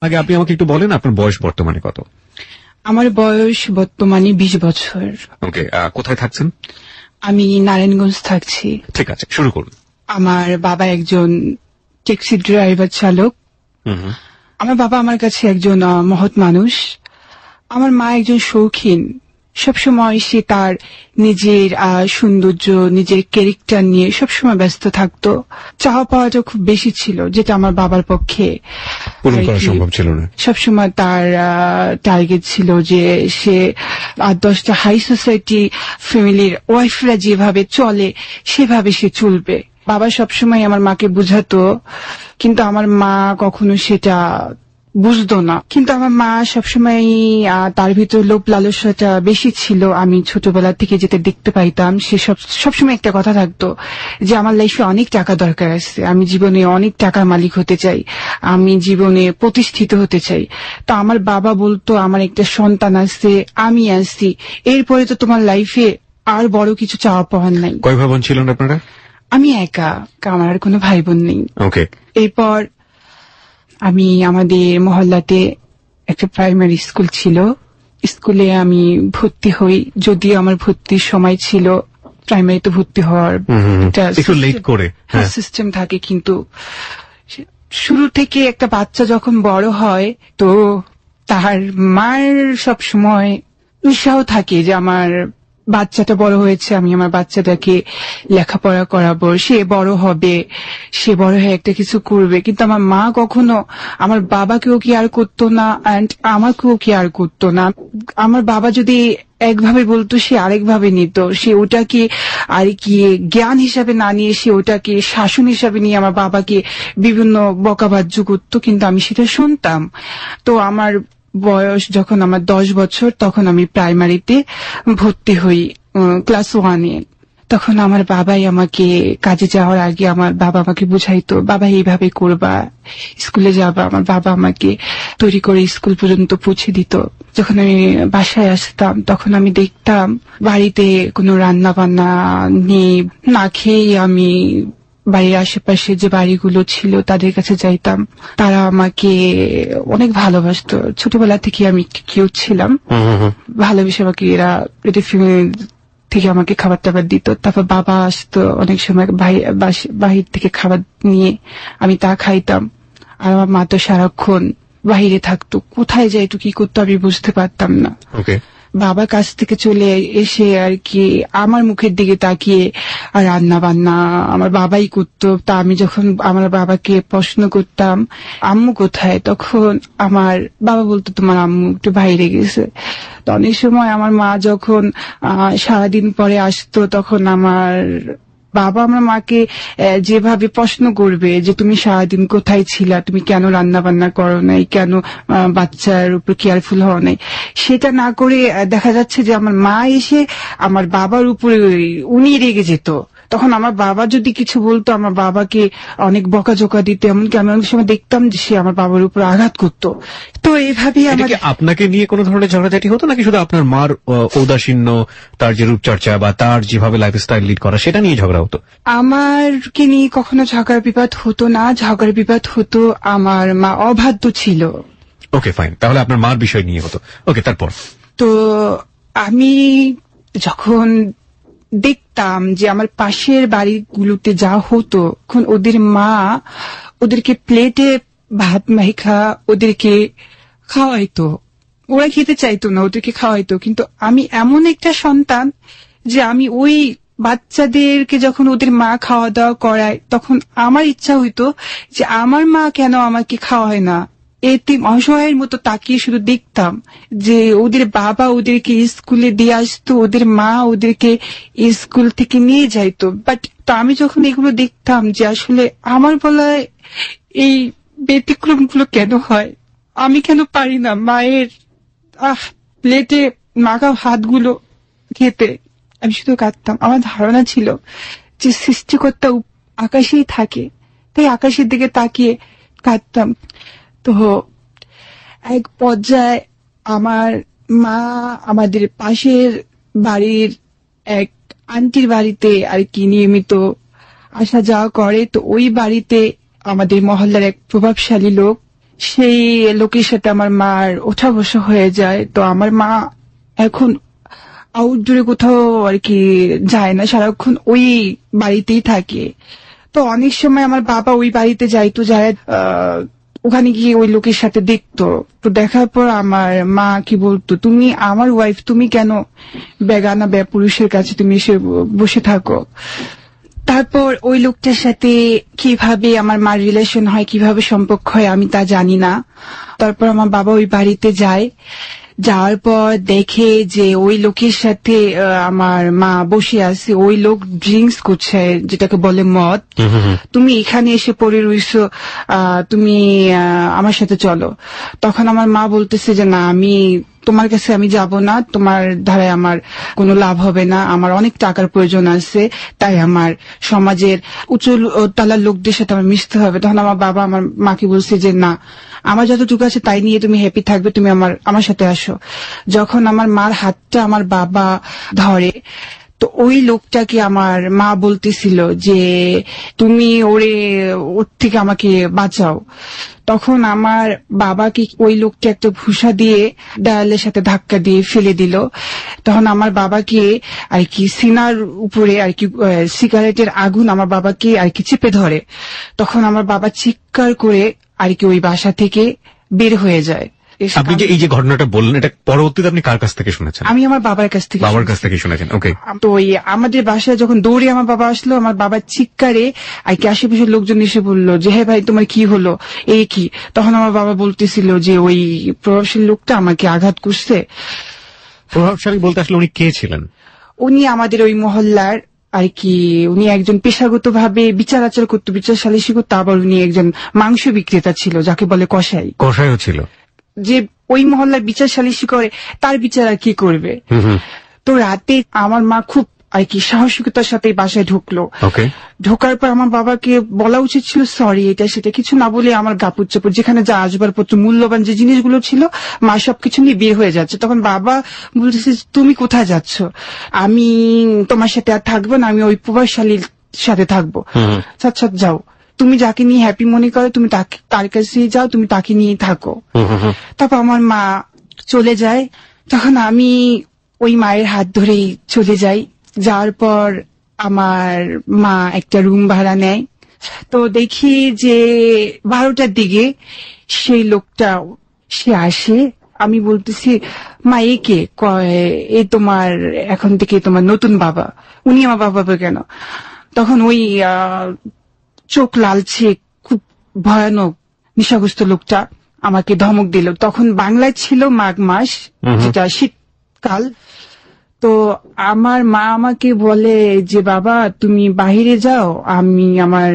আগে আপনি আমাকে একটু বলেন আপনার বয়স বর্তমানে কত? আমার বয়স বর্তমানে 20 বছর। ওকে, কোথায় থাকছেন? আমি নারায়ণগঞ্জ থাকছি। ঠিক আছে, শুরু করুন। আমার বাবা একজন ট্যাক্সি ড্রাইভার চালক। আমার বাবা আমার কাছে একজন মহৎ মানুষ। আমার মা একজন শৌখিন। সবসময় সে তার নিজের সৌন্দর্য, নিজের ক্যারেক্টার নিয়ে সবসময় ব্যস্ত থাকতো। চাওয়া পাওয়াটা খুব বেশি ছিল, যেটা আমার বাবার পক্ষে পূরণ করা সম্ভব ছিল না। সবসময় তার টার্গেট ছিল যে সে 10টা হাই সোসাইটি ফ্যামিলির ওয়াইফরা যেভাবে চলে সেভাবে সে চলবে। বাবা সবসময় আমার মাকে বুঝাতো, কিন্তু আমার মা কখনো সেটা বুঝতো না। কিন্তু আমার মা সবসময় তার ভিতর লোভ লালসাটা বেশি ছিল। আমি ছোটবেলা থেকে যেটা দেখতে পাইতাম, সে সবসময় একটা কথা থাকতো যে আমার লাইফে অনেক টাকা দরকার আছে, আমি জীবনে অনেক টাকার মালিক হতে চাই, আমি জীবনে প্রতিষ্ঠিত হতে চাই। তো আমার বাবা বলতো আমার একটা সন্তান আছে, আমি আছি, এরপরে তো তোমার লাইফে আর বড় কিছু চাওয়া পাওয়ার নাই। কয় ভাই বোন ছিলেন আপনারা? আমি একা, আমার আর কোনো ভাই বোন নেই। ওকে। এরপর আমি আমাদের মহল্লাতে একটা প্রাইমারি স্কুল ছিল, স্কুলে আমি ভর্তি হই। যদিও আমার ভর্তির সময় ছিল, প্রাইমারিতে ভর্তি হওয়ার একটু লেট করে সিস্টেম থাকে, কিন্তু শুরু থেকে একটা বাচ্চা যখন বড় হয় তো তার মার সব সময় উৎসাহ থাকে যে আমার বাচ্চাটা বড় হয়েছে, আমি আমার বাচ্চাটাকে লেখাপড়া করাবো, সে বড় হবে, সে বড় হয়ে একটা কিছু করবে। কিন্তু আমার মা কখনো আমার বাবাকেও কেয়ার করতো না, অ্যান্ড আমাকেও কেয়ার করতো না। আমার বাবা যদি একভাবে বলতো, সে আরেকভাবে নিত। সে ওটাকে আর কি জ্ঞান হিসাবে না নিয়ে সে ওটাকে শাসন হিসাবে নিয়ে আমার বাবাকে বিভিন্ন বকাবাজ্য করতো, কিন্তু আমি সেটা শুনতাম। তো আমার বয়স যখন আমার 10 বছর, তখন আমি প্রাইমারিতে ভর্তি হই ক্লাস 1-এ। তখন আমার বাবাই আমাকে, কাজে যাওয়ার আগে আমার বাবা আমাকে বুঝাইতো, বাবা এইভাবে করবা, স্কুলে যাবা। আমার বাবা আমাকে তৈরি করে স্কুল পর্যন্ত পৌঁছে দিত। যখন আমি বাসায় আসতাম তখন আমি দেখতাম বাড়িতে কোনো রান্না বান্না নেই, না খেয়ে আমি বাড়ির আশেপাশে যে বাড়িগুলো ছিল তাদের কাছে যাইতাম। তারা আমাকে অনেক ভালোবাসতো। ছোটবেলা থেকে আমি কিউট ছিলাম, ভালোবেসে আমাকে এরা টিফিন থেকে আমাকে খাবার টাবার দিত। তারপর বাবা আসতো অনেক সময় বাহির থেকে খাবার নিয়ে, আমি তা খাইতাম। আর আমার মা তো সারাক্ষণ বাহিরে থাকতো, কোথায় যাইতো কি করতো আমি বুঝতে পারতাম না। বাবার কাছ থেকে চলে এসে আর কি আমার মুখের দিকে তাকিয়ে রান্না বান্না আমার বাবাই করতো। তা আমি যখন আমার বাবাকে প্রশ্ন করতাম আম্মু কোথায়, তখন আমার বাবা বলতো তোমার আম্মু একটু বাইরে গেছে। তো অনেক সময় আমার মা যখন সারাদিন পরে আসতো, তখন আমার বাবা আমার মাকে যেভাবে প্রশ্ন করবে যে তুমি সারাদিন কোথায় ছিলা, তুমি কেন রান্না বান্না করো নাই, কেন বাচ্চার উপর কেয়ারফুল হও নাই, সেটা না করে দেখা যাচ্ছে যে আমার মা এসে আমার বাবার উপরে উনি রেগে যেত। তখন আমার বাবা যদি কিছু বলতো, আমার বাবাকে অনেক বকাঝোকা দিত, এমনকি আমি অনেক সময় দেখতাম যে সে আমার বাবার উপর আঘাত করতো। তো এইভাবে আপনাকে নিয়ে কোনো ধরনের ঝগড়াঝাটি হতো নাকি শুধু আপনার মার ঔদাসীন্য, তার যে রূপচর্চা বা তার যেভাবে লাইফস্টাইল লিড করা সেটা নিয়ে ঝগড়া হতো? আমারকে নিয়ে কখনো ঝগড়া বিবাদ হতো না। ঝগড়া বিবাদ হতো আমার মা অবাধ্য ছিল। ওকে ফাইন, তাহলে আপনার মার বিষয় নিয়ে হতো। ওকে, তারপর? তো আমি যখন দেখতাম যে আমার পাশের বাড়িগুলোতে যা হতো, তখন ওদের মা ওদেরকে প্লেটে ভাত মাইখা ওদেরকে খাওয়াইতো। ওরা খেতে চাইতো না, ওদেরকে খাওয়াইতো। কিন্তু আমি এমন একটা সন্তান যে আমি ওই বাচ্চাদেরকে যখন ওদের মা খাওয়া দাওয়া করায়, তখন আমার ইচ্ছা হইতো যে আমার মা কেন আমাকে খাওয়ায় না। এতিম অসহায়ের মতো তাকিয়ে শুধু দেখতাম যে ওদের বাবা ওদেরকে স্কুলে দিয়ে আসতো, ওদের মা ওদেরকে স্কুল থেকে নিয়ে যাইতো। বাট তো আমি যখন এগুলো দেখতাম যে আসলে আমার বলায় এই ব্যতিক্রম গুলো কেন হয়, আমি কেন পারি না মায়ের প্লেটে মাখা ভাতগুলো খেতে, আমি শুধু কাঁদতাম। আমার ধারণা ছিল যে সৃষ্টিকর্তা আকাশেই থাকে, তাই আকাশের দিকে তাকিয়ে কাঁদতাম। তো এক পর্যায়ে আমার মা আমাদের পাশের বাড়ির এক আন্টির বাড়িতে আর কি নিয়মিত আসা যাওয়া করে। তো ওই বাড়িতে আমাদের মহল্লার এক প্রভাবশালী লোক, সেই লোকের সাথে আমার মার ওঠা বসা হয়ে যায়। তো আমার মা এখন আউটডোরে কোথাও আর কি যায় না, সারাক্ষণ ওই বাড়িতেই থাকে। তো অনেক সময় আমার বাবা ওই বাড়িতে যাইতো, যায় ওখানে গিয়ে ওই লোকের সাথে দেখতো। তো দেখার পর আমার মা কি বলতো, তুমি আমার ওয়াইফ, তুমি কেন বেগানা পুরুষের কাছে তুমি এসে বসে থাকো। তারপর ওই লোকটার সাথে কিভাবে আমার মার রিলেশন হয়, কিভাবে সম্পর্ক হয় আমি তা জানি না। তারপর আমার বাবা ওই বাড়িতে যায়, যাওয়ার পর দেখে যে ওই লোকের সাথে আমার মা বসে আছে, ওই লোক ড্রিঙ্কস করছে, যেটাকে বলে মদ। তুমি এখানে এসে পড়ে রইছো, তুমি আমার সাথে চলো। তখন আমার মা বলতেছে যে না, আমি তোমার কাছে আমি যাব না, তোমার ধারায় আমার কোনো লাভ হবে না, আমার অনেক টাকার প্রয়োজন আছে, তাই আমার সমাজের উঁচু তালার লোকদের সাথে আমার মিশতে হবে। তখন আমার বাবা আমার মাকে বলছে যে না, আমার যতটুকু আছে তাই নিয়ে তুমি হ্যাপি থাকবে, তুমি আমার সাথে আসো। যখন আমার মার হাতটা আমার বাবা ধরে, তো ওই লোকটাকে আমার মা বলতেছিল যে তুমি ওর থেকে আমাকে বাঁচাও। তখন আমার বাবাকে ওই লোকটা একটা ঘুষা দিয়ে দেয়ালের সাথে ধাক্কা দিয়ে ফেলে দিল। তখন আমার বাবাকে আর কি সিনার উপরে আর কি সিগারেটের আগুন আমার বাবাকে আর কি চেপে ধরে। তখন আমার বাবা চিৎকার করে আর কি ওই বাসা থেকে বের হয়ে যায়। আপনি যে এই যে ঘটনাটা বললেন, এটা পরবর্তীতে আপনি কার কাছ থেকে শুনেছেন? আমি আমার বাবার কাছ থেকে। বাবার কাছ থেকে শুনেছেন, ওকে। তো ওই আমাদের বাসায় যখন দৌড়ে আমার বাবা আসলো, আমার বাবার চিৎকারে আর কি আশেপাশের লোকজন এসে বললো যে হ্যাঁ ভাই তোমার কি হলো, এই কি। তখন আমার বাবা বলতেছিল যে ওই প্রভাবশালী লোকটা আমাকে আঘাত করছে। প্রভাবশালী বলতে আসলে উনি কে ছিলেন? উনি আমাদের ওই মহল্লার আর কি, উনি একজন পেশাগত ভাবে বিচার আচার করতো, বিচার সালিশি করতো, আবার উনি একজন মাংস বিক্রেতা ছিল, যাকে বলে কসাই। কসাইও ছিল। যে ওই মহল্লার বিচার সালিশি করে, তার বিচার আর কি করবে। তো রাতে আমার মা খুব আর কি সাহসিকতার সাথে বাসায় ঢুকলো। ঢোকার পর আমার বাবাকে বলা উচিত ছিল সরি, এটা সেটা কিছু না বলে আমার কাপড় চাপড় যেখানে যা আসবাবপত্র মূল্যবান যে জিনিসগুলো ছিল মা সবকিছু নিয়ে বের হয়ে যাচ্ছে। তখন বাবা বলতেছে তুমি কোথায় যাচ্ছ, আমি তোমার সাথে আর থাকবো না, আমি ওই প্রভাবশালীর সাথে থাকবো। আচ্ছা যাও, তুমি যাকে নিয়ে হ্যাপি মনে করো তুমি তার কাছে যাও, তুমি তাকে নিয়ে থাকো। তারপর আমার মা চলে যায়। তখন আমি ওই মায়ের হাত ধরেই চলে যাই। যাওয়ার পর আমার মা একটা রুম ভাড়া নেয়। তো দেখি যে 12টার দিকে সেই লোকটা সে আসে। আমি বলতেছি মা এ কে? এ তোমার এখন থেকে তোমার নতুন বাবা। উনি আমার বাবা কেন? তখন ওই চোখ লালছে, খুব ভয়ানক নেশাগ্রস্ত লোকটা আমাকে ধমক দিল। তখন বাংলায় ছিল মাঘ মাস, যেটা শীতকাল। তো আমার মা আমাকে বলে যে বাবা তুমি বাহিরে যাও, আমি আমার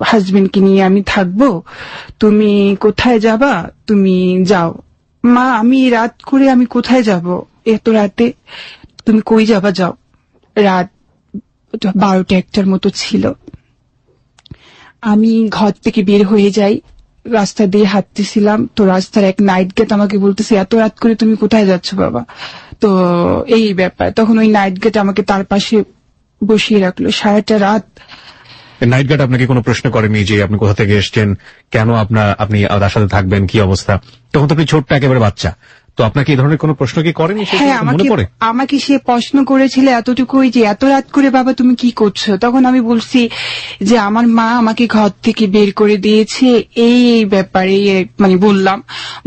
হাজবেন্ডকে নিয়ে আমি থাকবো, তুমি কোথায় যাবা তুমি যাও। মা আমি রাত করে আমি কোথায় যাব, এত রাতে তুমি কই যাবা যাও। রাত 12টা-1টার মতো ছিল। আমি ঘর থেকে বের হয়ে যাই, রাস্তা দিয়ে হাঁটতেছিলাম। তো রাস্তার এক নাইট গেট আমাকে বলতেছে এত রাত করে তুমি কোথায় যাচ্ছ বাবা। তো এই ব্যাপার, তখন ওই নাইট গেট আমাকে তার পাশে বসিয়ে রাখলো সারাটা রাত। নাইট গার্ড আপনাকে কোনো প্রশ্ন করেনি যে আপনি কোথা থেকে এসছেন, কেন আপনি তার সাথে থাকবেন, কি অবস্থা? তখন তো আপনি ছোট্ট একেবারে বাচ্চা, তো আপনাকে এই ধরনের কোনো প্রশ্ন কি করেনি? হ্যাঁ, আমাকে সে প্রশ্ন করেছিল এতটুকুই যে এত রাত করে বাবা তুমি কি করছো। তখন আমি বলছি যে আমার মা আমাকে ঘর থেকে বের করে দিয়েছে, এই ব্যাপারে মানে বললাম।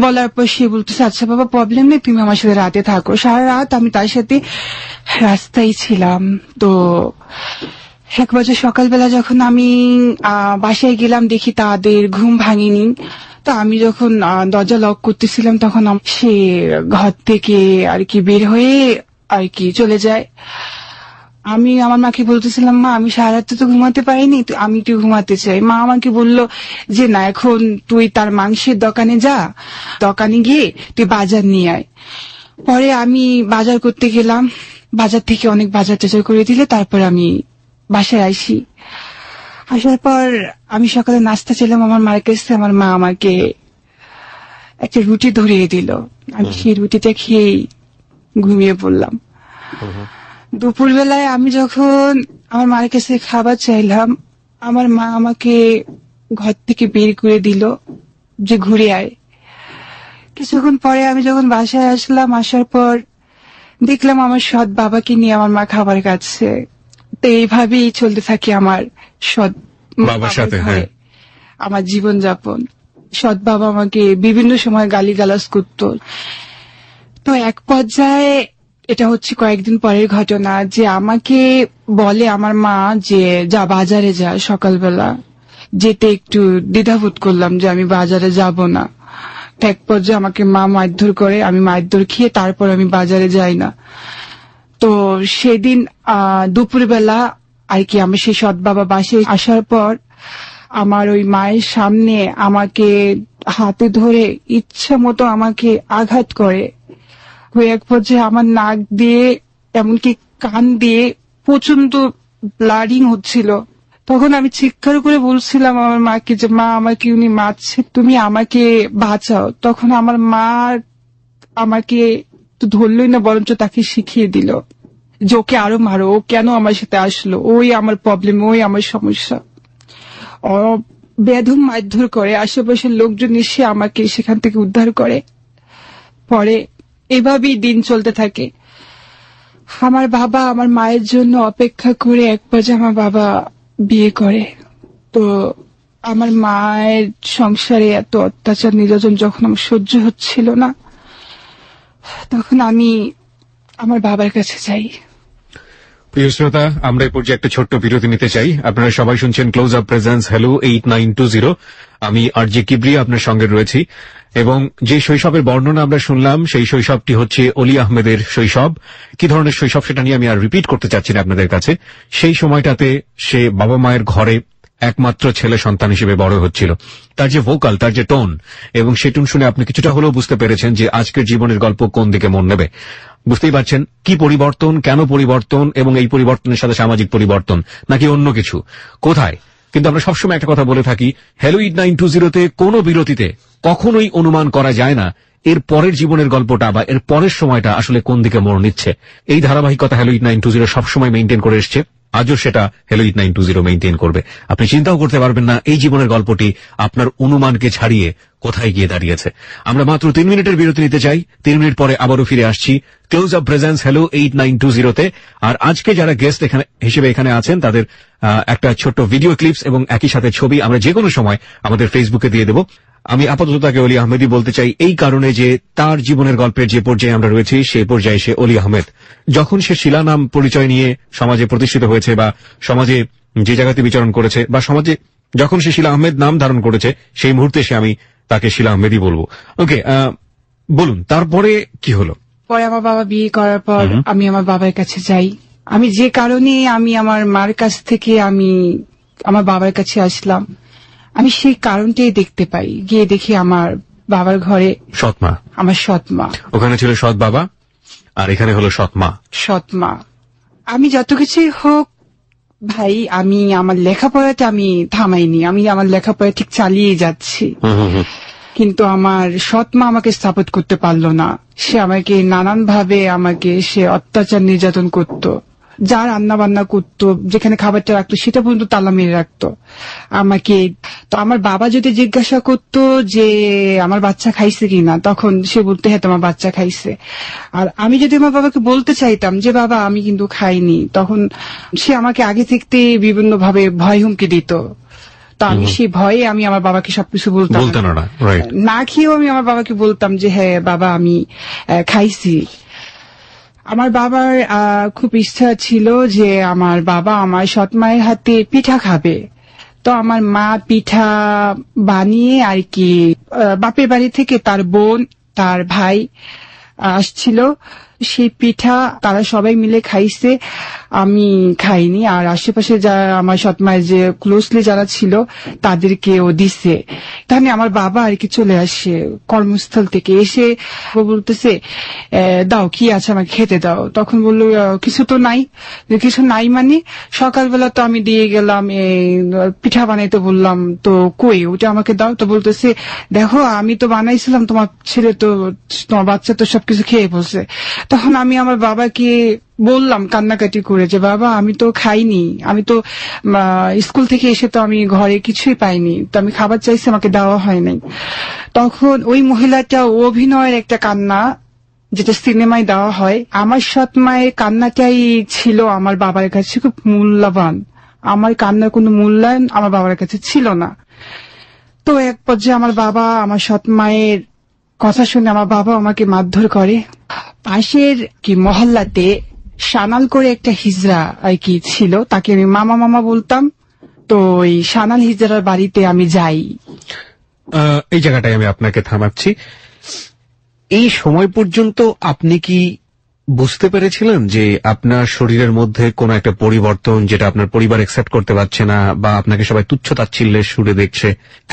বলার পর সে বলতেছে আচ্ছা বাবা প্রবলেম নেই, তুমি আমার সাথে রাতে থাকো। সারা রাত আমি তার সাথে রাস্তায় ছিলাম। তো 1 বছর সকালবেলা যখন আমি বাসায় গেলাম দেখি তাদের ঘুম ভাঙিনি। তো আমি যখন দরজা লক করতেছিলাম তখন সে ঘর থেকে আর কি বের হয়ে আর কি চলে যায়। আমি আমার মাকে বলতেছিলাম মা আমি সারা রাত তো ঘুমাতে পারিনি, আমি একটু ঘুমাতে চাই। মা আমাকে বললো যে না এখন তুই তার মাংসের দোকানে যা, দোকানে গিয়ে তুই বাজার নিয়ে আয়। পরে আমি বাজার করতে গেলাম, বাজার থেকে অনেক বাজার টাজার করে দিলে তারপর আমি বাসায় আসি। আসার পর আমি সকালে নাস্তা ছিলাম আমার মার কাছে। আমার মা আমাকে একটা রুটি ধরিয়ে দিল, আমি সেই রুটিটা খেয়েই ঘুমিয়ে পড়লাম। দুপুরবেলায় আমি যখন আমার মার কাছে খাবার চাইলাম, আমার মা আমাকে ঘর থেকে বের করে দিল, যে ঘুরে আয়। কিছুক্ষণ পরে আমি যখন বাসায় আসলাম, আসার পর দেখলাম আমার সৎ বাবাকে নিয়ে আমার মা খাবার খাচ্ছে। তো এইভাবেই চলতে থাকে আমার সৎ বাবার সাথে, ঘরে হ্যাঁ। আমার জীবনযাপন। সৎ বাবা আমাকে বিভিন্ন সময় গালিগালাজ করতো। তো এক পর্যায়ে, এটা হচ্ছে কয়েকদিন পরের ঘটনা, যে আমাকে বলে আমার মা যে যা বাজারে যা সকালবেলা। যেতে একটু দ্বিধাবোধ করলাম যে আমি বাজারে যাব না। তো এক পর্যায়ে আমাকে মা মারধর করে, আমি মারধর খেয়ে তারপর আমি বাজারে যাই না। তো সেদিন দুপুরবেলা আর কি আমি সেই সৎ বাবা বাসায় আসার পর আমার ওই মায়ের সামনে আমাকে হাতে ধরে ইচ্ছা মতো আমাকে আঘাত করে। ওই এক পর্যায়ে আমার নাক দিয়ে এমনকি কান দিয়ে প্রচন্ড ব্লাডিং হচ্ছিল। তখন আমি চিৎকার করে বলছিলাম আমার মাকে যে মা আমাকে উনি মারছে, তুমি আমাকে বাঁচাও। তখন আমার মা আমাকে তো ধরলই না, বরঞ্চ তাকে শিখিয়ে দিল যে ওকে আরো মারো, ও কেন আমার সাথে আসলো, ওই আমার প্রবলেম, ওই আমার সমস্যা। বেধম মারধর করে, আশেপাশের লোকজন এসে আমাকে সেখান থেকে উদ্ধার করে। পরে এভাবেই দিন চলতে থাকে। আমার বাবা আমার মায়ের জন্য অপেক্ষা করে এক পর্যায়ে আমার বাবা বিয়ে করে। তো আমার মায়ের সংসারে এত অত্যাচার নির্যাতন যখন আমার সহ্য হচ্ছিল না, তখন আমি আমার বাবার কাছে যাই। প্রিয় শ্রোতা, আমরা এই পর্যায়ে একটা ছোট্ট বিরতি নিতে চাই। আপনারা সবাই শুনছেন ক্লোজ আপ প্রেজেন্স হ্যালো 8920। আমি আরজে কিবরিয়া আপনার সঙ্গে রয়েছি, এবং যে শৈশবের বর্ণনা আমরা শুনলাম সেই শৈশবটি হচ্ছে অলি আহমেদের শৈশব। কি ধরনের শৈশব সেটা নিয়ে আমি আর রিপিট করতে চাচ্ছি না আপনাদের কাছে। সেই সময়টাতে সে বাবা মায়ের ঘরে একমাত্র ছেলে সন্তান হিসেবে বড় হচ্ছিল। তার যে ভোকাল, তার যে টোন, এবং সেই টোন শুনে আপনি কিছুটা হলেও বুঝতে পেরেছেন যে আজকের জীবনের গল্প কোন দিকে মন নেবে। বুঝতেই পারছেন কি পরিবর্তন, কেন পরিবর্তন, এবং এই পরিবর্তনের সাথে সামাজিক পরিবর্তন নাকি অন্য কিছু, কোথায়। কিন্তু আমরা সবসময় একটা কথা বলে থাকি, হ্যালো 8920তে কোনো বিরতিতে কখনোই অনুমান করা যায় না এর পরের জীবনের গল্পটা বা এর পরের সময়টা আসলে কোন দিকে মোড় নিচ্ছে। এই ধারাবাহিকতা হ্যালো 8920 সবসময় মেইনটেইন করে এসছে, আজও সেটা হ্যালো 8920 মেইনটেইন করবে। আপনি চিন্তাও করতে পারবেন না এই জীবনের গল্পটি আপনার অনুমানকে ছাড়িয়ে কোথায় গিয়ে দাঁড়িয়েছে। আমরা মাত্র 3 মিনিটের বিরতি নিতে চাই। 3 মিনিট পরে আবারও ফিরে আসছি ক্লোজ আপ প্রেজেন্স হ্যালো 8920তে। আর আজকে যারা গেস্ট হিসেবে এখানে আছেন তাদের একটা ছোট্ট ভিডিও ক্লিপস এবং একই সাথে ছবি আমরা যে কোনো সময় আমাদের ফেসবুকে দিয়ে দেব। আমি আপাতত তাকে অলি আহমেদই বলতে চাই, এই কারণে যে তার জীবনের গল্পের যে পর্যায়ে আমরা রয়েছি সেই পর্যায়ে সে অলি আহমেদ। যখন সে শিলা নাম পরিচয় নিয়ে সমাজে প্রতিষ্ঠিত হয়েছে বা সমাজে যে জায়গাতে বিচরণ করেছে বা সমাজে যখন সে শিলা আহমেদ নাম ধারণ করেছে, সেই মুহূর্তে সে আমি তাকে শিলা আহমেদই বলবো। ওকে, বলুন তারপরে কি হলো? পরে আমার বাবা বিয়ে করার পর আমি আমার বাবার কাছে যাই। আমি যে কারণে আমি আমার মার কাছ থেকে আমি আমার বাবার কাছে আসলাম, আমি সেই কারণটাই দেখতে পাই। গিয়ে দেখি আমার বাবার ঘরে সৎমা, আমার সৎমা। ওখানে ছিল সৎ বাবা আর এখানে হলো সৎমা। সৎমা। আমি যত কিছুই হোক ভাই, আমি আমার লেখাপড়াটা আমি থামাইনি, আমি আমার লেখাপড়া ঠিক চালিয়ে যাচ্ছি। কিন্তু আমার সৎমা আমাকে সাপোর্ট করতে পারলো না। সে আমাকে নানান ভাবে সে অত্যাচার নির্যাতন করতো। যা রান্না বান্না করতো, যেখানে খাবারটা রাখতো সেটা পর্যন্ত তালা মেরে রাখতো আমাকে। তো আমার বাবা যদি জিজ্ঞাসা করতো যে আমার বাচ্চা খাইছে কিনা, তখন সে বলতে হ্যাঁ তোমার বাচ্চা খাইছে। আর আমি যদি আমার বাবাকে বলতে চাইতাম যে বাবা আমি কিন্তু খাইনি, তখন সে আমাকে আগে থেকে বিভিন্ন ভাবে ভয় হুমকি দিত। তো আমি সেই ভয়ে আমি আমার বাবাকে সবকিছু বলতাম না খেয়েও আমি আমার বাবাকে বলতাম যে হ্যাঁ বাবা আমি খাইছি। আমার বাবার খুব ইচ্ছা ছিল যে আমার বাবা আমার সৎ মায়ের হাতে পিঠা খাবে। তো আমার মা পিঠা বানিয়ে আর কি বাপের বাড়ি থেকে তার বোন তার ভাই আসছিল, সেই পিঠা তারা সবাই মিলে খাইছে, আমি খাইনি। আর আশেপাশে যারা আমার সৎমায়ের যে ক্লোজলি যারা ছিল তাদেরকেও দিছে। তাহলে আমার বাবা আর কি চলে আসে কর্মস্থল থেকে, এসে বলতেছে দাও কি আছে আমাকে খেতে দাও। তখন বললো কিছু তো নাই। কিছু নাই মানে সকালবেলা তো আমি দিয়ে গেলাম পিঠা বানাইতে বললাম, তো কই ওটা আমাকে দাও। তো বলতেছে দেখো আমি তো বানাইছিলাম, তোমার ছেলে তো তোমার বাচ্চা তো সবকিছু খেয়ে বলছে। তখন আমি আমার বাবাকে বললাম কান্নাকাটি করে যে বাবা আমি তো খাইনি, আমি তো স্কুল থেকে এসে তো আমি ঘরে কিছুই পাইনি, তো আমি খাবার চাইছি আমাকে দেওয়া হয় নাই। তখন ওই মহিলাটা অভিনয়ের একটা কান্না যেটা সিনেমায় দেওয়া হয়, আমার সৎ মায়ের কান্নাটাই ছিল আমার বাবার কাছে খুব মূল্যবান। আমার কান্নার কোনো মূল্যায়ন আমার বাবার কাছে ছিল না। তো এক পর্যায়ে আমার বাবা, আমার সৎ মায়ের কথা শুনে আমার বাবা আমাকে মারধর করে। পাশের কি মহল্লাতে সানাল করে একটা হিজড়া আর কি ছিল, তাকে আমি মামা মামা বলতাম। তো ওই সানাল হিজড়ার বাড়িতে আমি যাই। এই জায়গাটায় আমি আপনাকে থামাচ্ছি। এই সময় পর্যন্ত আপনি কি বুঝতে পেরেছিলেন যে আপনার শরীরের মধ্যে কোনো একটা পরিবর্তন, যেটা আপনার পরিবার একসেপ্ট করতে পারছে না, বা আপনাকে সবাই তুচ্ছ তাচ্ছিল্যের সুরে দেখছে?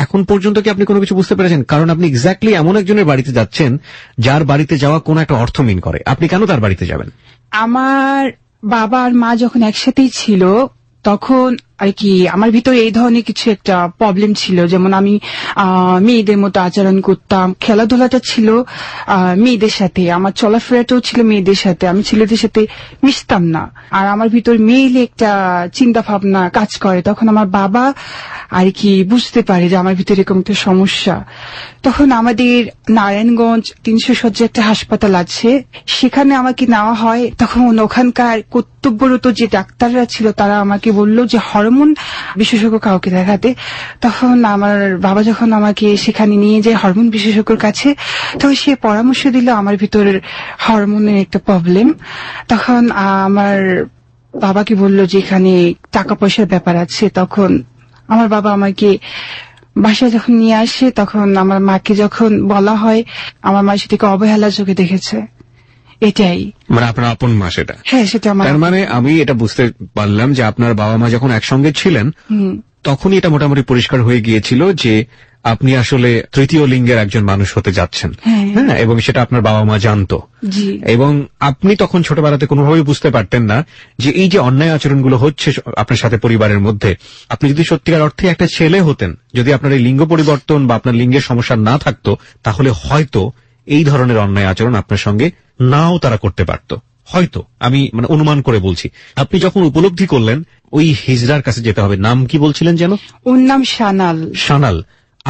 এখন পর্যন্ত কি আপনি কোনো কিছু বুঝতে পেরেছেন? কারণ আপনি এক্স্যাক্টলি এমন একজনের বাড়িতে যাচ্ছেন যার বাড়িতে যাওয়া কোনো একটা অর্থ মিন করে। আপনি কেন তার বাড়িতে যাবেন? আমার বাবা আর মা যখন একসাথেই ছিল তখন আর কি আমার ভিতরে এই ধরনের কিছু একটা প্রবলেম ছিল। যেমন আমি মেয়েদের মতো আচরণ করতাম, খেলাধুলাটা ছিল মেয়েদের সাথে, আমার চলাফেরাটাও ছিল মেয়েদের সাথে, আমি ছেলেদের সাথে মিশতাম না। আর আমার ভিতর মেইলে একটা চিন্তা ভাবনা কাজ করে। তখন আমার বাবা আর কি বুঝতে পারে যে আমার ভিতরে এরকম একটা সমস্যা। তখন আমাদের নারায়ণগঞ্জ 300 শয্যা একটা হাসপাতাল আছে, সেখানে আমাকে নেওয়া হয়। তখন ওখানকার কর্তব্যরত যে ডাক্তাররা ছিল তারা আমাকে বলল যে হরমোন বিশেষজ্ঞ কাউকে দেখাতে। তখন আমার বাবা যখন আমাকে সেখানে নিয়ে যায় হরমোন বিশেষজ্ঞর কাছে, তখন সে পরামর্শ দিল আমার ভিতরের হরমোনের একটা প্রবলেম। তখন আমার বাবাকে বলল যে এখানে টাকা পয়সার ব্যাপার আছে। তখন আমার বাবা আমাকে বাসায় যখন নিয়ে আসে, তখন আমার মাকে যখন বলা হয়, আমার মা সেটাকে অবহেলা চোখে দেখেছে। এটাই মানে আপনার আপন মা সেটা? হ্যাঁ, সেটা আমার। তার মানে আমি এটা বুঝতে পারলাম যে আপনার বাবা মা যখন একসঙ্গে ছিলেন তখনই এটা মোটামুটি পরিষ্কার হয়ে গিয়েছিল যে আপনি আসলে তৃতীয় লিঙ্গের একজন মানুষ হতে যাচ্ছেন। হ্যাঁ, এবং সেটা আপনার বাবা মা জানতো। এবং আপনি তখন ছোটবেলাতে কোনোভাবেই বুঝতে পারতেন না যে এই যে অন্যায় আচরণগুলো হচ্ছে আপনার সাথে পরিবারের মধ্যে, আপনি যদি সত্যিকার অর্থে একটা ছেলে হতেন, যদি আপনার এই লিঙ্গ পরিবর্তন বা আপনার লিঙ্গের সমস্যা না থাকতো, তাহলে হয়তো এই ধরনের অন্যায় আচরণ আপনার সঙ্গে নাও তারা করতে পারত। হয়তো, আমি মানে অনুমান করে বলছি। আপনি যখন উপলব্ধি করলেন ওই হিজড়ার কাছে যেতে হবে, নাম কি বলছিলেন যেন? ওর নাম সানাল। সানাল।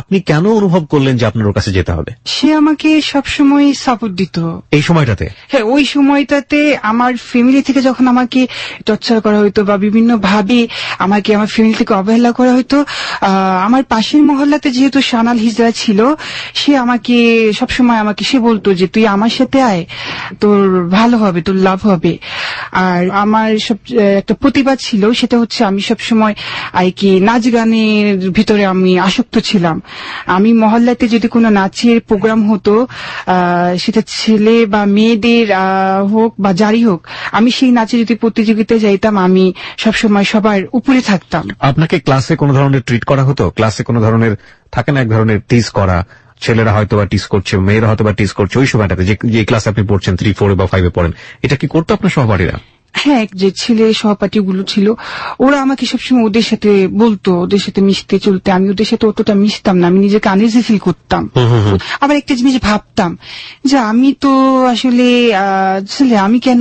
আপনি কেন অনুভব করলেন যে আপনার ওর কাছে যেতে হবে? সে আমাকে সবসময় সাপোর্ট দিত এই সময়টাতে? হ্যাঁ, ওই সময়টাতে আমার ফ্যামিলি থেকে যখন আমাকে টর্চার করা হইতো বা বিভিন্ন ভাবে আমাকে আমার ফ্যামিলি থেকে অবহেলা করা হইতো, আমার পাশের মহল্লাতে যেহেতু সানাল হিজড়া ছিল, সে আমাকে সবসময় সে বলতো যে তুই আমার সাথে আয়, তোর ভালো হবে, তোর লাভ হবে। আর আমার সব একটা প্রতিভা ছিল, সেটা হচ্ছে আমি সবসময় আর কি নাচ গানের ভিতরে আমি আসক্ত ছিলাম। আমি মহল্লাতে যদি কোনো নাচের প্রোগ্রাম হতো, সেটা ছেলে বা মেয়েদের হোক বা যারই হোক, আমি সেই নাচে যদি প্রতিযোগিতায় যাইতাম, আমি সবসময় সবার উপরে থাকতাম। আপনাকে ক্লাসে কোনো ধরনের ট্রিট করা হতো? ক্লাসে কোনো ধরনের থাকে না এক ধরনের টিজ করা, ছেলেরা হয়তো বা টিজ করছে, মেয়েরা হয়তো বা টিজ করছে, ওই সময়টাতে যে ক্লাসে আপনি পড়ছেন, 3, 4 বা 5 পড়েন, এটা কি করতো আপনার সহপাঠীরা? হ্যাঁ, যে ছেলে সহপাঠী গুলো ছিল ওরা আমাকে সবসময় ওদের সাথে বলতো, ওদের সাথে মিশতে চলতে। আমি ওদের সাথে অতটা মিশতাম না, আমি নিজেকে আনইজি ফিল করতাম। আবার একটা জিনিস ভাবতাম যে আমি তো আসলে আমি কেন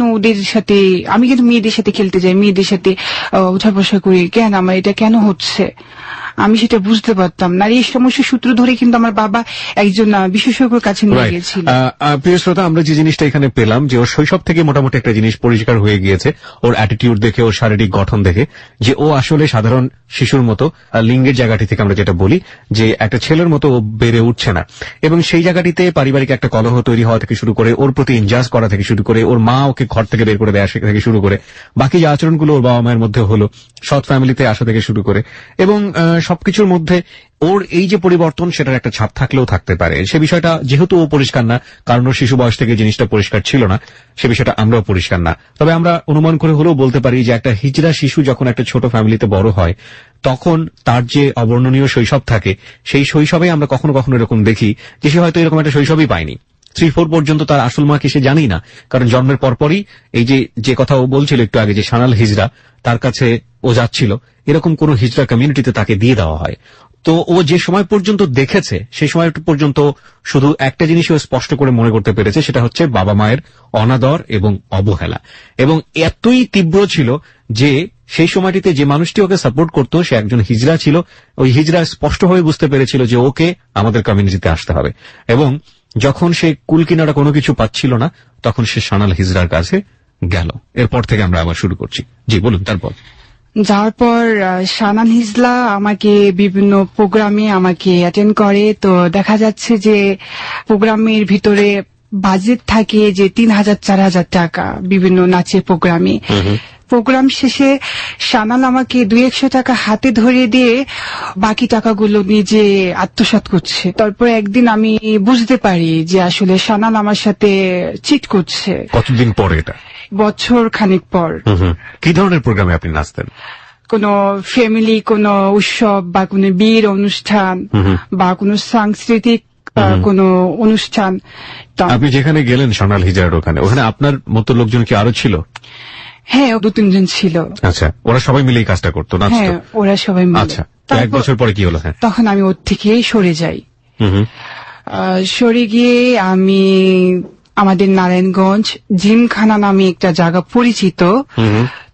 মেয়েদের সাথে খেলতে যাই, মেয়েদের সাথে উঠা বসা করি, কেন আমার এটা কেন হচ্ছে, আমি সেটা বুঝতে পারতাম না। আর এই সমস্যার সূত্র ধরে কিন্তু আমার বাবা একজন বিশেষজ্ঞের কাছে নিয়ে গিয়েছিল। প্রিয় শ্রোতা, আমরা যে জিনিসটা এখানে পেলাম যে ওর শৈশব থেকে মোটামুটি একটা জিনিস পরিষ্কার হয়ে গিয়েছে, ওর অ্যাটিটিউড দেখে, ওর শারীরিক গঠন দেখে, যে ও আসলে সাধারণ শিশুর মতো লিঙ্গের জায়গাটি থেকে আমরা যেটা বলি যে একটা ছেলের মতো ও বেড়ে উঠছে না। এবং সেই জায়গাটিতে পারিবারিক একটা কলহ তৈরি হওয়া থেকে শুরু করে, ওর প্রতি ইনজাজ করা থেকে শুরু করে, ওর মা ওকে ঘর থেকে বের করে দেওয়া থেকে শুরু করে, বাকি যে আচরণগুলো ওর বাবা মায়ের মধ্যে হলো, সৎ ফ্যামিলিতে আসা থেকে শুরু করে, এবং সবকিছুর মধ্যে ওর এই যে পরিবর্তন, সেটার একটা ছাপ থাকলেও থাকতে পারে। সে বিষয়টা যেহেতু ও পরিষ্কার না, কারণ ওর শিশু বয়স থেকে জিনিসটা পরিষ্কার ছিল না, সে বিষয়টা আমরাও পরিষ্কার না। তবে আমরা অনুমান করে হলেও বলতে পারি যে একটা হিজড়া শিশু যখন একটা ছোট ফ্যামিলিতে বড় হয়, তখন তার যে অবর্ণনীয় শৈশব থাকে, সেই শৈশবে আমরা কখনো কখনো এরকম দেখি যে সে হয়তো এরকম একটা শৈশবই পায়নি। 3-4 পর্যন্ত তার আসল মাকে সে জানি না, কারণ জন্মের পরপরই এই যে কথা ও বলছিল একটু আগে, যে সানাল হিজড়া, তার কাছে ও যাচ্ছিল, এরকম কোন হিজড়া কমিউনিটিতে তাকে দিয়ে দেওয়া হয়। তো ও যে সময় পর্যন্ত দেখেছে সেই সময় পর্যন্ত শুধু একটা জিনিস ও স্পষ্ট করে মনে করতে পেরেছে, সেটা হচ্ছে বাবা মায়ের অনাদর এবং অবহেলা। এবং এতই তীব্র ছিল যে সেই সময়টিতে যে মানুষটি ওকে সাপোর্ট করতো সে একজন হিজড়া ছিল। ওই হিজড়া স্পষ্টভাবে বুঝতে পেরেছিল যে ওকে আমাদের কমিউনিটিতে আসতে হবে, এবং যখন সে কুল কিনারা কোনো কিছু পাচ্ছিল না তখন সে সানাল হিজড়ার কাছে গেল। এরপর থেকে আমরা আবার শুরু করছি। জি বলুন। তারপর যাওয়ার পর সানাল হিজলা আমাকে বিভিন্ন প্রোগ্রামে আমাকে অ্যাটেন্ড করে। তো দেখা যাচ্ছে যে প্রোগ্রামের ভিতরে বাজেট থাকে যে 3,000-4,000 টাকা বিভিন্ন নাচের প্রোগ্রামে। প্রোগ্রাম শেষে সানাল আমাকে 200 টাকা হাতে ধরে দিয়ে বাকি টাকাগুলো নিজে আত্মসাৎ করছে। তারপর একদিন আমি বুঝতে পারি যে আসলে সানাল আমার সাথে চিট করছে। কতদিন পরে এটা? বছর খানিক পর। কি ধরনের প্রোগ্রামে আপনি নাচতেন? কোনো ফ্যামিলি কোনো উৎসব বা কোনো বিয়ের অনুষ্ঠান বা কোনো সাংস্কৃতিক কোনো অনুষ্ঠান। আপনি যেখানে গেলেন সানাল হিজড়ার ওখানে আপনার মতো লোকজন কি আরো ছিল? হ্যাঁ, 2-3 জন ছিল। আচ্ছা, ওরা সবাই মিলে এই কাজটা করতো? হ্যাঁ, ওরা সবাই মিলে। আচ্ছা, তো 1 বছর পরে কি হলো? হ্যাঁ, তখন আমি ওর থেকে সরে যাই। সরে গিয়ে আমি আমাদের নারায়ণগঞ্জ জিমখানা নামে একটা জায়গা পরিচিত,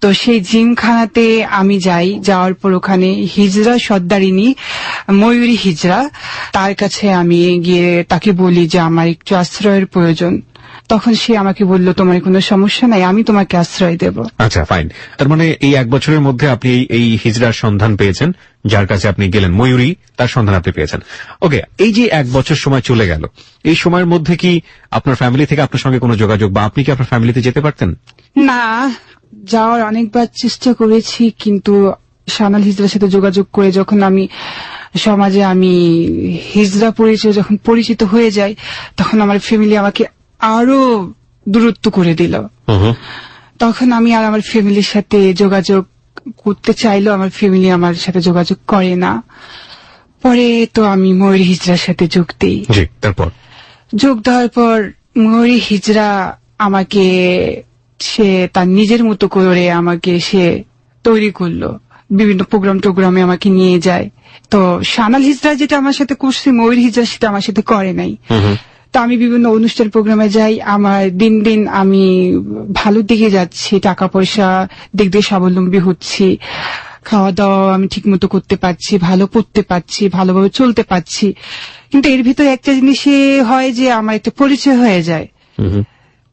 তো সেই জিমখানাতে আমি যাই। যাওয়ার পর ওখানে হিজড়া সর্দারিনী ময়ূরী হিজড়া, তার কাছে আমি গিয়ে তাকে বলি যে আমার একটু আশ্রয়ের প্রয়োজন। তখন সে আমাকে বলল, তোমার কোনো সমস্যা নাই, আমি তোমাকে আশ্রয় দেব। আচ্ছা, ফাইন। তার মানে এই 1 বছরের মধ্যে আপনি এই হিজড়ার সন্ধান পেয়েছেন, যার কাছে আপনি গেলেন, ময়ূরী, তার সন্ধান আপনি পেয়েছেন। ওকে, এই যে 1 বছর সময় চলে গেল, এই সময়ের মধ্যে কি আপনার ফ্যামিলি থেকে আপনার সঙ্গে কোনো যোগাযোগ, বা আপনি কি আপনার ফ্যামিলিতে যেতে পারতেন? না, যাওয়ার অনেকবার চেষ্টা করেছি, কিন্তু সানাল হিজড়ার সাথে যোগাযোগ করে যখন আমি সমাজে আমি হিজড়া পরিচয় যখন পরিচিত হয়ে যাই, তখন আমার ফ্যামিলি আমাকে আরো দূরত্ব করে দিল। তখন আমি আর আমার ফ্যামিলির সাথে যোগাযোগ করতে চাইলেও আমার ফ্যামিলি আমার সাথে যোগাযোগ করে না। পরে তো আমি ময়ূরী হিজড়ার সাথে যোগ দিই। তারপর যোগ দেওয়ার পর ময়ূরী হিজড়া আমাকে সে তার নিজের মতো করে আমাকে সে তৈরি করলো, বিভিন্ন টোগ্রামে আমাকে নিয়ে যায়। তো সানাল হিজড়া যেটা আমার সাথে করছে, ময়ূরী হিজড়া সেটা আমার সাথে করে নাই। তো আমি বিভিন্ন অনুষ্ঠান প্রোগ্রামে যাই, আমার দিন দিন আমি ভালোর দিকে যাচ্ছি, টাকা পয়সা দিক দিয়ে স্বাবলম্বী হচ্ছি, খাওয়া দাওয়া আমি ঠিক মতো করতে পারছি, ভালো পড়তে পারছি, ভালোভাবে চলতে পারছি। কিন্তু এর ভিতরে একটা জিনিসে হয় যে আমার একটা পরিচয় হয়ে যায়,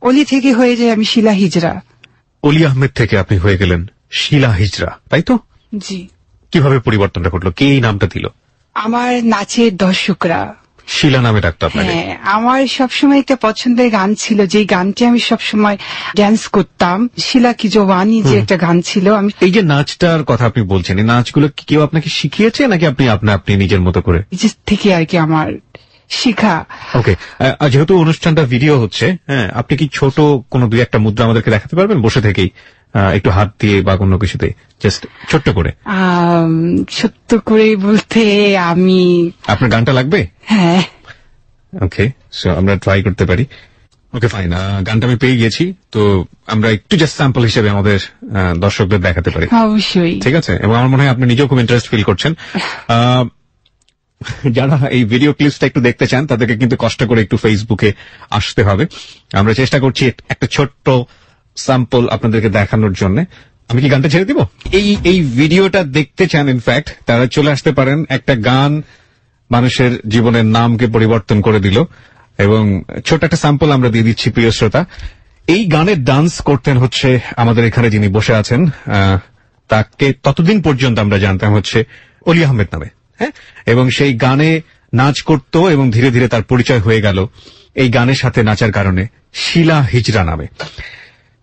অলি থেকে হয়ে যায় আমি শিলা হিজড়া। অলি আহমেদ থেকে আপনি হয়ে গেলেন শিলা হিজড়া, তাই তো? জি। কিভাবে পরিবর্তনটা ঘটলো? কে এই নামটা দিল? আমার নাচের দর্শকরা শিলা নামে ডাকতো আপনাকে? হ্যাঁ, আমার সবসময় একটা পছন্দের গান ছিল, যে গানটি আমি সবসময় ড্যান্স করতাম, শিলা কি জওয়ানি যে একটা গান ছিল। আমি এই যে নাচটার কথা আপনি বলছেন, এই নাচগুলো কি কেউ আপনাকে শিখিয়েছে নাকি আপনি আপনি নিজের মতো করে? নিজের থেকে আর কি আমার শিখা। ওকে, যেহেতু অনুষ্ঠানটা ভিডিও হচ্ছে, হ্যাঁ, আপনি কি ছোট কোনো 2-1টা মুদ্রা আমাদেরকে দেখাতে পারবেন বসে থেকেই, একটু হাত দিয়ে বা কোনো কিছুতে, জাস্ট ছোট্ট করে? ছোট্ট করে বলতে আমি, আপনার গানটা লাগবে? হ্যাঁ। ওকে, সো আমরা ট্রাই করতে পারি। ওকে, ফাইন, গানটা আমি পেয়ে গেছি, তো আমরা একটু জাস্ট স্যাম্পল হিসেবে আমাদের দর্শকদের দেখাতে পারি? অবশ্যই। ঠিক আছে, এবং আমার মনে হয় আপনি নিজেও খুব ইন্টারেস্ট ফিল করছেন। যারা এই ভিডিও ক্লিপসটা একটু দেখতে চান তাদেরকে কিন্তু কষ্ট করে একটু ফেসবুকে আসতে হবে। আমরা চেষ্টা করছি একটা ছোট্ট স্যাম্পল আপনাদেরকে দেখানোর জন্য। আমি কি গানটা ছেড়ে দিব? এই ভিডিওটা দেখতে চান ইনফ্যাক্ট, তারা চলে আসতে পারেন। একটা গান মানুষের জীবনের নামকে পরিবর্তন করে দিল, এবং ছোট একটা স্যাম্পল আমরা দিয়ে দিচ্ছি প্রিয় শ্রোতা। এই গানের ডান্স করতেন হচ্ছে আমাদের এখানে যিনি বসে আছেন, তাকে ততদিন পর্যন্ত আমরা জানতাম হচ্ছে অলি আহমেদ নামে, হ্যাঁ, এবং সেই গানে নাচ করত এবং ধীরে ধীরে তার পরিচয় হয়ে গেল এই গানের সাথে নাচার কারণে শিলা হিজড়া নামে।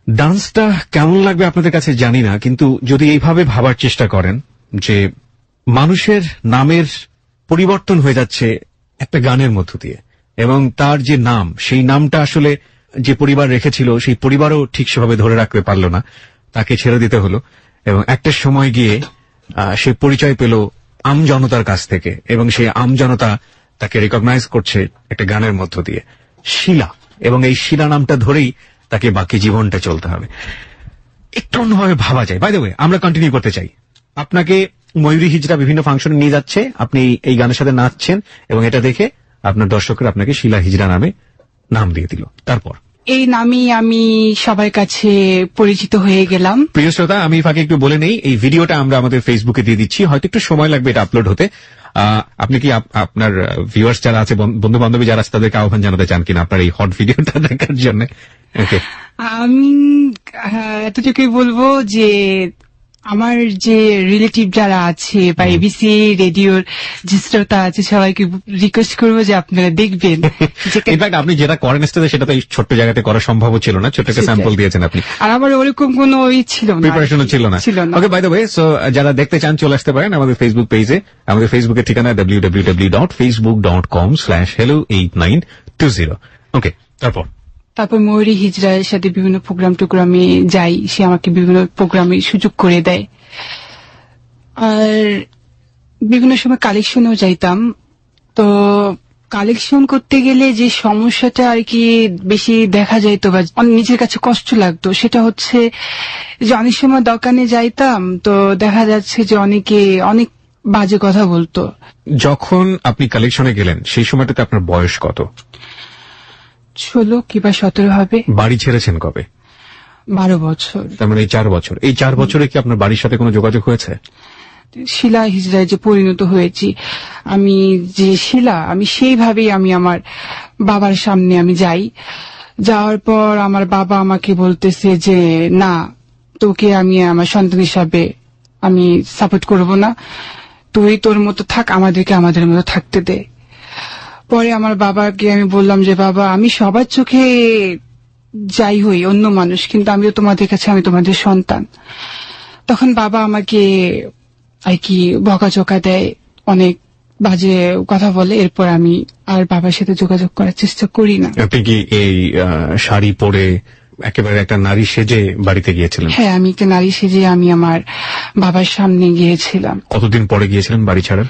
ডান্সটা কেমন লাগবে আপনাদের কাছে জানি না, কিন্তু যদি এইভাবে ভাবার চেষ্টা করেন যে মানুষের নামের পরিবর্তন হয়ে যাচ্ছে একটা গানের মধ্য দিয়ে, এবং তার যে নাম, সেই নামটা আসলে যে পরিবার রেখেছিল সেই পরিবারও ঠিক সেভাবে ধরে রাখতে পারল না, তাকে ছেড়ে দিতে হলো, এবং একটা সময় গিয়ে সে পরিচয় পেল আমজনতার কাছ থেকে, এবং সেই আমজনতা তাকে রিকগনাইজ করছে একটা গানের মধ্য দিয়ে, শিলা, এবং এই শিলা নামটা ধরেই তাকে বাকি জীবনটা চলতে হবে। একটু অন্যভাবে ভাবা যায়। বাই দ্য ওয়ে, আমরা কন্টিনিউ করতে চাই। আপনাকে ময়ূরী হিজড়া বিভিন্ন ফাংশনে নিয়ে যাচ্ছে, আপনি এই গানের সাথে নাচছেন এবং এটা দেখে আপনার দর্শকরা আপনাকে শিলা হিজড়া নামে নাম দিয়ে দিল। তারপর এই নামেই আমি সবার কাছে পরিচিত হয়ে গেলাম। প্রিয় শ্রোতা, আমি ফাঁকে একটু বলে নেই, এই ভিডিওটা আমরা আমাদের ফেসবুকে দিয়ে দিচ্ছি, হয়তো একটু সময় লাগবে এটা আপলোড হতে। আপনি কি আপনার ভিউয়ার্স যারা আছে, বন্ধু বান্ধবী যারা আছে, তাদেরকে আহ্বান জানাতে চান কিনা আপনার এই হট ভিডিওটা দেখার জন্য? ওকে, আমি এতটুকুই বলবো যে আমার যে রিলেটিভ যারা আছে বা এবিসি রেডিওর যে শ্রোতা আছে সবাইকে রিকোয়েস্ট করবো যে আপনারা দেখবেন। ইনফ্যাক্ট আপনি যেটা করেন স্টেজে সেটা তো এই ছোট্ট জায়গাতে করা সম্ভব ছিল না, ছোট্ট একটা স্যাম্পল দিয়েছেন আপনি, আর আমার ওরকম কোনো ছিল না, প্রিপারেশনও ছিল না। ওকে, বাই দ্য ওয়ে, সো যারা দেখতে চান চলে আসতে পারেন আমাদের ফেসবুক পেজে। আমাদের ফেসবুকের ঠিকানা www.facebook.com/hello8920। ওকে, তারপর ময়ূরী হিজড়ার সাথে বিভিন্ন প্রোগ্রামে যাই, সে আমাকে বিভিন্ন প্রোগ্রামে সুযোগ করে দেয়। আর বিভিন্ন সময় কালেকশনেও যাইতাম। তো কালেকশন করতে গেলে যে সমস্যাটা আর কি বেশি দেখা যাইতো বা নিজের কাছে কষ্ট লাগতো, সেটা হচ্ছে যে অনেক সময় দোকানে যাইতাম, তো দেখা যাচ্ছে যে অনেকে অনেক বাজে কথা বলতো। যখন আপনি কালেকশনে গেলেন সেই সময়টাতে আপনার বয়স কত? 16 কিংবা 17 হবে। বাড়ি ছেড়েছেন কবে? 12 বছর। তার মানে এই 4 বছর। এই 4 বছরে কি আপনার বাড়ির সাথে কোনো যোগাযোগ হয়েছে? শিলা হিজড়ায় যে পরিণত হয়েছি, আমি যে শিলা, আমি সেইভাবেই আমি আমার বাবার সামনে আমি যাই। যাওয়ার পর আমার বাবা আমাকে বলতেছে যে না, তোকে আমি আমার সন্তান হিসাবে আমি সাপোর্ট করব না, তুই তোর মতো থাক, আমাদেরকে আমাদের মতো থাকতে দে। পরে আমার বাবাকে আমি বললাম যে বাবা, আমি সবার চোখে যাই হই অন্য মানুষ, কিন্তু আমিও তোমাদের কাছে আমি তোমাদের সন্তান। তখন বাবা আমাকে আর কি বকাঝকা দেয়, অনেক বাজে কথা বলে। এরপর আমি আর বাবার সাথে যোগাযোগ করার চেষ্টা করি না। আপনি কি এই শাড়ি পরে একেবারে একটা নারী সেজে বাড়িতে গিয়েছিলেন? হ্যাঁ, আমি একটা নারী সেজে আমি আমার বাবার সামনে গিয়েছিলাম। কতদিন পরে গিয়েছিলেন বাড়ি ছাড়ার?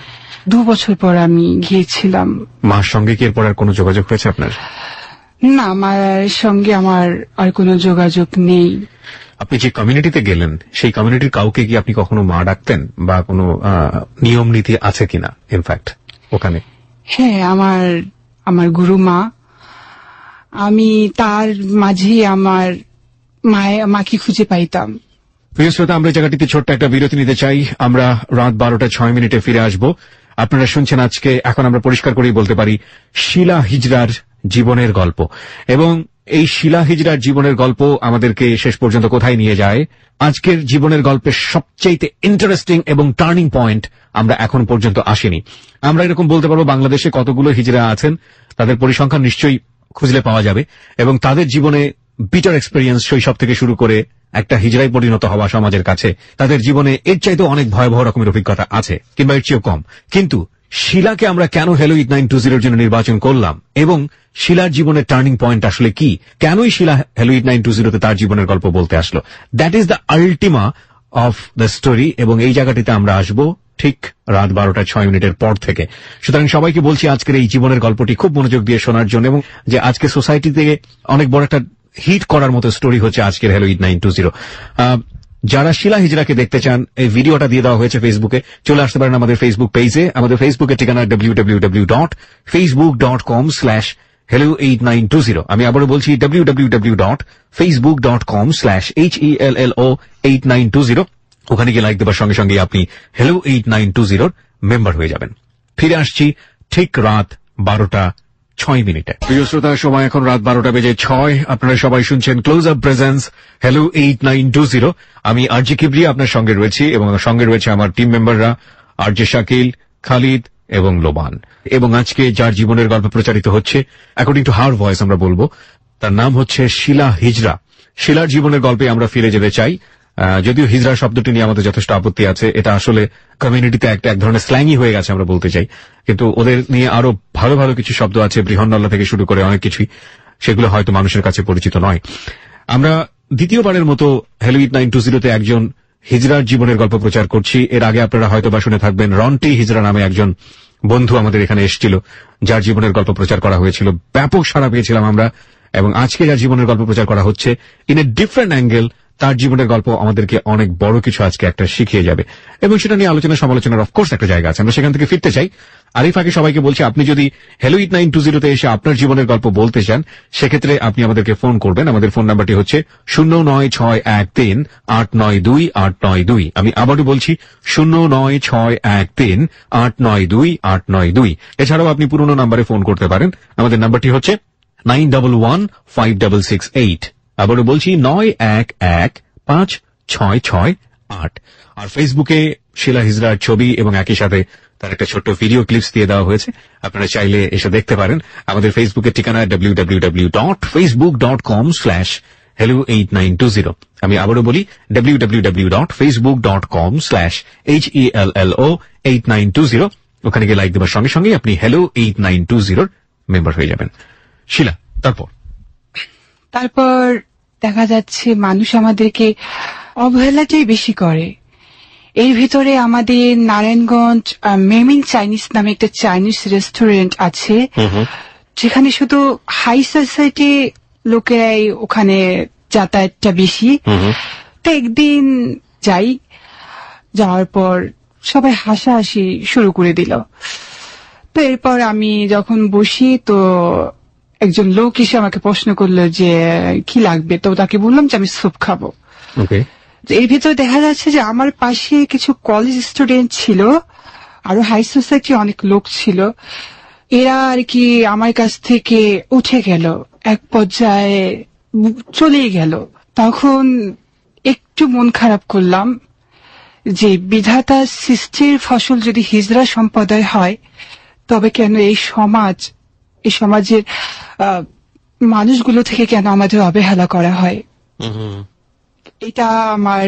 2 বছর পর আমি গিয়েছিলাম। মার সঙ্গে কি এরপর আর কোনো যোগাযোগ হয়েছে আপনার? না, মায়ের সঙ্গে আমার আর কোনো যোগাযোগ নেই। আপনি যে কমিউনিটিতে গেলেন সেই কমিউনিটির কাউকে কি আপনি কখনো মা ডাকতেন বা কোনো নিয়ম নীতি আছে কিনা ইনফ্যাক্ট ওখানে? হ্যাঁ, আমার গুরু মা, আমি তার মাঝে আমার মাকে খুঁজে পাইতাম। প্রিয় শ্রোতা, আমরা এই জায়গাটিতে ছোট্ট একটা বিরতি নিতে চাই। আমরা রাত 12:06 ফিরে আসব। আপনারা শুনছেন আজকে, এখন আমরা পরিষ্কার করেই বলতে পারি, শিলা হিজড়ার জীবনের গল্প। এবং এই শিলা হিজড়ার জীবনের গল্প আমাদেরকে শেষ পর্যন্ত কোথায় নিয়ে যায়? আজকের জীবনের গল্পের সবচেয়ে ইন্টারেস্টিং এবং টার্নিং পয়েন্ট আমরা এখন পর্যন্ত আসেনি। আমরা এরকম বলতে পারবো বাংলাদেশে কতগুলো হিজড়া আছেন, তাদের পরিসংখ্যান নিশ্চয়ই খুঁজলে পাওয়া যাবে, এবং তাদের জীবনে বিটার এক্সপেরিয়েন্স শৈশব থেকে শুরু করে একটা হিজড়ায় পরিণত হওয়া সমাজের কাছে তাদের জীবনে এর চাইতেও অনেক ভয়াবহ রকমের অভিজ্ঞতা আছে, কিংবা এর চেয়েও কম। কিন্তু শিলাকে আমরা কেন হ্যালো 8920 জন্য নির্বাচন করলাম এবং শিলার জীবনের টার্নিং পয়েন্ট আসলে কি, কেনই শিলা হ্যালো 8920 তার জীবনের গল্প বলতে আসলো, that is the ultima of the story. এবং এই জায়গাটিতে আমরা আসবো ঠিক রাত 12:06 পর থেকে। সুতরাং সবাইকে বলছি আজকের এই জীবনের গল্পটি খুব মনোযোগ দিয়ে শোনার জন্য, এবং যে আজকে সোসাইটিতে অনেক বড় একটা হিট করার মতো স্টোরি হচ্ছে আজকের হ্যালো 8920। যারা শিলা হিজড়াকে দেখতে চান, এই ভিডিওটা দিয়ে দেওয়া হয়েছে ফেসবুকে, চলে আসতে পারেন আমাদের ফেসবুক পেজে। আমাদের ফেসবুকের ঠিকানা www.facebook.com/hello8920। আমি আবারও বলছি www.facebook.com/hello8920। ওখানে গিয়ে লাইক দেবার সঙ্গে সঙ্গে আপনি হ্যালো 8920 মেম্বার হয়ে যাবেন। ফিরে আসছি ঠিক রাত 12:06। প্রিয় শ্রোতা, সময় এখন রাত 12:06। আপনারা সবাই শুনছেন ক্লোজ আপ প্রেজেন্স হ্যালো 8920। আমি আরজে কিবরি আপনার সঙ্গে রয়েছি, এবং সঙ্গে রয়েছে আমার টিম মেম্বাররা আরজে শাকিল, খালিদ এবং লোবান। এবং আজকে যার জীবনের গল্প প্রচারিত হচ্ছে, অ্যাকর্ডিং টু হার ভয়েস আমরা বলবো, তার নাম হচ্ছে শিলা হিজড়া। শিলার জীবনের গল্পে আমরা ফিরে যেতে চাই। যদিও হিজড়া শব্দটি নিয়ে আমাদের যথেষ্ট আপত্তি আছে, এটা আসলে কমিউনিটিতে এক ধরনের স্ল্যাংই হয়ে গেছে আমরা বলতে চাই, কিন্তু ওদের নিয়ে আরো ভালো ভালো কিছু শব্দ আছে, বৃহন্নল্লা থেকে শুরু করে অনেক কিছুই, সেগুলো হয়তো মানুষের কাছে পরিচিত নয়। আমরা দ্বিতীয়বারের মতো হ্যালো 8920 একজন হিজড়ার জীবনের গল্প প্রচার করছি। এর আগে আপনারা হয়তো বা শুনে থাকবেন, রন্টি হিজড়া নামে একজন বন্ধু আমাদের এখানে এসেছিল, যার জীবনের গল্প প্রচার করা হয়েছিল, ব্যাপক সাড়া পেয়েছিলাম আমরা। এবং আজকে যার জীবনের গল্প প্রচার করা হচ্ছে, ইন এ ডিফারেন্ট অ্যাঙ্গেল, তার জীবনের গল্প আমাদেরকে অনেক বড় কিছু আজকে একটা শিখিয়ে যাবে, এবং সেটা নিয়ে আলোচনা সমালোচনার অফকোর্স একটা জায়গা আছে, আমরা সেখান থেকে ফিরতে চাই। আর এই ফাঁকে সবাইকে বলছি, আপনি যদি হ্যালো 8920 এসে আপনার জীবনের গল্প বলতে চান, সেক্ষেত্রে আপনি আমাদেরকে ফোন করবেন। আমাদের ফোন নাম্বারটি হচ্ছে 09613892892। আমি আবারও বলছি 09613892892। এছাড়াও আপনি পুরনো নাম্বারে ফোন করতে পারেন। আমাদের নাম্বারটি হচ্ছে 91156668। আবারও বলছি 91156668। আর ফেসবুকে শিলা হিজরার ছবি এবং একই সাথে তার একটা ছোট্ট ভিডিও ক্লিপস দিয়ে দেওয়া হয়েছে, আপনারা চাইলে এসে দেখতে পারেন। আমাদের ফেসবুকের ঠিকানা www.facebook.com/hello8920। আমি আবারও বলি www.facebook.com/hello8920। ওখানে গিয়ে লাইক দেওয়ার সঙ্গে সঙ্গে আপনি হ্যালো 8920 মেম্বার হয়ে যাবেন। শিলা, তারপর দেখা যাচ্ছে মানুষ আমাদেরকে অবহেলাটাই বেশি করে। এর ভিতরে আমাদের নারায়ণগঞ্জ মেমিং চাইনিজ নামে একটা চাইনিজ রেস্টুরেন্ট আছে, যেখানে শুধু হাই সোসাইটি লোকেরাই ওখানে যাতায়াতটা বেশি। তো একদিন যাওয়ার পর সবাই হাসাহাসি শুরু করে দিল। তো এরপর আমি যখন বসি, তো একজন লোক এসে আমাকে প্রশ্ন করলো যে কি লাগবে, তো তাকে বললাম যে আমি স্যুপ খাবো। এর ভিতরে দেখা যাচ্ছে যে আমার পাশে কিছু কলেজ স্টুডেন্ট ছিল, আরো হাই সোসাইটি অনেক লোক ছিল। এরা আর কি আমার কাছ থেকে উঠে গেল, এক পর্যায়ে চলে গেল। তখন একটু মন খারাপ করলাম যে বিধাতা সৃষ্টির ফসল যদি হিজড়া সম্প্রদায় হয়, তবে কেন এই সমাজের মানুষগুলো থেকে কেন আমাদের অবহেলা করা হয়। এটা আমার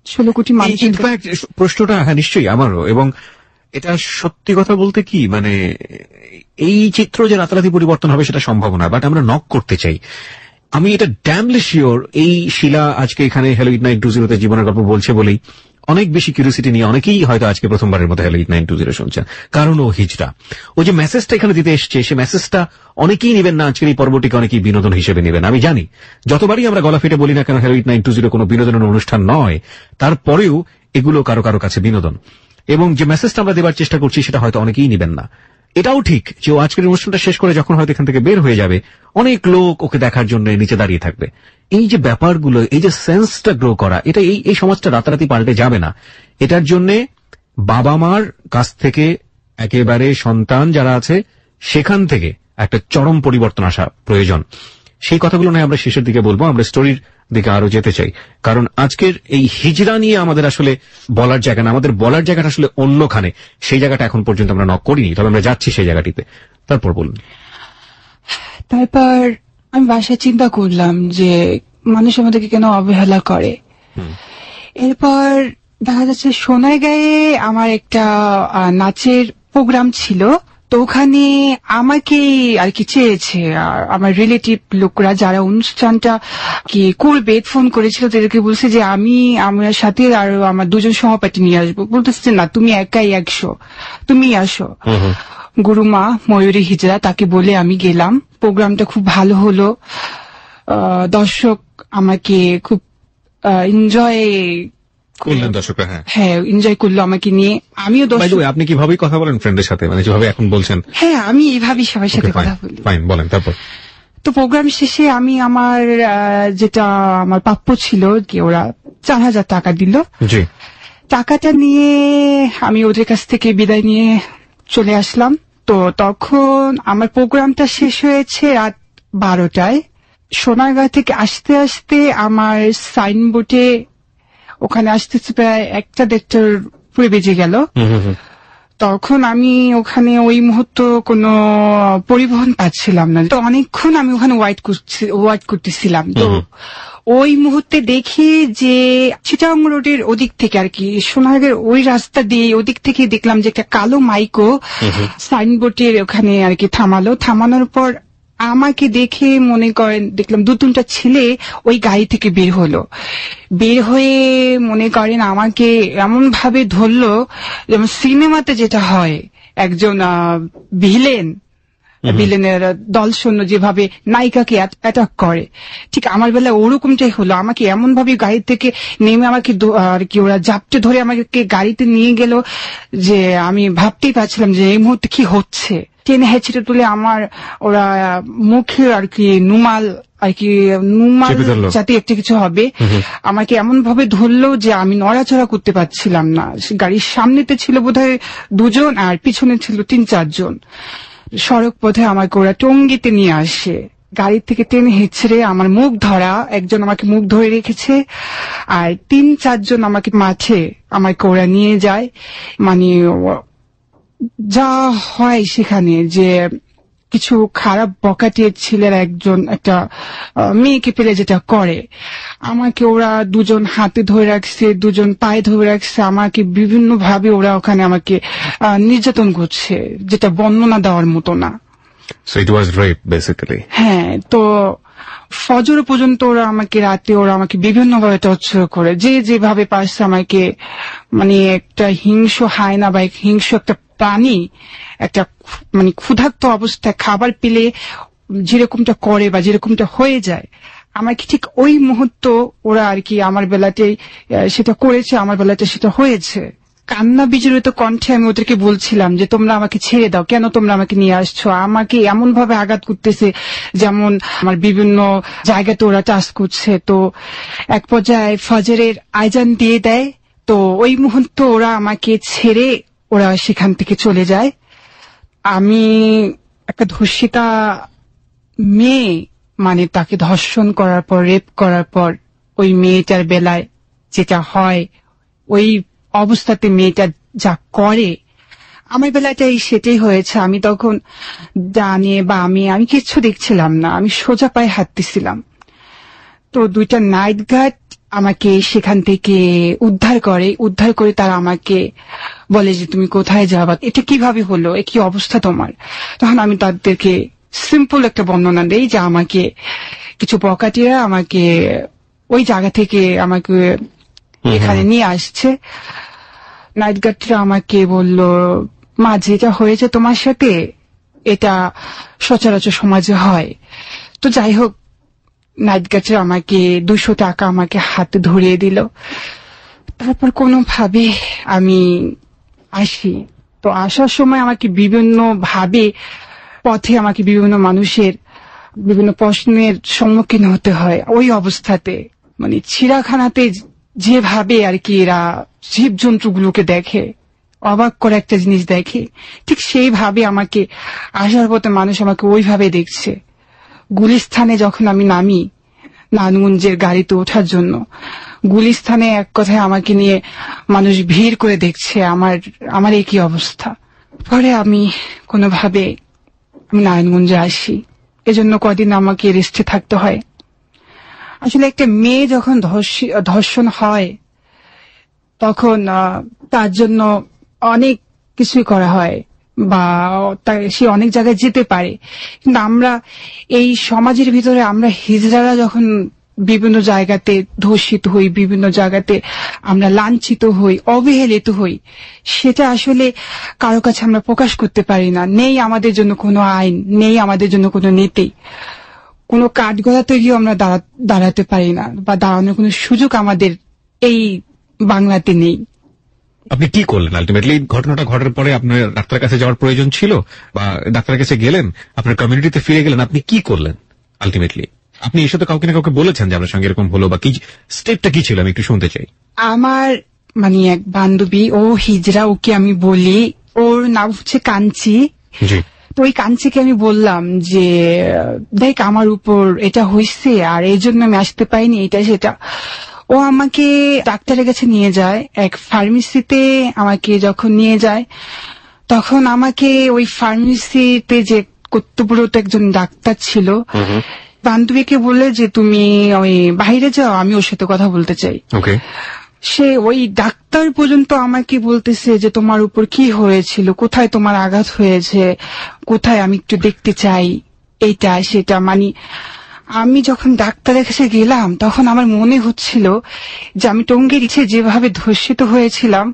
16 কোটি মানুষ। ইনফ্যাক্ট প্রশ্নটা নিশ্চয়ই আমারও, এবং এটা সত্যি কথা বলতে কি, মানে এই চিত্র যে রাতারাতি পরিবর্তন হবে সেটা সম্ভব না, বাট আমরা নক করতে চাই। আমি এটা ড্যামলি শিওর, এই শিলা আজকে এখানে হ্যালো 8920 জীবনের গল্প বলছে বলেই অনেক বেশি কিউরিওসিটি নিয়ে অনেকেই হয়তো আজকে প্রথমবারের মতো হ্যালো 8920 শুনছেন, কারণ ও হিজড়া। ও যে মেসেজটা এখানে দিতে এসছে, সে মেসেজটা অনেকেই নেবেন না, আজকের এই পর্বটিকে অনেকেই বিনোদন হিসেবে নেবেন। আমি জানি যতবারই আমরা গলা ফেটে বলি না কেন হ্যালো 8920 কোনো বিনোদনের অনুষ্ঠান নয়, তারপরেও এগুলো কারো কারো কাছে বিনোদন। এবং যে মেসেজটা আমরা দেবার চেষ্টা করছি সেটা হয়তো অনেকেই নেবেন না। এটাও ঠিক যে ও আজকের অনুষ্ঠানটা শেষ করে যখন হয়তো এখান থেকে বের হয়ে যাবে, অনেক লোক ওকে দেখার জন্য নিচে দাঁড়িয়ে থাকবে। এই যে ব্যাপারগুলো, এই যে সেন্সটা গ্রো করা, এটা এই সমাজটা রাতারাতি পাল্টে যাবে না। এটার জন্য বাবা মার কাছ থেকে একেবারে সন্তান যারা আছে সেখান থেকে একটা চরম পরিবর্তন আসা প্রয়োজন। সেই কথাগুলো নয় আমরা শেষের দিকে বলবো, আমরা স্টোরির দিকে আরো যেতে চাই, কারণ আজকের এই হিজড়া নিয়ে আমাদের আসলে বলার জায়গা না, আমাদের বলার জায়গাটা আসলে অন্যখানে। সেই জায়গাটা এখন পর্যন্ত আমরা নক করিনি, তবে আমরা যাচ্ছি সেই জায়গাটিতে। তারপর বলুন। তারপর আমি বাসায় চিন্তা করলাম যে মানুষ আমাদেরকে কেন অবহেলা করে। এরপর দেখা যাচ্ছে সোনারগাঁয়ে আমার একটা নাচের প্রোগ্রাম ছিল, তো ওখানে আমাকে আর কি চেয়েছে, আর আমার রিলেটিভ লোকরা যারা অনুষ্ঠানটা কি করবে ফোন করেছিল, তাদেরকে বলছে যে আমি আমার সাথে আর আমার দুজন সহপাঠী নিয়ে আসবো। বলতেছে না, তুমি একাই 100, তুমি আসো। গুরুমা ময়ূরী হিজড়া, তাকে বলে আমি গেলাম। প্রোগ্রামটা খুব ভালো হলো, দর্শক আমাকে খুব এনজয় করলেন, দর্শকরা হ্যাঁ এনজয় করলো আমাকে নিয়ে। আমিও আপনি কিভাবেই কথা বলেন ফ্রেন্ডের সাথে, মানে যেভাবে এখন বলছেন? হ্যাঁ, আমি এইভাবেই সবার সাথে কথা বলি। ফাইন, বলেন তারপর। তো প্রোগ্রাম শেষে আমি আমার যেটা আমার প্রাপ্য ছিল, কি ওরা 4000 টাকা দিল। জি। টাকাটা নিয়ে আমি ওদের কাছ থেকে বিদায় নিয়ে চলে আসলাম। তো তখন আমার প্রোগ্রামটা শেষ হয়েছে রাত 12টায়। সোনারগাঁ থেকে আসতে আসতে আমার সাইনবোর্ডে ওখানে আসতে প্রায় 1-1.5টার পুরো বেজে গেল। তখন আমি ওখানে ওই মুহূর্তে কোনো পরিবহন পাচ্ছিলাম না, তো অনেকক্ষণ আমি ওখানে ওয়েট করতেছিলাম। তো ওই মুহূর্তে দেখি যে চিটাং রোডের ওদিক থেকে আর কি সোনারগাঁয়ের ওই রাস্তা দিয়ে ওদিক থেকে দেখলাম যে একটা কালো মাইকো সাইনবোর্ডের ওখানে আর কি থামানোর পর আমাকে দেখে মনে করেন দেখলাম 2-3টা ছেলে ওই গাড়ি থেকে বের হয়ে মনে করেন আমাকে এমন ভাবে ধরলো যেমন সিনেমাতে যেটা হয়, একজন ভিলেন ভিলেনের দল সৈন্য যেভাবে নায়িকাকে অ্যাটাক করে, ঠিক আমার বেলায় ওরকমটাই হলো। আমাকে এমন ভাবে গাড়ি থেকে নেমে আমাকে আর কি ওরা জাপটে ধরে আমাকে গাড়িতে নিয়ে গেল যে আমি ভাবতেই পারছিলাম যে এই মুহূর্তে কি হচ্ছে। টেনে হেঁচড়ে তুলে আমার ওরা মুখে আর কি নুমাল যাতে একটা কিছু হবে আমাকে এমন ভাবে ধরলো যে আমি নড়াচড়া করতে পারছিলাম না। গাড়ির সামনেতে ছিল বোধহয় 2 জন আর পিছনে ছিল 3-4 জন। সড়ক পথে আমাকে ওরা টঙ্গিতে নিয়ে আসে, গাড়ি থেকে টেনে হেঁচড়ে আমার মুখ ধরা, একজন আমাকে মুখ ধরে রেখেছে আর 3-4 জন আমাকে মাঠে আমাকে ওরা নিয়ে যায়। মানে যা হয় সেখানে যে কিছু খারাপ বকাটিয়ে ছেলের একজন একটা মেয়েকে পেলে যেটা করে, আমাকে ওরা 2 জন হাতে ধরে রাখছে, 2 জন পায়ে ধরে রাখছে, আমাকে বিভিন্ন ভাবে ওরা ওখানে আমাকে নির্যাতন করছে, যেটা বর্ণনা দেওয়ার মতো না। So it was rape basically. হ্যাঁ, তো ফজর পর্যন্ত রাতে ওরা আমাকে বিভিন্ন ভাবে টর্চার করে, যে যেভাবে পারছে আমাকে, মানে একটা হিংস্র হায়না বা হিংস্র একটা প্রাণী একটা মানে ক্ষুধার্ত অবস্থায় খাবার পেলে যেরকমটা করে বা যেরকমটা হয়ে যায়, আমাকে ঠিক ওই মুহূর্ত ওরা আর কি আমার বেলাতেই সেটা করেছে, আমার বেলাতে সেটা হয়েছে। কান্না বিজড়িত কণ্ঠে আমি ওদেরকে বলছিলাম যে তোমরা আমাকে ছেড়ে দাও, কেন তোমরা আমাকে নিয়ে আসছো। আমাকে এমন ভাবে আঘাত করতেছে যেমন আমার বিভিন্ন জায়গাতে ওরা টাচ করছে। তো এক পর্যায়ে ফজরের আজান দিয়ে দেয়, তো ওই মুহূর্তে ওরা আমাকে ছেড়ে ওরা সেখান থেকে চলে যায়। আমি একটা ধর্ষিতা মেয়ে, মানে তাকে ধর্ষণ করার পর রেপ করার পর ওই মেয়েটার বেলায় যেটা হয়, ওই অবস্থাতে মেয়েটা যা করে, আমার বেলাটাই সেটাই হয়েছে। আমি তখন ডানে বা আমি কিচ্ছু দেখছিলাম না, আমি সোজা পায়ে হাঁটতেছিলাম। তো 2টা নাইট গার্ড আমাকে সেখান থেকে উদ্ধার করে তারা আমাকে বলে যে তুমি কোথায় যাবা, এটা কিভাবে হলো, এ কি অবস্থা তোমার। তখন আমি তাদেরকে সিম্পল একটা বর্ণনা দেই যে আমাকে কিছু বকাটিরা আমাকে ওই জায়গা থেকে আমাকে এখানে নিয়ে আসছে। নাইট গার্ডরা আমাকে বলল, মা যেটা হয়েছে তোমার সাথে এটা সচরাচর সমাজে হয়। তো যাই হোক, নাইট গার্ডরা আমাকে 200 টাকা আমাকে হাতে ধরিয়ে দিল। তারপর কোনোভাবে আমি আসি। তো আসার সময় আমাকে বিভিন্ন ভাবে পথে আমাকে বিভিন্ন মানুষের বিভিন্ন প্রশ্নের সম্মুখীন হতে হয়। ওই অবস্থাতে মানে চিড়িয়াখানাতে যেভাবে আর কি এরা জীবজন্তুগুলোকে দেখে, অবাক করে একটা জিনিস দেখে, ঠিক সেইভাবে আমাকে আসার পথে মানুষ আমাকে ওইভাবে দেখছে। গুলিস্থানে যখন আমি নামি নারায়ণগঞ্জের গাড়িতে ওঠার জন্য, গুলিস্থানে এক কথায় আমাকে নিয়ে মানুষ ভিড় করে দেখছে আমার একই অবস্থা। পরে আমি কোনোভাবে নারায়ণগঞ্জে আসি, এজন্য কদিন আমাকে রেস্টে থাকতে হয়। আসলে একটা মেয়ে যখন ধর্ষণ হয় তখন তার জন্য অনেক কিছুই করা হয় বা সে অনেক জায়গায় যেতে পারে, কিন্তু আমরা এই সমাজের ভিতরে আমরা হিজড়ারা যখন বিভিন্ন জায়গাতে ধর্ষিত হই, বিভিন্ন জায়গাতে আমরা লাঞ্ছিত হই, অবহেলিত হই, সেটা আসলে কারো কাছে আমরা প্রকাশ করতে পারি না। নেই আমাদের জন্য কোনো আইন, নেই আমাদের জন্য কোনো নীতি, কোনো কাঠগড়াতে গিয়েও আমরা দাঁড়াতে পারি না বা দাঁড়ানোর কোনো সুযোগ আমাদের এই বাংলাতে নেই। আপনি কি করলেন আলটিমেটলি? ঘটনাটা ঘটার পরে আপনার ডাক্তারের কাছে যাওয়ার প্রয়োজন ছিল বা ডাক্তারের কাছে গেলেন, আপনার কমিউনিটিতে ফিরে গেলেন, আপনি কি করলেন আলটিমেটলি? আপনি এসে তো কাউকে না কাউকে বলেছেন যে আপনার সঙ্গে এরকম হলো, বা কি স্টেপটা কি ছিল আমি একটু শুনতে চাই। আমার মানে এক বান্ধবী, ও হিজড়া, ওকে আমি বলি, ওর নাম হচ্ছে কাঞ্চি। জি। তো ওই কাঞ্চিকে আমি বললাম যে দেখ আমার উপর এটা হয়েছে আর এই জন্য আমি আসতে পারিনি, এটা সেটা। ও আমাকে ডাক্তারের কাছে নিয়ে যায়, এক ফার্মেসিতে আমাকে যখন নিয়ে যায় তখন আমাকে ওই ফার্মেসিতে যে কর্তব্যরত একজন ডাক্তার ছিল, বান্ধবীকে বলে যে তুমি ওই বাইরে যাও, আমি ওর সাথে কথা বলতে চাই। ওকে। সে ওই ডাক্তার পর্যন্ত আমাকে বলতেছে যে তোমার উপর কি হয়েছিল, কোথায় তোমার আঘাত হয়েছে, কোথায়, আমি একটু দেখতে চাই, এইটা সেটা। মানে আমি যখন ডাক্তারের কাছে গেলাম তখন আমার মনে হচ্ছিল যে আমি টঙ্গীর ইচ্ছে যেভাবে ধর্ষিত হয়েছিলাম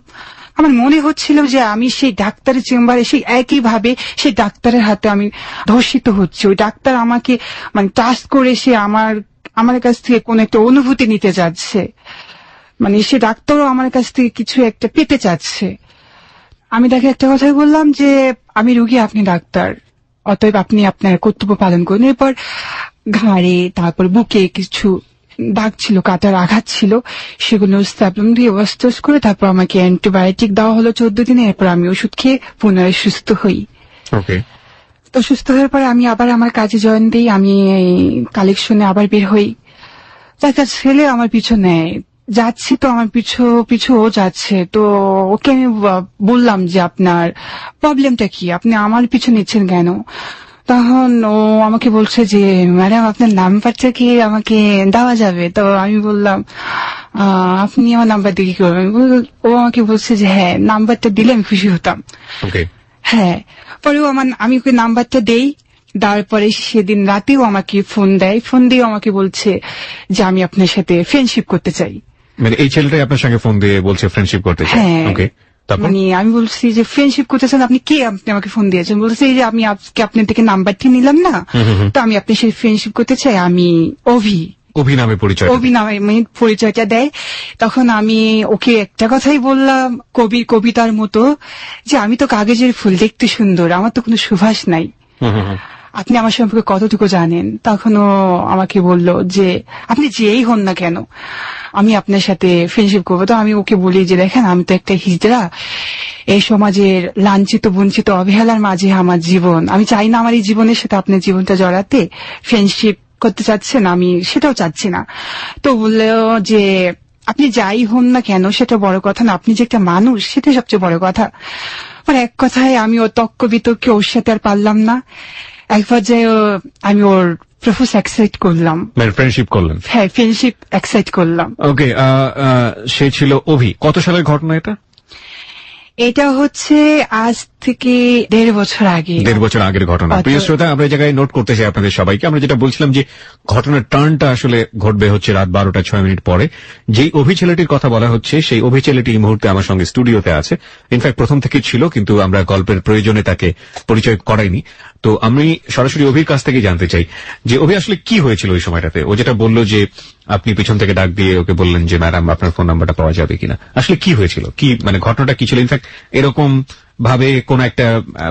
আমার মনে হচ্ছিল যে আমি সেই ডাক্তারের চেম্বারে সেই একই ভাবে সেই ডাক্তারের হাতে আমি ধর্ষিত হচ্ছে। ওই ডাক্তার আমাকে মানে টাচ করে সে আমার কাছ থেকে কোন একটা অনুভূতি নিতে যাচ্ছে, মানে সে ডাক্তারও আমার কাছ থেকে কিছু একটা পেতে চাচ্ছে। আমি তাকে একটা কথাই বললাম যে আমি রুগী, আপনি ডাক্তার, অতএব আপনি আপনার কর্তব্য পালন করুন। এরপর ঘাড়ে তারপর বুকে কিছু দাগ ছিল, কাটার আঘাত ছিল, সেগুলো স্ট্যাপলাম দিয়ে ওয়াশ করে তারপর আমাকে অ্যান্টিবায়োটিক দেওয়া হলো 14 দিনে। এরপর আমি ওষুধ খেয়ে পুনরায় সুস্থ হই। ওকে, তো সুস্থ হওয়ার পর আমি আবার আমার কাজে জয়েন দিই, আমি কালেকশনে আবার বের হই। একটা ছেলে আমার পিছু নেয়, যাচ্ছি তো আমার পিছু ও যাচ্ছে। তো ওকে আমি বললাম যে আপনার প্রবলেমটা কি, আপনি আমার পিছু নিচ্ছেন কেন? তখন ও আমাকে বলছে যে ম্যাডাম আপনার নাম্বারটা কি আমাকে দেওয়া যাবে? তো আমি বললাম আপনি আমার নাম্বার দিয়ে কি করবেন? ও আমাকে বলছে যে হ্যাঁ, নাম্বারটা দিলে আমি খুশি হতাম। ওকে, হ্যাঁ, পরেও আমি ওকে নাম্বারটা দেই। তারপরে সেদিন রাতেও আমাকে ফোন দেয়, ফোন দিয়ে আমাকে বলছে যে আমি আপনার সাথে ফ্রেন্ডশিপ করতে চাই। মানে এই ছেলেটাই আপনার সঙ্গে ফোন দিয়ে বলছে ফ্রেন্ডশিপ করতে চাই? হ্যাঁ, ওকে, তারপর? মানে আমি বলছি যে ফ্রেন্ডশিপ করতে চান, আপনি কে, আপনি আমাকে ফোন দিয়েছেন? বলছে এই যে আমি আজকে আপনার থেকে নাম্বারটি নিলাম না, তো আমি আপনার সাথে ফ্রেন্ডশিপ করতে চাই, আমি অভি নামে পরিচয়? অভি নামে পরিচয়টা দেয়। তখন আমি ওকে একটা কথাই বললাম কবিতার মতো যে আমি তো কাগজের ফুল, দেখতে সুন্দর, আমার তো কোনো সুবাস নাই, আপনি আমার সম্পর্কে কতটুকু জানেন? তখন ও আমাকে বলল যে আপনি যেই হন না কেন আমি আপনার সাথে ফ্রেন্ডশিপ করবো। তো আমি ওকে বলি যে দেখেন আমি তো একটা হিজড়া, এই সমাজের লাঞ্ছিত বঞ্চিত অবহেলার মাঝে আমার জীবন, আমি চাই না আমার এই জীবনের সাথে আপনার জীবনটা জড়াতে। ফ্রেন্ডশিপ করতে চাচ্ছেন, আমি সেটাও চাচ্ছি না। তো বললো যে আপনি যাই হন না কেন সেটা বড় কথা না, আপনি যে একটা মানুষ সেটা সবচেয়ে বড় কথা। মানে এক কথায় আমি ওর তক্ক বিতর্কে ওর সাথে আর পারলাম না। এক পর্যায়ে আমি ওর প্রপোজ অ্যাকসেপ্ট করলাম। মানে ফ্রেন্ডশিপ করলেন? হ্যাঁ, ফ্রেন্ডশিপ অ্যাকসেপ্ট করলাম। ওকে, সে ছিল অভি। কত সালের ঘটনা এটা? এটা হচ্ছে আজ থেকে 1.5 বছর আগে। 1.5 বছর আগের ঘটনা। প্রিয় শ্রোতা, আমরা এই জায়গায় নোট করতে চাই আপনাদের সবাইকে, আমরা যেটা বলছিলাম যে ঘটনার টার্নটা আসলে ঘটবে হচ্ছে রাত 12:06 পরে। যেই অভি ছেলেটির কথা বলা হচ্ছে সেই অভি ছেলেটি এই মুহূর্তে আমার সঙ্গে স্টুডিওতে আছে। ইনফ্যাক্ট প্রথম থেকে ছিল, কিন্তু আমরা গল্পের প্রয়োজনে তাকে পরিচয় করাইনি। তো আমি সরাসরি অভির কাছ থেকে জানতে চাই যে অভি আসলে কি হয়েছিল ওই সময়টাতে। ও যেটা বলল যে আপনি পিছন থেকে ডাক দিয়ে ওকে বললেন যে ম্যাডাম আপনার ফোন নাম্বারটা পাওয়া যাবে কিনা, আসলে কি হয়েছিল, কি মানে ঘটনাটা কি ছিল? ইনফ্যাক্ট এরকম ভাবে কোন একটা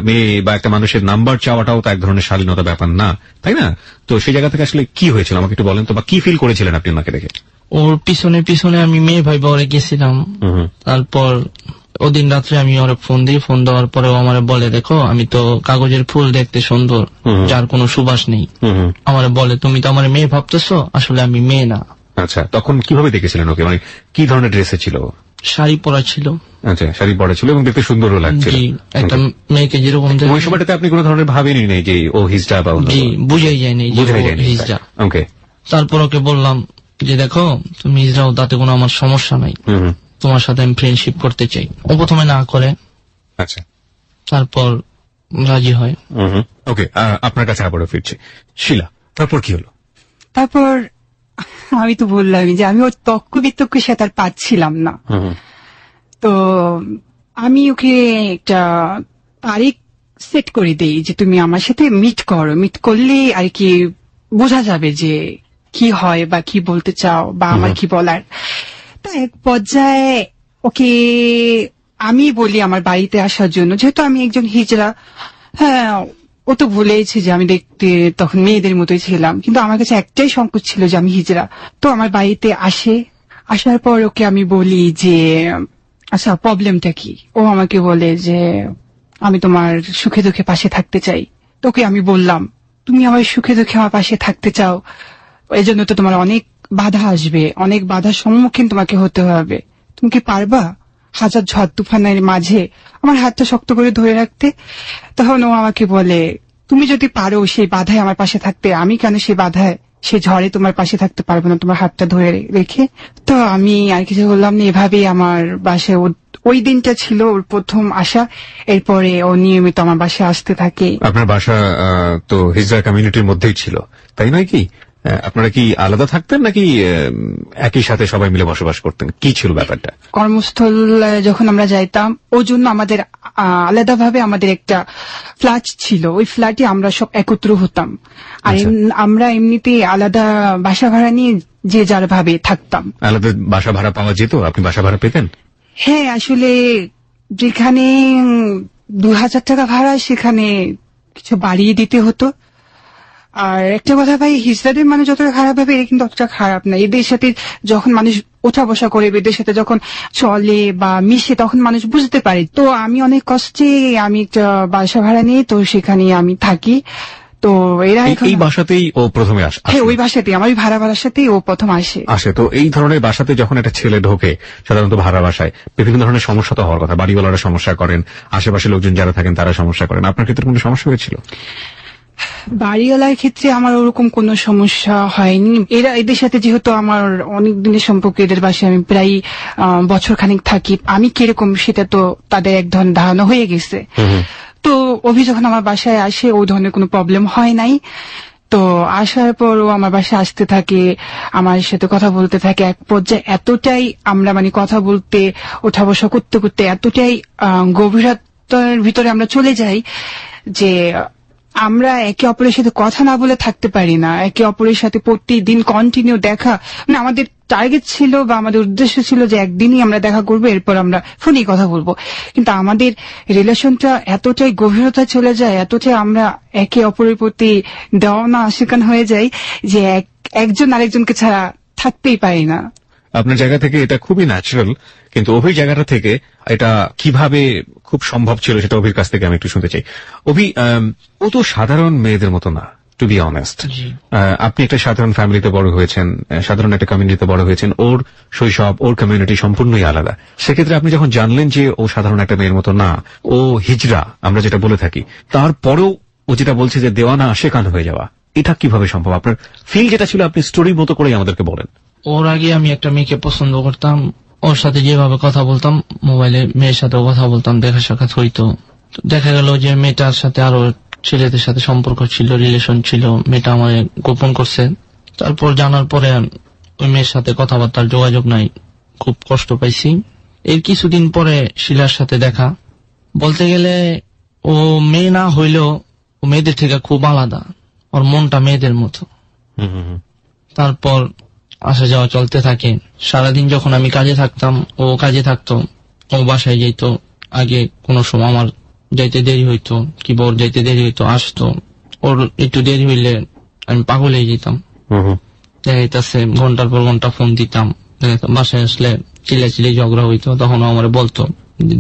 মেয়ে বা একটা মানুষের নাম্বার চাওয়াটাও তো এক ধরনের শালীনতা ব্যাপার না, তাই না? তো সেই জায়গা থেকে আসলে কি হয়েছিল আমাকে একটু বলেন তো, বা কি ফিল করেছিলেন আপনি ওনাকে দেখে? ওর পিছনে পিছনে আমি মেয়ে ভাই বরে গেছিলাম। তারপর ওদিন রাত্রে আমি ওরা ফোন দেওয়ার পরে ও আমার বলে দেখো আমি তো কাগজের ফুল, দেখতে সুন্দর, যার কোনো সুবাস নেই। আমার বলে তুমি তো আমার মেয়ে ভাবতেছো, আসলে আমি মেয়ে না। আচ্ছা, তখন কিভাবে দেখেছিলেন ওকে, মানে কি ধরনের ড্রেসে ছিল? শাড়ি পরা ছিল। আচ্ছা, শাড়ি পরা ছিল এবং দেখতে সুন্দরও লাগছিল। একটা মেয়েকে যেরকম ওই সময়টাতে আপনি কোনো ধরনের ভাবেনি নাই যে ও হিজড়া বা বুঝাই যায়নি হিজড়া। ওকে, তারপর ওকে বললাম যে দেখো তুমি হিজড়াও, তাতে কোনো আমার সমস্যা নাই, তোমার সাথে আমি ফ্রেন্ডশিপ করতে চাই। ও প্রথমে না করে, আচ্ছা, তারপর রাজি হয়। ওকে, আপনার কাছে আবারও ফিরছে শিলা, তারপর কি হলো? তারপর আমি তো বললামই যে আমি ওর তক্ক বিতর্কের সাথে আর পাচ্ছিলাম না। তো আমি ওকে একটা তারিখ সেট করে দেই যে তুমি আমার সাথে মিট করো, মিট করলে আর কি বোঝা যাবে যে কি হয় বা কি বলতে চাও বা আমার কি বলার। তা এক পর্যায়ে ওকে আমি বলি আমার বাড়িতে আসার জন্য, যেহেতু আমি একজন হিজড়া। হ্যাঁ, ও তো ভুলেইছে যে আমি দেখতে তখন মেয়েদের মতোই ছিলাম, কিন্তু আমার কাছে একটাই সংকোচ ছিল যে আমি হিজড়া। তো আমার বাড়িতে আসার পর ওকে আমি বলি যে আচ্ছা প্রবলেমটা কি। ও আমাকে বলে যে আমি তোমার সুখে দুঃখে পাশে থাকতে চাই। তোকে আমি বললাম তুমি আমার সুখে দুঃখে আমার পাশে থাকতে চাও, এই জন্য তো তোমার অনেক বাধা আসবে, অনেক বাধার সম্মুখীন তোমাকে হতে হবে। তুমি কি পারবা হাজার ঝড় তুফানের মাঝে আমার হাতটা শক্ত করে ধরে রাখতে? তখন ও আমাকে বলে তুমি যদি পারো সেই বাধায় আমার পাশে থাকতে, আমি কেন সেই বাধায় সে ঝড়ে তোমার পাশে থাকতে পারবো না তোমার হাতটা ধরে রেখে? তো আমি আর কিছু বললাম না। এভাবেই আমার বাসায় ওই দিনটা ছিল ওর প্রথম আসা। এরপরে ও নিয়মিত আমার বাসায় আসতে থাকে। আপনার বাসা তো হিজড়া কমিউনিটির মধ্যেই ছিল, তাই নয় কি? আপনারা কি আলাদা থাকতেন নাকি একই সাথে সবাই মিলে বসবাস করতেন? কি ছিল ব্যাপারটা? কর্মস্থল যখন আমরা যাইতাম ওই জন্য আমাদের আলাদাভাবে আমাদের একটা ফ্ল্যাট ছিল, ওই ফ্ল্যাটে আমরা সব একত্র হতাম। আর আমরা এমনিতে আলাদা বাসা ভাড়া নিয়ে যে যার ভাবে থাকতাম। আলাদা বাসা ভাড়া পাওয়া যেত? আপনি বাসা ভাড়া পেতেন? হ্যাঁ, আসলে যেখানে 2000 টাকা ভাড়া সেখানে কিছু বাড়িয়ে দিতে হতো। আর একটা কথা ভাই, হিজড়াদের মানুষ যতটা খারাপ হবে এরা কিন্তু অতটা খারাপ না। এদের সাথে যখন মানুষ ওঠা বসা করে, এদের সাথে যখন চলে বা মিশে তখন মানুষ বুঝতে পারে। তো আমি অনেক কষ্টে আমি একটা বাসা ভাড়া নিয়ে তো সেখানে আমি থাকি। তো এরা এই বাসাতেই ও প্রথমে আসে? হ্যাঁ, ওই বাসাতেই, আমার ভাড়া বাসাতেই ও প্রথম আসে। তো এই ধরনের বাসাতে যখন একটা ছেলে ঢোকে, সাধারণত ভাড়া বাসায় বিভিন্ন ধরনের সমস্যা তো হওয়ার কথা। বাড়িওয়ালারা সমস্যা করেন, আশেপাশে লোকজন যারা থাকেন তারা সমস্যা করেন। আপনার ক্ষেত্রে কোনো সমস্যা হয়েছিল? বাড়িওয়ালার ক্ষেত্রে আমার ওরকম কোনো সমস্যা হয়নি। এদের সাথে যেহেতু আমার অনেক দিনের সম্পর্ক, এদের বাসায় আমি প্রায় বছর খানিক থাকি, আমি কিরকম সেটা তো তাদের এক ধরনের ধারণা হয়ে গেছে। তো অভি যখন আমার বাসায় আসে ওই ধরনের কোনো প্রবলেম হয় নাই। তো আসার পর ও আমার বাসায় আসতে থাকে, আমার সাথে কথা বলতে থাকে। এক পর্যায়ে এতটাই আমরা মানে কথা বলতে ওঠা বসা করতে করতে এতটাই গভীরতার ভিতরে আমরা চলে যাই যে আমরা একে অপরের সাথে কথা না বলে থাকতে পারি না। একে অপরের সাথে প্রতিদিন কন্টিনিউ দেখা, মানে আমাদের টার্গেট ছিল বা আমাদের উদ্দেশ্য ছিল যে একদিনই আমরা দেখা করবো, এরপর আমরা ফোনেই কথা বলবো। কিন্তু আমাদের রিলেশনটা এতটাই গভীরতা চলে যায়, এতটাই আমরা একে অপরের প্রতি দেওয়ানা আশিকান হয়ে যাই যে একজন আরেকজনকে ছাড়া থাকতেই পারি না। আপনার জায়গা থেকে এটা খুবই ন্যাচারাল, কিন্তু অভির জায়গাটা থেকে এটা কিভাবে খুব সম্ভব ছিল সেটা অভির কাছ থেকে আমি একটু শুনতে চাই। অভি, ও তো সাধারণ মেয়েদের মতো না, টু বি অনেস্ট। আপনি একটা সাধারণ ফ্যামিলিতে বড় হয়েছেন, সাধারণ একটা কমিউনিটিতে বড় হয়েছেন। ওর শৈশব, ওর কমিউনিটি সম্পূর্ণই আলাদা। সেক্ষেত্রে আপনি যখন জানলেন যে ও সাধারণ একটা মেয়ের মতো না, ও হিজড়া আমরা যেটা বলে থাকি, তারপরেও ও যেটা বলছে যে দেওয়ানা আশেকান হয়ে যাওয়া, এটা কিভাবে সম্ভব? আপনার ফিল যেটা ছিল আপনি স্টোরির মতো করেই আমাদেরকে বলেন। ওর আগে আমি একটা মেয়েকে পছন্দ করতাম, ওর সাথে যেভাবে কথা বলতাম, মোবাইলে মেয়ের সাথেও কথা বলতাম, দেখা সাক্ষাৎ হইতো। দেখা গেল যে মেয়েটার সাথে আরো ছেলেদের সাথে সম্পর্ক ছিল, রিলেশন ছিল। মেয়েটা আমায় গোপন করছে। তারপর জানার পরে ওই মেয়ের সাথে কথাবার্তার যোগাযোগ নাই, খুব কষ্ট পাইছি। এর কিছুদিন পরে শিলার সাথে দেখা। বলতে গেলে ও মেয়ে না হইলেও ও মেয়েদের থেকে খুব আলাদা, ওর মনটা মেয়েদের মতো। তারপর আসা যাওয়া চলতে থাকে। সারাদিন যখন আমি কাজে থাকতাম, ও কাজে থাকতো, ও বাসায় যেত। আগে কোনো সময় আমার যাইতে দেরি হইতো, কিংবা ওর যাইতে দেরি হইতো, আসতো। ওর একটু দেরি হইলে আমি পাগল হয়ে যেতাম। দেখা যাইতেছে ঘন্টার পর ঘন্টা ফোন দিতাম। বাসায় আসলে চিল্লাচিল্লি ঝগড়া হইতো, তখন ও আমার বলতো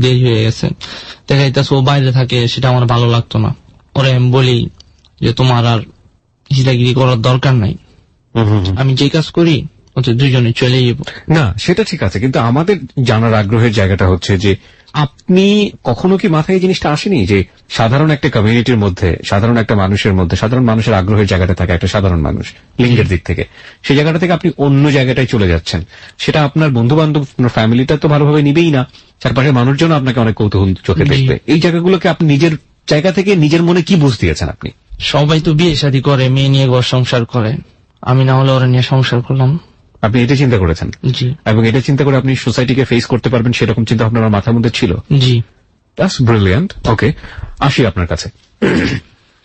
দেরি হয়ে গেছে। দেখা যাইতেছে ও বাইরে থাকে, সেটা আমার ভালো লাগতো না। ওরে আমি বলি যে তোমার আর হিজড়াগিরি করার দরকার নাই, আমি যে কাজ করি ওতে দুজনে চলে যাব। না, সেটা ঠিক আছে, কিন্তু আমাদের জানার আগ্রহের জায়গাটা হচ্ছে যে আপনি কখনো কি মাথায় এই জিনিসটা আসেনি যে সাধারণ একটা কমিউনিটির মধ্যে, সাধারণ একটা মানুষের মধ্যে, সাধারণ মানুষের আগ্রহের জায়গাটা থাকে একটা সাধারণ মানুষ লিঙ্গের দিক থেকে, সেই জায়গাটা থেকে আপনি অন্য জায়গাটায় চলে যাচ্ছেন। সেটা আপনার বন্ধু বান্ধব, ফ্যামিলিটা তো ভালোভাবে নিবেই না, চারপাশের মানুষজন আপনাকে অনেক কৌতূহল চোখে দেখবে। এই জায়গাগুলোকে আপনি নিজের জায়গা থেকে নিজের মনে কি বুঝ দিয়েছেন আপনি? সবাই তো বিয়ে শাদী করে, মেয়ে নিয়ে ঘর সংসার করে, আমি না হলে ওরা নিয়ে সংসার করলাম। আপনি এটা চিন্তা করেছেন? জি। এবং এটা চিন্তা করে আপনি সোসাইটিকে ফেস করতে পারবেন সেরকম চিন্তা আপনার মাথার মধ্যে ছিল? জি। That's brilliant. ওকে, আসি আপনার কাছে।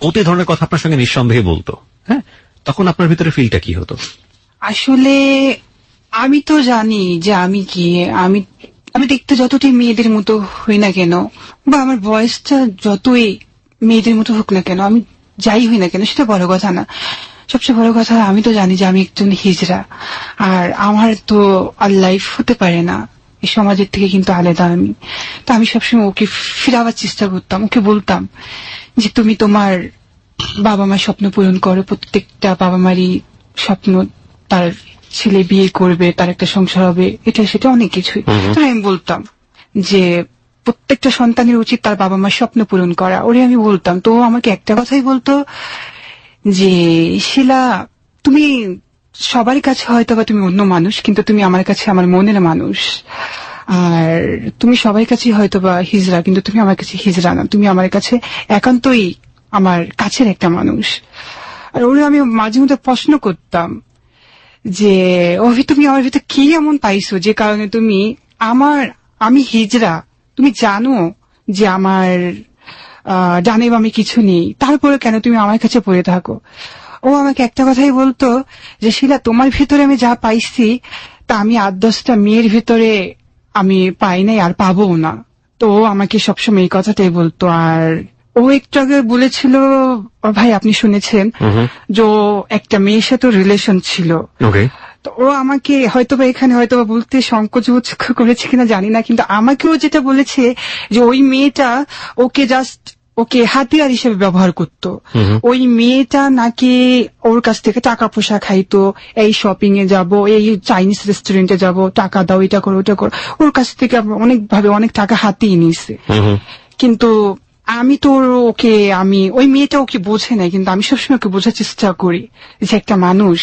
ওতে ধরনের কথা আপনার সঙ্গে নিঃসন্দেহে বলতো, হ্যাঁ, তখন আপনার ভিতরে ফিলটা কি হতো? আসলে আমি তো জানি যে আমি কি, আমি দেখতে যতটাই মেয়েদের মতো হই না কেন, বা আমার বয়সটা যতই মেয়েদের মতো হোক না কেন, আমি যাই হই না কেন, সেটা বড় কথা না। সবচেয়ে বড় কথা, আমি তো জানি যে আমি একজন হিজড়া, আর আমার তো আর লাইফ হতে পারে না এই সমাজের থেকে কিন্তু আলাদা আমি। তো আমি সবসময় ওকে ফিরাবার চেষ্টা করতাম, ওকে বলতাম যে তুমি তোমার বাবা মার স্বপ্ন পূরণ করো। প্রত্যেকটা বাবা মারই স্বপ্ন তার ছেলে বিয়ে করবে, তার একটা সংসার হবে, এটা সেটা অনেক কিছুই। তো আমি বলতাম যে প্রত্যেকটা সন্তানের উচিত তার বাবা মার স্বপ্ন পূরণ করা। ওরে আমি বলতাম, তো আমাকে একটা কথাই বলতো যে শিলা, তুমি সবার কাছে হয়তো বা তুমি অন্য মানুষ, কিন্তু তুমি আমার কাছে আমার মনের মানুষ। আর তুমি সবার কাছে হয়তো বা হিজড়া, কিন্তু তুমি আমার কাছে হিজড়া না, তুমি আমার কাছে একান্তই আমার কাছের একটা মানুষ। আর ওরা আমি মাঝে মধ্যে প্রশ্ন করতাম যে অভি তুমি আমার ভিতরে কি এমন পাইছো যে কারণে তুমি আমি হিজড়া, তুমি জানো যে আমার ডানে বামে কিছু নেই, তারপরে কেন তুমি আমার কাছে পড়ে থাকো? ও আমাকে একটা কথাই বলতো যে শিলা, তোমার ভিতরে আমি যা পাইছি তা আমি 8-10টা মেয়ের ভিতরে আমি পাই নাই আর পাবো না। তো ও আমাকে সবসময় এই কথাটাই বলতো। আর ও একটু আগে বলেছিল, ভাই আপনি শুনেছেন যে একটা মেয়ের সাথে রিলেশন ছিল। তো ও আমাকে হয়তোবা এখানে হয়তোবা বলতে সংকোচ বোধ করেছে কিনা জানি না, কিন্তু আমাকেও যেটা বলেছে যে ওই মেয়েটা ওকে হাতিয়ার হিসেবে ব্যবহার করতো। ওই মেয়েটা নাকি ওর কাছ থেকে টাকা পয়সা খাইতো, এই শপিং এ যাবো, এই চাইনিজ রেস্টুরেন্টে যাবো, টাকা দাও, এটা করো ওটা করো, ওর কাছ থেকে অনেক টাকা হাতিয়ে নিয়েছে। কিন্তু আমি তো ওই মেয়েটা ওকে বোঝে নাই, কিন্তু আমি সবসময় ওকে বোঝার চেষ্টা করি যে একটা মানুষ।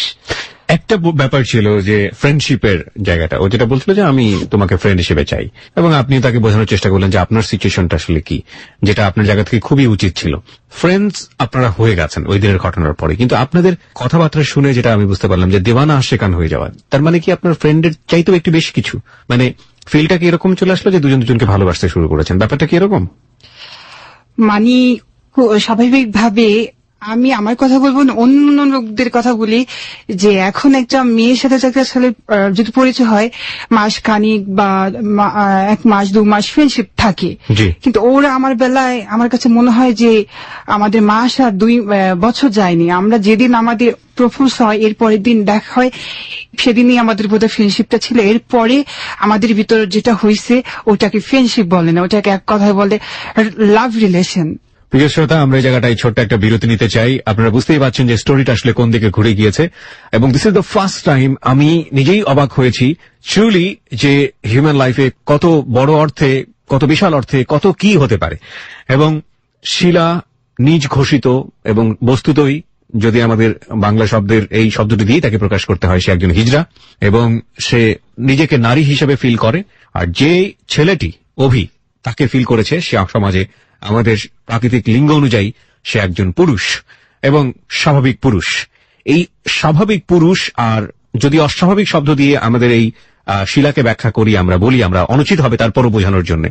একটা ব্যাপার ছিল যে ফ্রেন্ডশিপের জায়গাটা, ও যেটা বলছিল যে আমি তোমাকে ফ্রেন্ড হিসেবে চাই, এবং আপনি তাকে বোঝানোর চেষ্টা করলেন যে আপনার সিচুয়েশনটা আসলে কি, যেটা আপনার জায়গা থেকে খুবই উচিত ছিল। ফ্রেন্ডস আপনারা হয়ে গেছেন ওই দিনের ঘটনার পরে, কিন্তু আপনাদের কথাবার্তা শুনে যেটা আমি বুঝতে পারলাম যে দেওয়ানা আশেকান হয়ে যাওয়া, তার মানে কি আপনার ফ্রেন্ডের চাইতেও একটু বেশি কিছু, মানে ফিলটা কি এরকম চলে আসলো যে দুজন দুজনকে ভালোবাসতে শুরু করেছেন? ব্যাপারটা কি এরকম? মানে স্বাভাবিকভাবে আমি আমার কথা বলবো না, অন্য লোকদের কথা বলি যে এখন একটা মেয়ের সাথে যদি পরিচয় হয় মাস খানিক বা 1 মাস 2 মাস ফ্রেন্ডশিপ থাকে, কিন্তু ওরা আমার বেলায় আমার কাছে মনে হয় যে আমাদের মাস আর 2 বছর যায়নি, আমরা যেদিন আমাদের প্রপোজ হয় এর পরের দিন দেখা হয়, সেদিনই আমাদের বোধহয় ফ্রেন্ডশিপটা ছিল। এরপরে আমাদের ভিতর যেটা হয়েছে ওটাকে ফ্রেন্ডশিপ বলে না, ওটাকে এক কথায় বলে লাভ রিলেশন। প্রিয় শ্রোতা, আমরা এই জায়গাটায় ছোট্ট একটা বিরতি নিতে চাই। আপনারা বুঝতেই পারছেন যে স্টোরিটা আসলে কোন দিকে ঘুরে গিয়েছে, এবং this is the first time আমি নিজেই অবাক হয়েছি ট্রুলি যে হিউম্যান লাইফে কত বড় অর্থে, কত বিশাল অর্থে কত কি হতে পারে। এবং শিলা নিজ ঘোষিত, এবং বস্তুতই যদি আমাদের বাংলা শব্দের এই শব্দটি দিয়ে তাকে প্রকাশ করতে হয়, সে একজন হিজড়া এবং সে নিজেকে নারী হিসেবে ফিল করে। আর যে ছেলেটি অভি তাকে ফিল করেছে, সে সমাজে আমাদের প্রাকৃতিক লিঙ্গ অনুযায়ী সে একজন পুরুষ এবং স্বাভাবিক পুরুষ। এই স্বাভাবিক পুরুষ, আর যদি অস্বাভাবিক শব্দ দিয়ে আমাদের এই শিলাকে ব্যাখ্যা করি, আমরা বলি, আমরা অনুচিত হবে তারপরও বোঝানোর জন্য,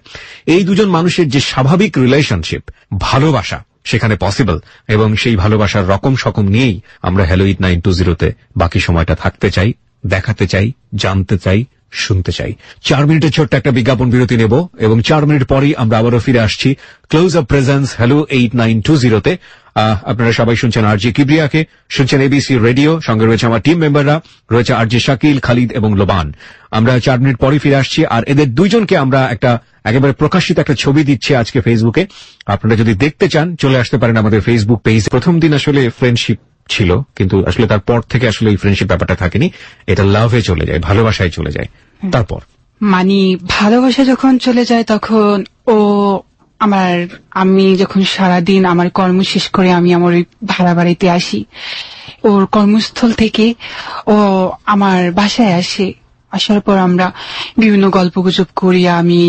এই দুজন মানুষের যে স্বাভাবিক রিলেশনশিপ, ভালোবাসা সেখানে পসিবল, এবং সেই ভালোবাসার রকম সকম নিয়েই আমরা হ্যালো 8920-তে বাকি সময়টা থাকতে চাই, দেখাতে চাই, জানতে চাই, শুনতে চাই। 4 মিনিটের ছোট্ট একটা বিজ্ঞাপন বিরতি নেব, এবং 4 মিনিট পরেই আমরা আবারও ফিরে আসছি ক্লোজ আপ প্রেজেন্স হ্যালো 8920-তে। আপনারা সবাই শুনছেন আরজে কিবরিয়াকে, শুনছেন এবিসি রেডিও, সঙ্গে রয়েছে আমার টিম মেম্বাররা, রয়েছে আরজে শাকিল, খালিদ এবং লোবান। আমরা 4 মিনিট পরে ফিরে আসছি, আর এদের দুইজনকে আমরা একেবারে প্রকাশিত একটা ছবি দিচ্ছি আজকে ফেসবুকে। আপনারা যদি দেখতে চান চলে আসতে পারেন আমাদের ফেসবুক পেজ। প্রথম দিন আসলে ফ্রেন্ডশিপ ছিল, কিন্তু আসলে তারপর থেকে আসলে এই ফ্রেন্ডশিপ ব্যাপারটা থাকেনি, এটা লাভে চলে যায়, ভালোবাসায় চলে যায়। তারপর মানে ভালোবাসা যখন চলে যায় তখন আমি যখন সারাদিন আমার কর্ম শেষ করে আমি আমার ওই ভাড়া বাড়িতে আসি, ওর কর্মস্থল থেকে ও আমার বাসায় আসে, আসার পর আমরা বিভিন্ন গল্পগুজব করি, আমি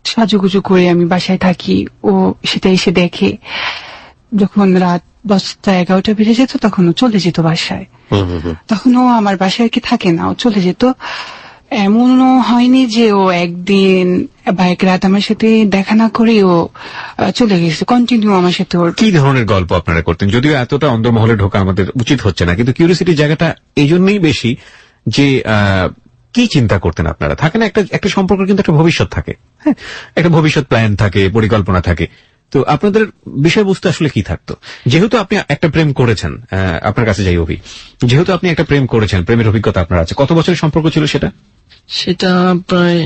সাজুগুজু করে আমি বাসায় থাকি, ও সেটা এসে দেখে। যখন রাত 10টা-11টা বেজে যেত তখন ও চলে যেত বাসায়, তখন ও আমার বাসায় কি থাকে না, ও চলে যেত। এমনও হয়নি যে ও একদিন বা এক রাত আমার সাথে দেখা না করে ও চলে গেছে, কন্টিনিউ আমার সাথে। ওর কি ধরনের গল্প আপনারা করতেন? যদিও এতটা অন্দরমহলে ঢোকা আমাদের উচিত হচ্ছে না, কিন্তু কিউরিওসিটির জায়গাটা এই জন্যই বেশি যে কি চিন্তা করতেন আপনারা? থাকে না একটা সম্পর্ক কিন্তু একটা ভবিষ্যৎ থাকে, হ্যাঁ, একটা ভবিষ্যৎ প্ল্যান থাকে, পরিকল্পনা থাকে। তো আপনাদের বিষয়বস্তু আসলে কি থাকতো? যেহেতু আপনি একটা প্রেম করেছেন, আপনার কাছে যাই অভি, যেহেতু আপনি একটা প্রেম করেছেন, প্রেমের অভিজ্ঞতা আপনার আছে, কত বছরের সম্পর্ক ছিল সেটা? সেটা প্রায়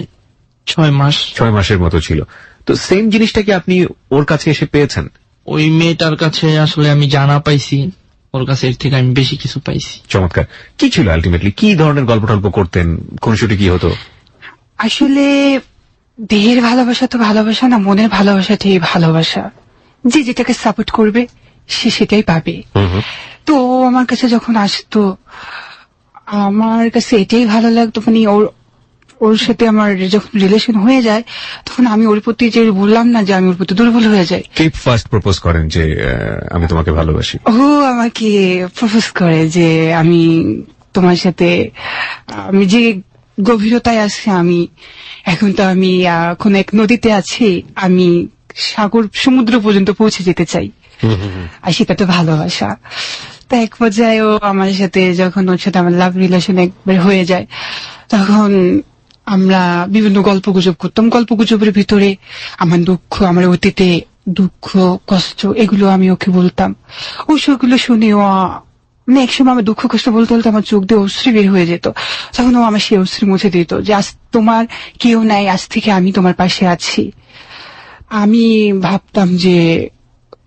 6 মাস। 6 মাসের মতো ছিল। তো সেম জিনিসটা কি আপনি ওর কাছে এসে পেয়েছেন? ওই মেয়েটার কাছে আসলে আমি জানা পাইছি, ওর কাছে এর থেকে আমি বেশি কিছু পাইছি। চমৎকার। কি ছিল আলটিমেটলি, কি ধরনের গল্প টল্প করতেন, কোন শুটে কি হতো? আসলে দেহের ভালোবাসা তো ভালোবাসা না, মনের ভালোবাসাটাই ভালোবাসা। যে যেটাকে সাপোর্ট করবে সে সেটাই পাবে। তো আমার কাছে যখন আসতো আমার কাছে এটাই ভালো লাগতো, মানে ওর সাথে আমার যখন রিলেশন হয়ে যায় তখন আমি ওর প্রতি যে বললাম না যে আমি ওর প্রতি দুর্বল হয়ে যাই। কে ফার্স্ট প্রপোজ করেন যে আমি তোমাকে ভালোবাসি? ও আমাকে প্রপোজ করে যে আমি তোমার সাথে আমি যে গভীরতায় আছি, আমি এখন তো আমি কোন এক নদীতে আছি, আমি সাগর সমুদ্র পর্যন্ত পৌঁছে যেতে চাই, আর সেটা তো ভালোবাসা। তা এক পর্যায়ে ও আমার সাথে যখন ওর সাথে আমার লাভ রিলেশন একবার হয়ে যায় তখন আমরা বিভিন্ন গল্প গুজব করতাম। গল্প গুজবের ভিতরে আমার দুঃখ, আমার অতীতে দুঃখ কষ্ট এগুলো আমি ওকে বলতাম। ও সেগুলো শুনে ও মানে একসময় আমার দুঃখ কষ্ট বলতে বলতে আমার চোখ দিয়ে অশ্রু বের হয়ে যেত। তখন ও আমার সেই অশ্রু মুছে দিত যে আজ তোমার কেউ নাই, আজ থেকে আমি তোমার পাশে আছি। আমি ভাবতাম যে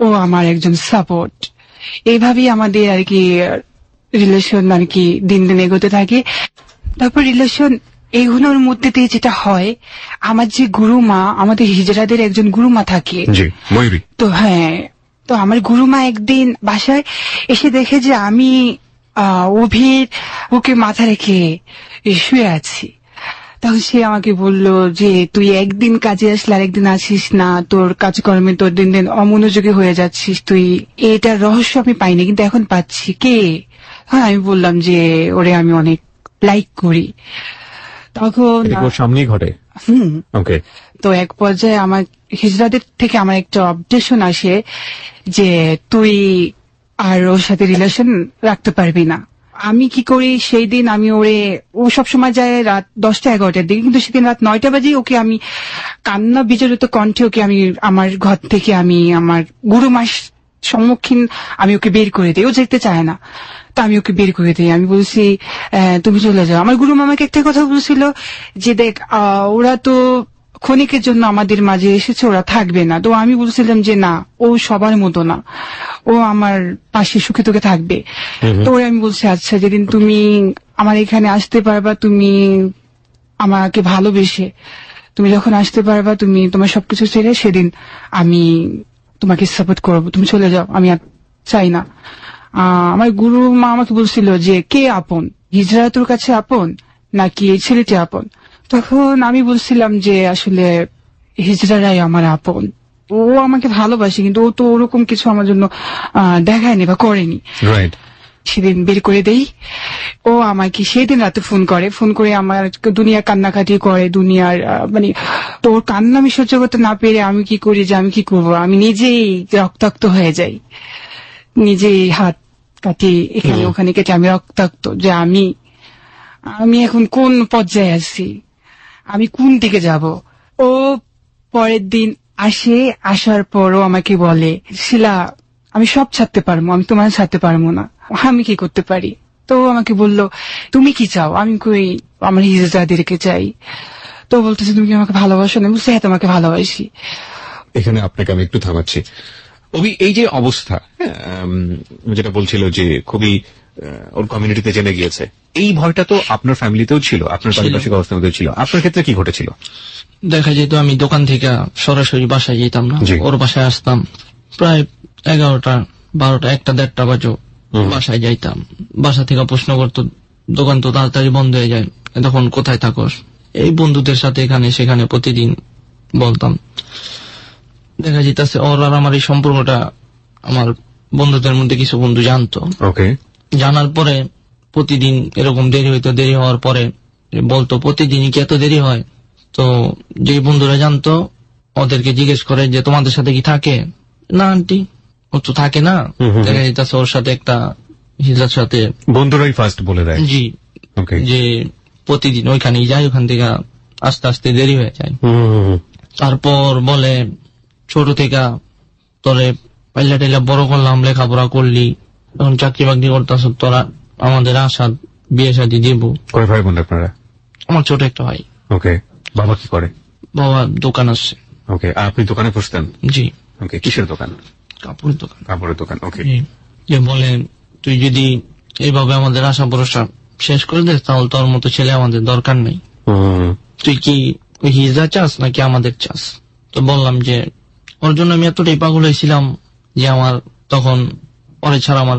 ও আমার একজন সাপোর্ট। এইভাবেই আমাদের আর কি রিলেশন আর কি দিন দিন এগোতে থাকে। তারপর রিলেশন এগুলোর মধ্যে দিয়ে যেটা হয়, আমার যে গুরুমা, আমাদের হিজড়াদের একজন গুরুমা থাকে, জি ময়ূরী। তো হ্যাঁ, তো আমার গুরুমা একদিন বাসায় এসে দেখে যে আমি অভির ওকে মাথা রেখে শুয়ে আছি। তখন সে আমাকে বলল যে তুই একদিন কাজে আসলে আর একদিন আসিস না, তোর কাজকর্মে তোর দিন দিন অমনোযোগী হয়ে যাচ্ছিস তুই। এটার রহস্য আমি পাইনি, কিন্তু এখন পাচ্ছি। কে? হ্যাঁ, আমি বললাম যে ওরে আমি অনেক লাইক করি। তখন সামনেই ঘটে। ওকে। তো এক পর্যায়ে আমার হিজড়াদের থেকে আমার একটা অবজেকশন আসে যে তুই আর ওর সাথে রিলেশন রাখতে পারবি না। আমি কি করি, সেই দিন আমি ও সবসময় যায় রাত 10টা-11টার দিকে, কিন্তু সেদিন রাত 9টা বাজে ওকে আমি কান্না বিজড়িত কণ্ঠে ওকে আমি আমার ঘর থেকে আমি আমার গুরুমার সম্মুখীন আমি ওকে বের করে দিই। ও যেতে চায় না, তা আমি ওকে বের করে দিই। আমি বলছি তুমি চলে যাও। আমার গুরুমা আমাকে একটা কথা বলছিল যে দেখ ওরা তো ক্ষণিকের জন্য আমাদের মাঝে এসেছে, ওরা থাকবে না। তো আমি বলছিলাম যে না, ও সবার মতো না, ও আমার পাশে সুখে তোকে থাকবে। তো আমি বলছি আচ্ছা, যেদিন তুমি আমার এখানে আসতে পারবা, তুমি আমাকে ভালোবেসে তুমি যখন আসতে পারবা, তুমি তোমার সবকিছু ছেড়ে, সেদিন আমি তোমাকে সাপোর্ট করবো, তুমি চলে যাও, আমি আর চাই না। আমার গুরু মা আমাকে বলছিল যে কে আপন, হিজড়া তোর কাছে আপন নাকি এই ছেলেটি আপন? তখন আমি বলছিলাম যে আসলে হিজড়ারাই আমার আপন। ও আমাকে ভালোবাসে, কিন্তু ও তো ওরকম কিছু আমার জন্য দেখায়নি বা করেনি। রাইট। সেদিন বের করে দেই। ও আমাকে সেদিন রাতে ফোন করে আমার দুনিয়া কান্নাকাটি করে, দুনিয়ার মানে তোর কান্না আমি সহ্য করতে না পেরে আমি কি করি যে আমি কি করবো, আমি নিজেই রক্তাক্ত হয়ে যাই, নিজেই হাত কাটি এখানে ওখানে কেটে আমি রক্তাক্ত যে আমি এখন কোন পর্যায়ে আছি, আমি কোন দিকে যাব। ও পরের দিন আসার পরও আমাকে বলে শিলা আমি সব ছাড়তে পারবো, আমি তোমার ছাড়তে পারবো না, আমি কি করতে পারি? তো আমাকে বলল তুমি কি চাও? আমি কই আমার হিজড়াদেরকে চাই। তো বলতেছে তুমি কি আমাকে ভালোবাসো না? বলছে হ্যাঁ তোমাকে ভালোবাসি। এখানে আপনাকে আমি একটু থামাচ্ছি। এই যে অবস্থা, যেটা বলছিল যে খুবই ওর কমিউনিটিতে জেনে গিয়েছে, এই ভয়টা তো আপনার ফ্যামিলিতেও ছিল, আপনার পারিপার্শ্বিক অবস্থার মধ্যেও ছিল। আপনার ক্ষেত্রে কি ঘটেছিল? দেখা যেত আমি দোকান থেকে সরাসরি বাসায় যেতাম না, ওর বাসায় আসতাম প্রায় 11টা 12টা 1টা 1:30 বাজে বাসায় যাইতাম। বাসা থেকে প্রশ্ন করতো দোকান তো তাড়াতাড়ি বন্ধ হয়ে যায়, তখন কোথায় থাকোস? এই বন্ধুদের সাথে এখানে সেখানে প্রতিদিন বলতাম। দেখা যেতেছে ওর আর আমার এই সম্পর্কটা আমার বন্ধুদের মধ্যে কিছু বন্ধু জানতো। জানার পরে প্রতিদিন এরকম দেরি হইতো, দেরি হওয়ার পরে বলতো প্রতিদিনই কি এত দেরি হয়? তো যে বন্ধুরা জানতো ওদেরকে জিজ্ঞেস করে যে তোমাদের সাথে কি থাকে? না আন্টি, ও তো থাকে না। দেখা যেতেছে ওর সাথে একটা হিজড়ার সাথে বন্ধুরাই ফার্স্ট বলে দেয় জি যে প্রতিদিন ওইখানেই যায়, ওখান থেকে আস্তে আস্তে দেরি হয়ে যায়। তারপর বলে ছোট থেকে তোরে পাইলা টাইলা বড় করলাম, লেখাপড়া করলি, এখন চাকরি বাকরি করতেছ, তোরা আমাদের আশা বিয়ে শাদী দিব। কয় ভাই বোন আপনারা? আমার ছোট একটা ভাই। ওকে। বাবা কি করে? বাবা দোকান আছে। ওকে। আর আপনি দোকানে বসতেন? জি। ওকে। কিসের দোকান? কাপড়ের দোকান। কাপড়ের দোকান। ওকে। যে বলে তুই যদি এইভাবে আমাদের আশা ভরসা শেষ করে দিস তাহলে তোর মতো ছেলে আমাদের দরকার নেই। তুই কি ওই হিজড়া চাস নাকি আমাদের চাস? তো বললাম যে ওর জন্য আমি এতটাই পাগল হয়েছিলাম যে আমার তখন ওরে ছাড়া আমার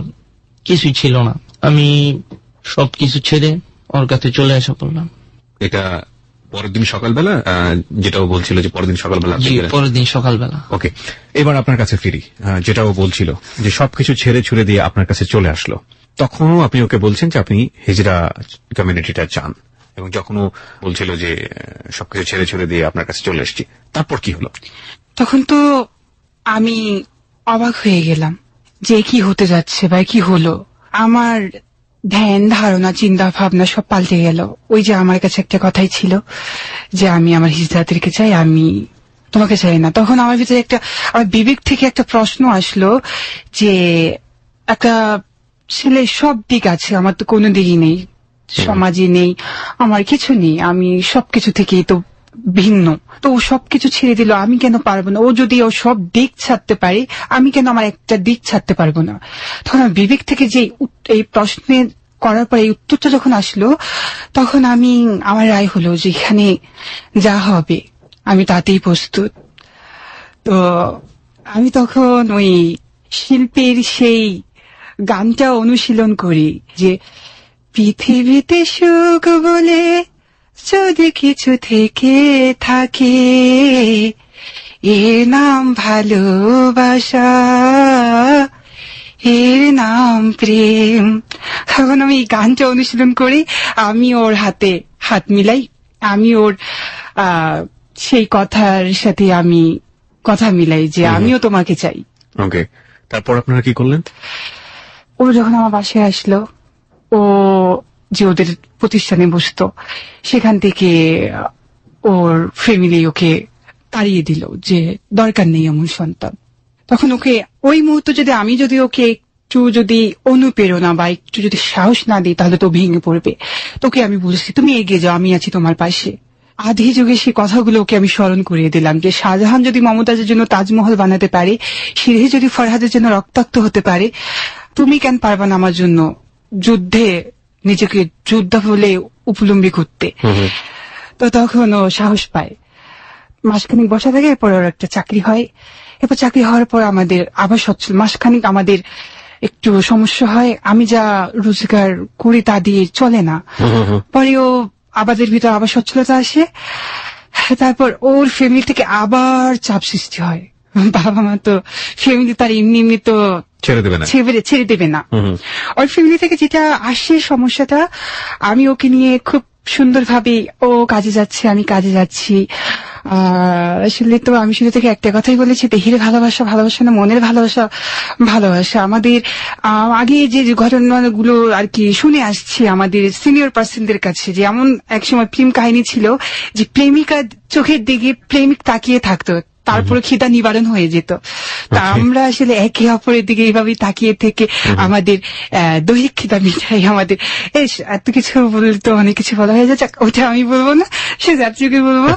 কিছুই ছিল না। আমি সবকিছু ছেড়ে ওর কাছে চলে এসে পড়লাম। এটা পরের দিন সকালবেলা যেটাও বলছিল যে পরের দিন সকালবেলা জি, পরের দিন সকালবেলা। ওকে, এবার আপনার কাছে ফিরি। যেটাও বলছিল যে সবকিছু ছেড়ে ছুড়ে দিয়ে আপনার কাছে চলে আসলো, তখনও আপনি ওকে বলছেন যে আপনি হিজরা কমিউনিটিটা চান, এবং যখনও বলছিল যে সবকিছু ছেড়ে ছুড়ে দিয়ে আপনার কাছে চলে এসেছি, তারপর কি হলো? তখন তো আমি অবাক হয়ে গেলাম যে কি হতে যাচ্ছে বা কি হলো। আমার ধ্যান ধারণা চিন্তা ভাবনা সব পাল্টে গেল। ওই যে আমার কাছে একটা কথাই ছিল যে আমি আমার হিজড়াদেরকে চাই, আমি তোমাকে চাই না। তখন আমার ভিতরে আমার বিবেক থেকে একটা প্রশ্ন আসলো যে একটা ছেলে সব দিক আছে, আমার তো কোনো দিকই নেই, সমাজে নেই, আমার কিছু নেই, আমি সবকিছু থেকেই তো ভিন্ন। তো ও সবকিছু ছেড়ে দিল, আমি কেন পারবো না? ও যদি ও সব দিক ছাড়তে পারে, আমি কেন আমার একটা দিক ছাড়তে পারবো না? তখন আমার বিবেক থেকে যে এই প্রশ্নের করার পরে এই উত্তরটা যখন আসলো, তখন আমার রায় হলো যে এখানে যা হবে আমি তাতেই প্রস্তুত। তো আমি তখন ওই শিল্পের সেই গানটা অনুশীলন করি যে পৃথিবীতে সুখ বলে যদি কিছু থেকে থাকে, এর নাম ভালোবাসা, এর নাম প্রেম। তখন আমি এই গানটা অনুশীলন করি, আমি ওর হাতে হাত মিলাই, আমি ওর সেই কথার সাথে আমি কথা মিলাই যে আমিও তোমাকে চাই। ওকে, তারপর আপনারা কি করলেন? ও যখন আমার বাসায় আসলো, ও যে ওদের প্রতিষ্ঠানে বসতো, সেখান থেকে ওর ফ্যামিলি ওকে তাড়িয়ে দিল যে দরকার নেই এমন সন্তান। তখন ওকে ওই মুহূর্তে আমি যদি ওকে একটু যদি অনুপ্রেরণা বা একটু যদি সাহস না দিই, তাহলে তো ভেঙে পড়বে। তোকে আমি বলছি তুমি এগিয়ে যাও, আমি আছি তোমার পাশে। আধি যুগে সেই কথাগুলো ওকে আমি স্মরণ করিয়ে দিলাম যে শাহজাহান যদি মমতাজের জন্য তাজমহল বানাতে পারে, সিরাহি যদি ফরহাদের জন্য রক্তাক্ত হতে পারে, তুমি কেন পারবা না আমার জন্য যুদ্ধে নিজেকে যোদ্ধা বলে উপলম্বী করতে? তো তখন ও সাহস পায়, মাসখানিক বসা থাকে, এরপর ওর একটা চাকরি হয়। এরপর চাকরি হওয়ার পর আমাদের আবার সচ্ছল, মাসখানিক আমাদের একটু সমস্যা হয়, আমি যা রোজগার করি তা দিয়ে চলে না। পরেও আমাদের ভিতরে আবার সচ্ছলতা আসে। তারপর ওর ফ্যামিলি থেকে আবার চাপ সৃষ্টি হয়, বাবা মা তো ফ্যামিলি তার এমনি তো ছেড়ে দেবে না। ওর ফ্যামিলি থেকে যেটা আসে সমস্যাটা, আমি ওকে নিয়ে খুব সুন্দরভাবে, ও কাজে যাচ্ছে আমি কাজে যাচ্ছি। আসলে তো আমি শুরু থেকে একটা কথাই বলেছি, দেহের ভালোবাসা ভালোবাসা না, মনের ভালোবাসা ভালোবাসা। আমাদের আগে যে ঘটনাগুলো আর কি শুনে আসছি আমাদের সিনিয়র পার্সনদের কাছে, যে এমন একসময় প্রেম কাহিনী ছিল যে প্রেমিকা চোখের দিকে প্রেমিক তাকিয়ে থাকতো, তারপরে খিদা নিবারণ হয়ে যেত। তা আমরা আসলে একে অপরের দিকে এইভাবেই তাকিয়ে থেকে আমাদের দৈহিক খিদা মিটাই। আমাদের এত কিছু বলতো, অনেক কিছু বলা হয়ে যাচ্ছে, ওটা আমি বলবো না, সে যাত্রীকে বলবো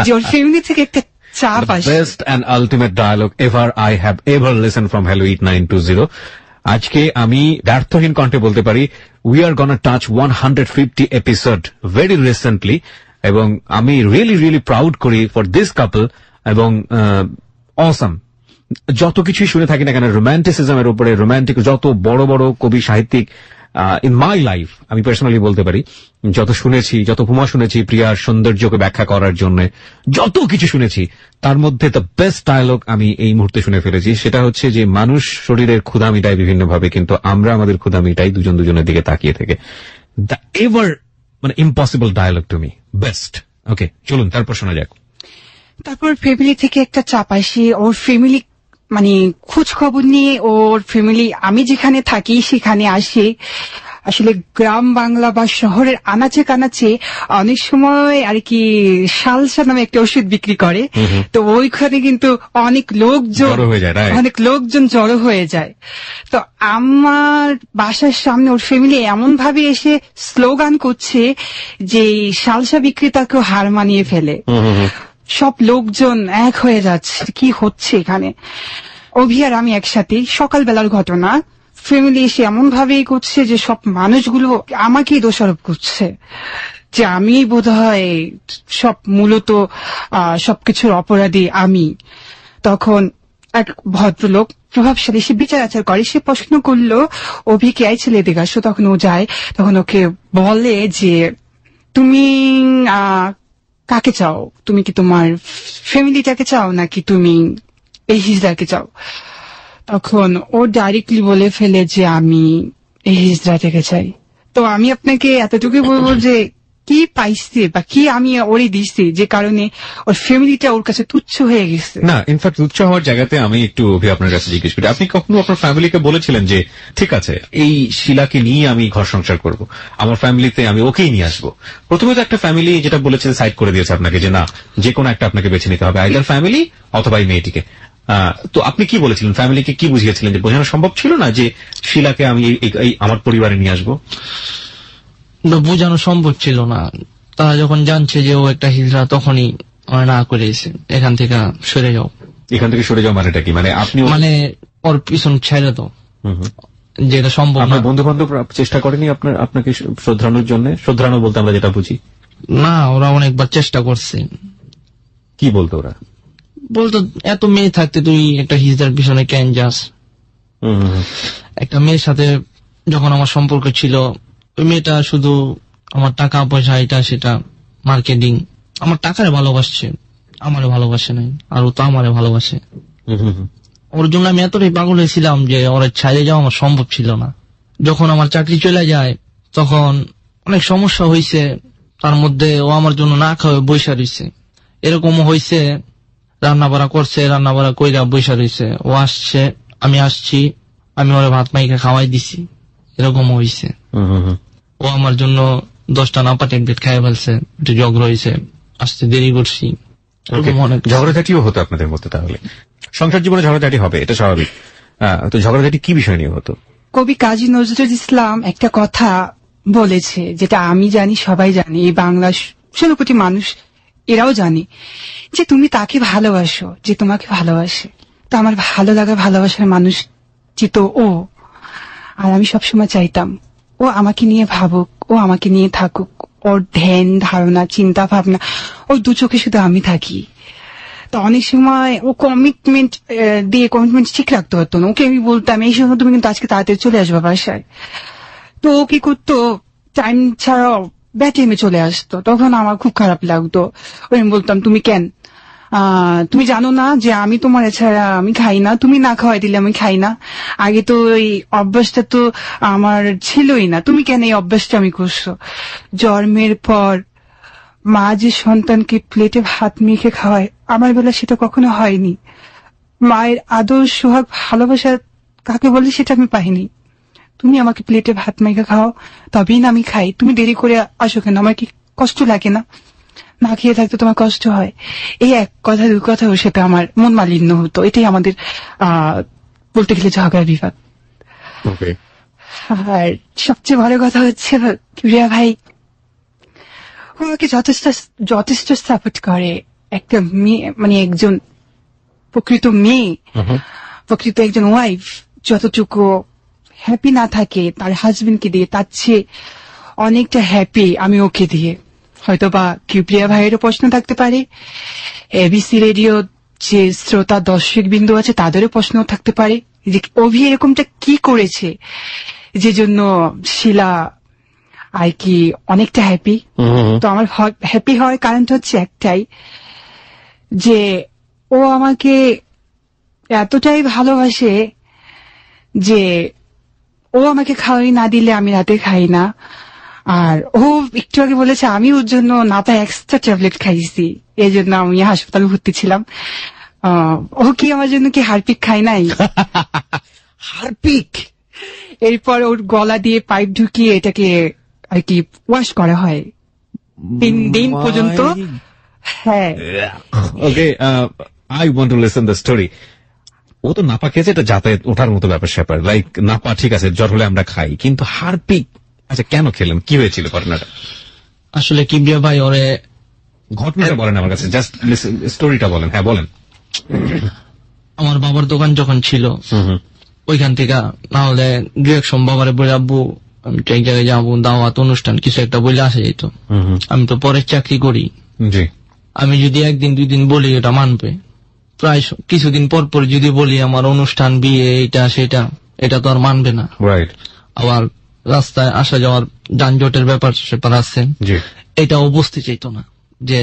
যে ওর ফ্যামিলি থেকে একটা চাপ আসে। Best and ultimate dialogue ever I have ever listen from hello 8920। আজকে আমি ব্যর্থহীন কণ্ঠে বলতে পারি, we are gonna touch 150 episode very recently, এবং আমি রিয়েলি রিয়েলি প্রাউড করি ফর দিস কাপল। এবং অসাম, যত কিছুই শুনে থাকি না কেন, রোম্যান্টিসিজমের উপরে, রোম্যান্টিক যত বড় বড় কবি সাহিত্যিক ইন মাই লাইফ, আমি পার্সোনালি বলতে পারি, যত শুনেছি, যত উপমা শুনেছি প্রিয়ার সৌন্দর্যকে ব্যাখ্যা করার জন্য, যত কিছু শুনেছি, তার মধ্যে দ্য বেস্ট ডায়লগ আমি এই মুহূর্তে শুনে ফেলেছি। সেটা হচ্ছে যে মানুষ শরীরের ক্ষুধা মিটায় বিভিন্ন ভাবে, কিন্তু আমরা আমাদের ক্ষুধা মিটাই দুজন দুজনের দিকে তাকিয়ে থেকে। The ever impossible dialogue to me, best. Okay, চলুন তারপর শোনা যাক। তারপর ফ্যামিলি থেকে একটা চাপ আসে, ওর ফ্যামিলি খোঁজ খবর নিয়ে ওর ফ্যামিলি আমি যেখানে থাকি সেখানে আসে। আসলে গ্রাম বাংলা বা শহরের আনাচে কানাচে অনেক সময় আর কি সালসা নামে একটা ওষুধ বিক্রি করে, তো ওইখানে কিন্তু অনেক লোকজন জড়ো হয়ে যায়। তো আমার বাসার সামনে ওর ফ্যামিলি এমন ভাবে এসে স্লোগান করছে যে সালসা বিক্রেতাকেও হার মানিয়ে ফেলে। সব লোকজন এক হয়ে যাচ্ছে, কি হচ্ছে এখানে। অভিয়ার আমি একসাথে, সকালবেলার ঘটনা, ফ্যামিলি এসে এমন ভাবেই করছে যে সব মানুষগুলো আমাকেই দোষারোপ করছে যে আমি বোধহয় সব মূলত সবকিছুর অপরাধী আমি। তখন এক ভদ্রলোক প্রভাবশালী, সে বিচার আচার করে, সে প্রশ্ন করলো অভিকে আই ছেলে দিকে আসো। তখন ও যায়, তখন ওকে বলে যে তুমি কাকে চাও? তুমি কি তোমার ফ্যামিলিটাকে চাও নাকি তুমি এই হিজড়াকে চাও? তখন ও ডাইরেক্টলি বলে ফেলে যে আমি এই হিজড়াটাকে চাই। তো আমি আপনাকে এতটুকুই বলবো যে কি পাইছে বা কি আমি ওরে দিচ্ছি যে কারণে ওর ফ্যামিলিটা ওর কাছে তুচ্ছ হয়ে গেছে। না, ইনফ্যাক্ট তুচ্ছ হওয়ার জায়গাতে আমি একটু আপনার কাছে জিজ্ঞেস করি, আপনি কখনো আপনার ফ্যামিলিকে বলেছিলেন যে ঠিক আছে এই শিলাকে নিয়ে আমি ঘর সংসার করব, আমার ফ্যামিলিতে আমি ওকেই নিয়ে আসবো? প্রথমে তো একটা ফ্যামিলি যেটা বলেছে সাইড করে দিয়েছে আপনাকে যে না, যে কোনো একটা আপনাকে বেছে নিতে হবে, আইদার ফ্যামিলি অথবা এই মেয়েটিকে। তো আপনি কি বলেছিলেন, ফ্যামিলিকে কি বুঝিয়েছিলেন? যে বোঝানো সম্ভব ছিল না যে শিলাকে আমি এই আমার পরিবারে নিয়ে আসবো? বোঝানো সম্ভব ছিল না। তারা যখন জানছে যে ও একটা হিজড়া তখনই না করেছে এখান থেকে সরে যাও। এখান থেকে সরে যাও মানেটা কি? মানে আপনি মানে ওর পিছন ছেড়ে দাও, যেটা সম্ভব না। আপনার বন্ধু বান্ধব চেষ্টা করেনি আপনাকে শ্রদ্ধানোর জন্য? শ্রদ্ধানো বলতে আমরা যেটা বুঝি। না, ওরা অনেকবার চেষ্টা করছে। কি বলতো ওরা? বলতো এত মেয়ে থাকতে তুই একটা হিজড়ার পিছনে কেন যাস? একটা মেয়ের সাথে যখন আমার সম্পর্ক ছিল, ওই মেয়েটা শুধু আমার টাকা পয়সা এটা সেটা মার্কেটিং, আমার টাকারে ভালোবাসছে, আমারে ভালোবাসে নাই। আর ও তো আমারে ভালোবাসে। ওর জন্য আমি এতটাই পাগল হয়েছিলাম যে ওর ছাড়িয়ে যাওয়া আমার সম্ভব ছিল না। যখন আমার চাকরি চলে যায় তখন অনেক সমস্যা হয়েছে, তার মধ্যে ও আমার জন্য না খাওয়া বৈশা রয়েছে। এরকমও হয়েছে রান্না বাড়া করছে, রান্না বাড়া কইরা বৈশা রয়েছে। ও আসছে, আমি আসছি, আমি ওরে ভাত মাইকে খাওয়াই দিছি। এরকমও হয়েছে। ও আমার জন্য 10টা নাপা ট্যাবলেট খাই ফেলছে, একটু ঝগড়া হয়েছে, আসতে দেরি করছি। ঝগড়াঝাটিও হতো আপনাদের মধ্যে? তাহলে সংসার জীবনে ঝগড়াঝাটি হবে, এটা স্বাভাবিক। তো ঝগড়াঝাটি কি বিষয় নিয়ে হতো? কবি কাজী নজরুল ইসলাম একটা কথা বলেছে, যেটা আমি জানি, সবাই জানি, এই বাংলা 16 কোটি মানুষ এরাও জানে, যে তুমি তাকে ভালোবাসো যে তোমাকে ভালোবাসে। তো আমার ভালো লাগা ভালোবাসার মানুষ তো ও। আর আমি সবসময় চাইতাম ও আমাকে নিয়ে ভাবুক, ও আমাকে নিয়ে থাকুক, ওর ধ্যান ধারণা চিন্তা ভাবনা ওর দু চোখে শুধু আমি থাকি। তো অনেক সময় ও কমিটমেন্ট ঠিক রাখতে হতো না। ওকে আমি বলতাম এই সময় তুমি কিন্তু আজকে তাড়াতাড়ি চলে আসবে বাসায়। তো ও কি করতো, টাইম ছাড়াও ব্যাড টাইমে চলে আসতো। তখন আমার খুব খারাপ লাগতো। আমি বলতাম তুমি কেন, তুমি জানো না যে আমি তোমার এছাড়া আমি খাই না, তুমি না খাওয়াই দিলে আমি খাই না। আগে তো এই অভ্যাসটা তো আমার ছিলই না, তুমি কেন এই অভ্যাসটা আমি করছো? জন্মের পর মা যে সন্তানকে প্লেটে ভাত মেখে খাওয়ায়, আমার বেলা সেটা কখনো হয়নি। মায়ের আদর সোহাগ ভালোবাসা কাকে বলে সেটা আমি পাইনি। তুমি আমাকে প্লেটে ভাত মেখে খাও, তবেই না আমি খাই। তুমি দেরি করে আসো কেন? আমার কি কষ্ট লাগে না? না খেয়ে থাকতে তোমার কষ্ট হয়? এই এক কথা দু কথা ওর সাথে আমার মন মালিন্য হতো। এটাই আমাদের বলতে গেলে ঝগড়া বিবাদ। আর সবচেয়ে বড় কথা হচ্ছে কিবরিয়া ভাই আমাকে যথেষ্ট সাপোর্ট করে। একটা মেয়ে, মানে একজন প্রকৃত মেয়ে, প্রকৃত একজন ওয়াইফ যতটুকু হ্যাপি না থাকে তার হাজবেন্ডকে দিয়ে, তার চেয়ে অনেকটা হ্যাপি আমি ওকে দিয়ে। হয়তো বা কিবরিয়া ভাইয়েরও প্রশ্ন থাকতে পারে, এবিসি রেডিও যে শ্রোতা দর্শক বিন্দু আছে তাদেরও প্রশ্ন থাকতে পারে যে অভি এরকমটা কি করেছে যে জন্য শিলা আর কি অনেকটা হ্যাপি। তো আমার হ্যাপি হওয়ার কারণটা হচ্ছে একটাই, যে ও আমাকে এতটাই ভালোবাসে যে ও আমাকে খাওয়াই না দিলে আমি রাতে খাই না। আর ও একটু আগে বলেছে আমি ওর জন্য নাপা এক্সট্রা ট্যাবলেট খাইছি, এই জন্য আমি হাসপাতালে ভর্তি ছিলাম। ও কি আমার জন্য কি হারপিক খাই নাই? হারপিক। এরপর ওর গলা দিয়ে পাইপ ঢুকিয়ে এটাকে আর কি ওয়াশ করা হয় 3 দিন পর্যন্ত। হ্যাঁ, okay, I want to listen the story. ও তো নাপা খেয়েছে, এটা যাতায়াত ওঠার মতো ব্যাপার স্যাপার, লাইক নাপা ঠিক আছে, জ্বর হলে আমরা খাই, কিন্তু হারপিক আচ্ছা কেন খেলেন? কি হয়েছিল ঘটনাটা? আসলে কিবরিয়া ভাই ওরে ঘটনাটা বলেন আমার কাছে, জাস্ট স্টোরিটা বলেন। হ্যাঁ বলেন। আমার বাবার দোকান যখন ছিল ওইখান থেকে না হলে ডিরেকশন বাবারে বলে আব্বু আমি তো এক জায়গায় যাবো, দাওয়াত অনুষ্ঠান কিছু একটা বলে আসে যেত। আমি তো পরে চাকরি করি, জি, আমি যদি 1 দিন 2 দিন বলি এটা মানবে। প্রায় কিছুদিন পর পর যদি বলি আমার অনুষ্ঠান বিয়ে এটা সেটা, এটা তো আর মানবে না। রাইট। আবার রাস্তায় আসা যাওয়ার যানজটের ব্যাপার স্যাপার আছে, এটাও বুঝতে চাইতো না যে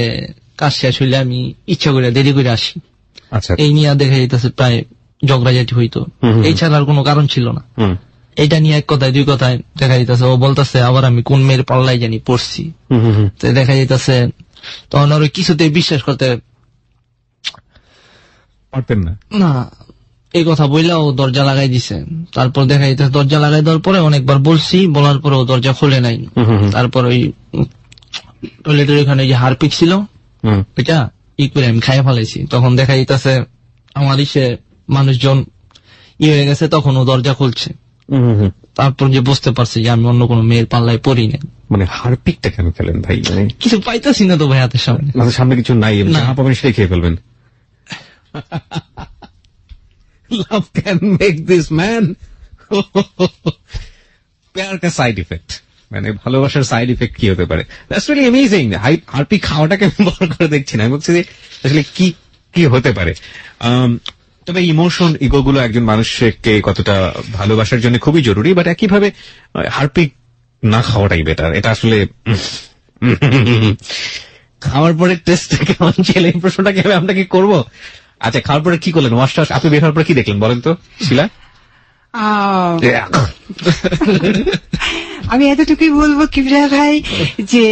কাজ শেষ হইলে আমি ইচ্ছা করে দেরি করে আসি। আচ্ছা, এই নিয়ে দেখা যাইতেছে প্রায় ঝগড়াঝাটি হইতো, এই ছাড়া আর কোনো কারণ ছিল না। এটা নিয়ে এক কথায় দুই কথায় দেখা যাইতেছে ও বলতেছে আবার আমি কোন মেয়ের পাল্লাই জানি পড়ছি। তো দেখা যাইতেছে তখন ওর কিছুতেই বিশ্বাস করতে পারতেন না। না, এই কথা বললে ও দরজা লাগাই দিছে। তারপর দেখা যাইতেছে দরজা লাগাই দেওয়ার পরে অনেকবার বলছি, বলার পরে ও দরজা খুলে নাই। তারপর ওই টয়লেটের ওখানে যে হারপিক ছিল ওইটা করে আমি খাইয়ে ফেলাইছি। তখন দেখা যাইতেছে আমার সে মানুষজন হয়ে গেছে, তখন ও দরজা খুলছে। তারপর যে বুঝতে পারছি যে আমি অন্য কোনো মেয়ের পাল্লায় পড়ি না। মানে হারপিকটা কেন খেলেন ভাই? মানে কিছু পাইতেছি না তো ভাই হাতের সামনে, সামনে কিছু নাই, যা পাবেন সেটাই খেয়ে ফেলবেন। Love can make this man প্যার কা সাইড ইফেক্ট, মানে ভালোবাসার সাইড ইফেক্ট কি হতে পারে? That's really amazing. হারপিক খাওয়াটাকে আমি বড় করে দেখছি না, আমি বলছি যে আসলে কি কি হতে পারে। তবে ইমোশন ইগো গুলো একজন মানুষকে কতটা ভালোবাসার জন্য খুবই জরুরি, বাট একইভাবে হারপিক না খাওয়াটাই বেটার। এটা আসলে খাওয়ার পরে টেস্ট কেমন ছিল এই প্রশ্নটাকে আমি আপনাকে করবো। আচ্ছা, খাওয়ার পরে কি করলেন? ওয়াশ টাশ আপনি বের হওয়ার পরে কি দেখলেন বলেন তো শিলা? আমি এতটুকুই বলবো কিবরিয়া ভাই যে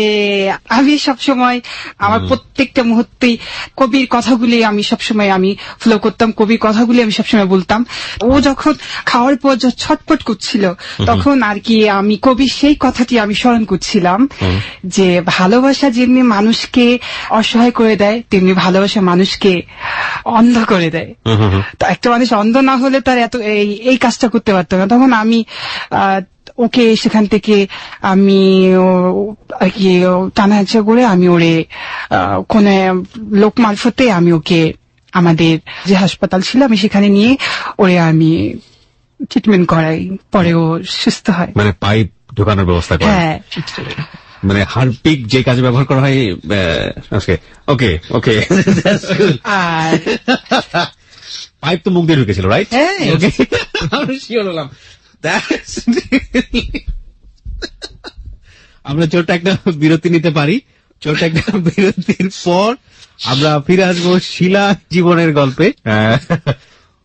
আমি সবসময় আমার প্রত্যেকটা মুহূর্তেই কবির কথাগুলি আমি সবসময় আমি ফলো করতাম, কবির কথাগুলি আমি সবসময় বলতাম। ও যখন খাওয়ার পর ছটপট করছিল তখন আর কি আমি কবির সেই কথাটি আমি স্মরণ করছিলাম যে ভালোবাসা যেমনি মানুষকে অসহায় করে দেয় তেমনি ভালোবাসা মানুষকে অন্ধ করে দেয়। তো একটা মানুষ অন্ধ না হলে তার এত এই কাজটা করতে পারতো না। তখন আমি ওকে সেখান থেকে আমি আর কি টানা হেঁচড়া করে আমি ওরে কোন লোক মারফতে আমি ওকে আমাদের যে হাসপাতাল ছিল আমি সেখানে নিয়ে ওরে আমি ট্রিটমেন্ট করাই, পরে ও সুস্থ হয়। মানে পাইপ ঢোকানোর ব্যবস্থা করে? হ্যাঁ, মানে হারপিক যে কাজে ব্যবহার করা হয়। ওকে ওকে, আর পাইপ তো মুখ দিয়ে ঢুকেছিল, রাইট? হ্যাঁ, ওকে, আমি শিওর হলাম। আমরা ছোট্ট একটা বিরতি নিতে পারি। ছোট্ট একটা বিরতির পর আমরা ফিরে আসবো শিলা জীবনের গল্পে।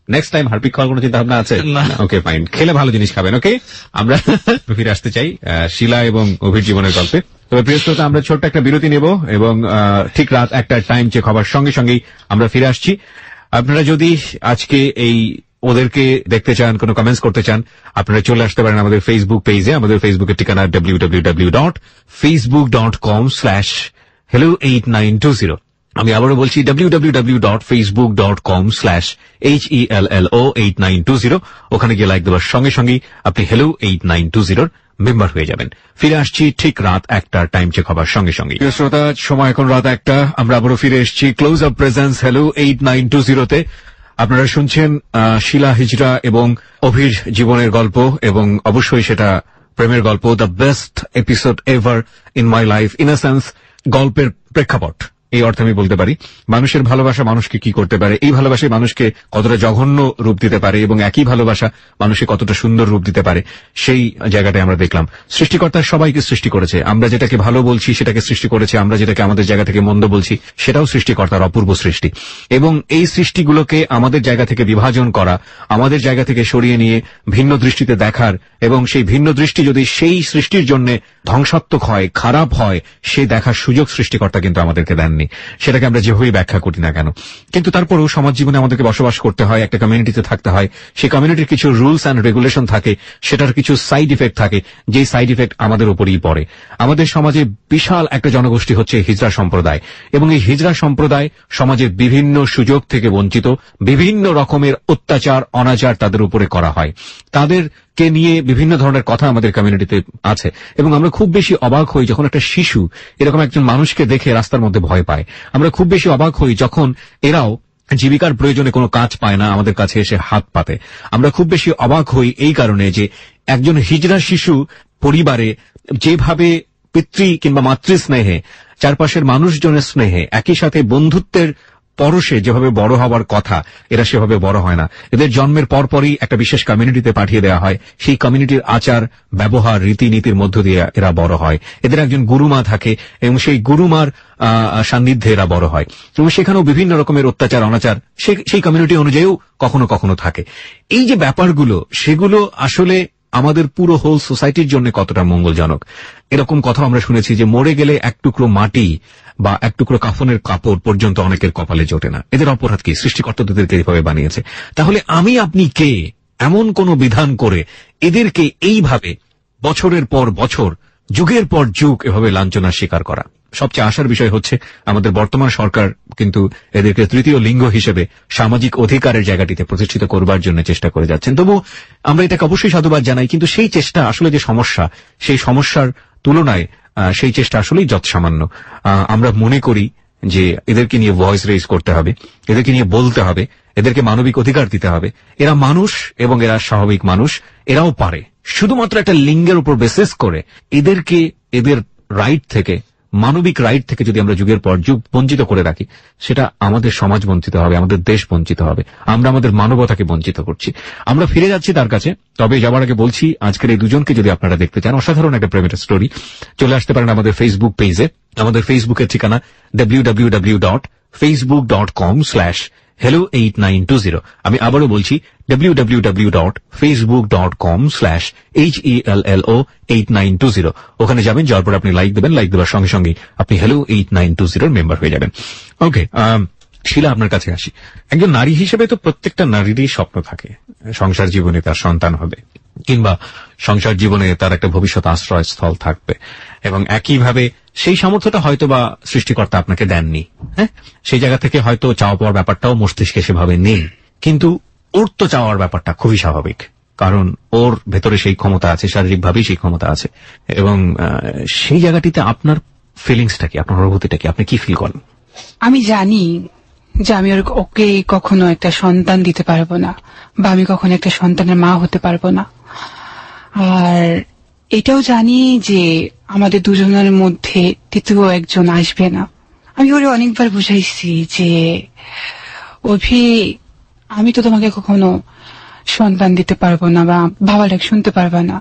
নেক্সট টাইম হারপিক খাওয়ার কোনো চিন্তা ভাবনা আছে? ওকে ফাইন, খেলে ভালো জিনিস খাবেন। ওকে, আমরা ফিরে আসতে চাই শিলা এবং অভির জীবনের গল্পে। তবে প্রিয় শ্রোতা, আমরা ছোট্ট একটা বিরতি নেব এবং ঠিক রাত 1টার টাইম চেক হবার সঙ্গে সঙ্গেই আমরা ফিরে আসছি। আপনারা যদি আজকে এই ওদেরকে দেখতে চান, কোনো কমেন্টস করতে চান, আপনারা চলে আসতে পারেন আমাদের ফেসবুক পেজে। আমাদের ফেসবুকের ঠিকানা www.facebook.com/hello8920। আমি আবারও বলছি www.facebook.com/hello8920। ওখানে গিয়ে লাইক দেওয়ার সঙ্গে সঙ্গেই আপনি hello 8920 মেম্বার হয়ে যাবেন। ফিরে আসছি ঠিক রাত 1টার টাইম চেক হবার সঙ্গে সঙ্গে। প্রিয় শ্রোতা, সময় এখন রাত 1টা। আমরা আবারও ফিরে এসেছি ক্লোজ আপ প্রেজেন্স hello 8920-তে। আপনারা শুনছেন শিলা হিজরা এবং অভির জীবনের গল্প, এবং অবশ্যই সেটা প্রেমের গল্প, the best episode ever in my life. In a sense গল্পের প্রেক্ষাপট, এই অর্থে আমি বলতে পারি। মানুষের ভালোবাসা মানুষকে কি করতে পারে, এই ভালোবাসায় মানুষকে কতটা জঘন্য রূপ দিতে পারে, এবং একই ভালোবাসা মানুষকে কতটা সুন্দর রূপ দিতে পারে, সেই জায়গাটায় আমরা দেখলাম। সৃষ্টিকর্তা সবাইকে সৃষ্টি করেছে। আমরা যেটাকে ভালো বলছি সেটাকে সৃষ্টি করেছে, আমরা যেটাকে আমাদের জায়গা থেকে মন্দ বলছি সেটাও সৃষ্টিকর্তার অপূর্ব সৃষ্টি। এবং এই সৃষ্টিগুলোকে আমাদের জায়গা থেকে বিভাজন করা, আমাদের জায়গা থেকে সরিয়ে নিয়ে ভিন্ন দৃষ্টিতে দেখার, এবং সেই ভিন্ন দৃষ্টি যদি সেই সৃষ্টির জন্য ধ্বংসাত্মক হয়, খারাপ হয়, সে দেখার সুযোগ সৃষ্টিকর্তা কিন্তু আমাদেরকে দেননি। সেটাকে আমরা যেভাবেই ব্যাখ্যা করি না কেন, কিন্তু তারপরেও সমাজ জীবনে আমাদেরকে বসবাস করতে হয়, একটা কমিউনিটিতে থাকতে হয়। সেই কমিউনিটির কিছু রুলস অ্যান্ড রেগুলেশন থাকে, সেটার কিছু সাইড ইফেক্ট থাকে, যেই সাইড ইফেক্ট আমাদের উপরেই পড়ে। আমাদের সমাজে বিশাল একটা জনগোষ্ঠী হচ্ছে হিজড়া সম্প্রদায়, এবং এই হিজড়া সম্প্রদায় সমাজের বিভিন্ন সুযোগ থেকে বঞ্চিত। বিভিন্ন রকমের অত্যাচার অনাচার তাদের উপরে করা হয়। তাদেরকে নিয়ে বিভিন্ন ধরনের কথা আমাদের কমিউনিটিতে আছে, এবং আমরা খুব বেশি অবাক হই যখন একটা শিশু এরকম একজন মানুষকে দেখে রাস্তার মধ্যে ভয় পায়। আমরা খুব বেশি অবাক হই যখন এরাও জীবিকার প্রয়োজনে কোনো কাজ পায় না, আমাদের কাছে এসে হাত পাতে। আমরা খুব বেশি অবাক হই এই কারণে যে একজন হিজড়া শিশু পরিবারে যেভাবে পিতৃ কিংবা মাতৃ স্নেহে, চারপাশের মানুষজনের স্নেহে, একই সাথে বন্ধুত্বের পরশে যেভাবে বড় হওয়ার কথা এরা সেভাবে বড় হয় না। এদের জন্মের পরপরই একটা বিশেষ কমিউনিটিতে পাঠিয়ে দেওয়া হয়, সেই কমিউনিটির আচার ব্যবহার রীতিনীতির মধ্য দিয়ে এরা বড় হয়। এদের একজন গুরুমা থাকে এবং সেই গুরুমার সান্নিধ্যে এরা বড় হয় এবং সেখানেও বিভিন্ন রকমের অত্যাচার অনাচার সেই কমিউনিটি অনুযায়ীও কখনো কখনো থাকে। এই যে ব্যাপারগুলো, সেগুলো আসলে আমাদের পুরো হোল সোসাইটির জন্য কতটা মঙ্গলজনক। এরকম কথা আমরা শুনেছি যে মরে গেলে এক টুকরো মাটি বা এক টুকরো কাফনের কাপড় পর্যন্ত অনেকের কপালে জোটে না। এদের অপরাধ কি? সৃষ্টিকর্তা তাদেরকে এইভাবে বানিয়েছে। তাহলে আমি আপনি কে এমন কোন বিধান করে এদেরকে এইভাবে বছরের পর বছর, যুগের পর যুগ এভাবে লাঞ্ছনার শিকার করা? সবচেয়ে আশার বিষয় হচ্ছে আমাদের বর্তমান সরকার কিন্তু এদেরকে তৃতীয় লিঙ্গ হিসেবে সামাজিক অধিকারের জায়গাটিতে প্রতিষ্ঠিত করবার জন্য চেষ্টা করে যাচ্ছেন। তবু আমরা এটাকে অবশ্যই সাধুবাদ জানাই, কিন্তু সেই চেষ্টা আসলে যে সমস্যা, সেই সমস্যার তুলনায় সেই চেষ্টা আসলেই যৎসামান্য। আমরা মনে করি যে এদেরকে নিয়ে ভয়েস রেইজ করতে হবে, এদেরকে নিয়ে বলতে হবে, এদেরকে মানবিক অধিকার দিতে হবে। এরা মানুষ এবং এরা স্বাভাবিক মানুষ, এরাও পারে। শুধুমাত্র একটা লিঙ্গের উপর বেসিস করে এদেরকে এদের রাইট থেকে, মানবিক রাইট থেকে যদি আমরা যুগের পর যুগ বঞ্চিত করে রাখি, সেটা আমাদের সমাজ বঞ্চিত হবে, আমাদের দেশ বঞ্চিত হবে, আমরা আমাদের মানবতাকে বঞ্চিত করছি। আমরা ফিরে যাচ্ছি তার কাছে। তবে যাওয়ার আগে বলছি, আজকের এই দুজনকে যদি আপনারা দেখতে চান, অসাধারণ একটা প্রেমের স্টোরি, চলে আসতে পারেন আমাদের ফেসবুক পেজে। আমাদের ফেসবুকের ঠিকানা www.facebook.com/hello8920। আমি আবারও বলছি www.facebook.com/hello8920। ওখানে যাবেন, যাওয়ার পর আপনি লাইক দেবেন, লাইক দেওয়ার সঙ্গে সঙ্গে আপনি Hello 8920 মেম্বার হয়ে যাবেন। ওকে, শিলা, আপনার কাছে আসি। একজন নারী হিসেবে তো প্রত্যেকটা নারীরই স্বপ্ন থাকে সংসার জীবনে তার সন্তান হবে, কিংবা সংসার জীবনে তার একটা ভবিষ্যৎ আশ্রয়স্থল থাকবে, এবং একইভাবে সেই সামর্থ্যটা হয়তো বা সৃষ্টিকর্তা আপনাকে দেননি। হ্যাঁ, সেই জায়গা থেকে হয়তো চাওয়া পাওয়ার ব্যাপারটাও মস্তিষ্কে সেভাবে নেই, কিন্তু ওর তো চাওয়ার ব্যাপারটা খুবই স্বাভাবিক, কারণ ওর ভেতরে সেই ক্ষমতা আছে, শারীরিকভাবেই সেই ক্ষমতা আছে। এবং সেই জায়গাটিতে আপনার ফিলিংসটা কি, আপনার অনুভূতিটা কি, আপনি কি ফিল করেন? আমি জানি যে আমি ওকে কখনো একটা সন্তান দিতে পারবো না, বা আমি কখনো একটা সন্তানের মা হতে পারবো না। আর এটাও জানি যে আমাদের দুজনের মধ্যে তৃতীয় একজন আসবে না। আমি ওরে অনেকবার বুঝাইছি যে অভি, আমি তো তোমাকে কখনো সন্তান দিতে পারবো না বা বাবা ডাক শুনতে পারবা না।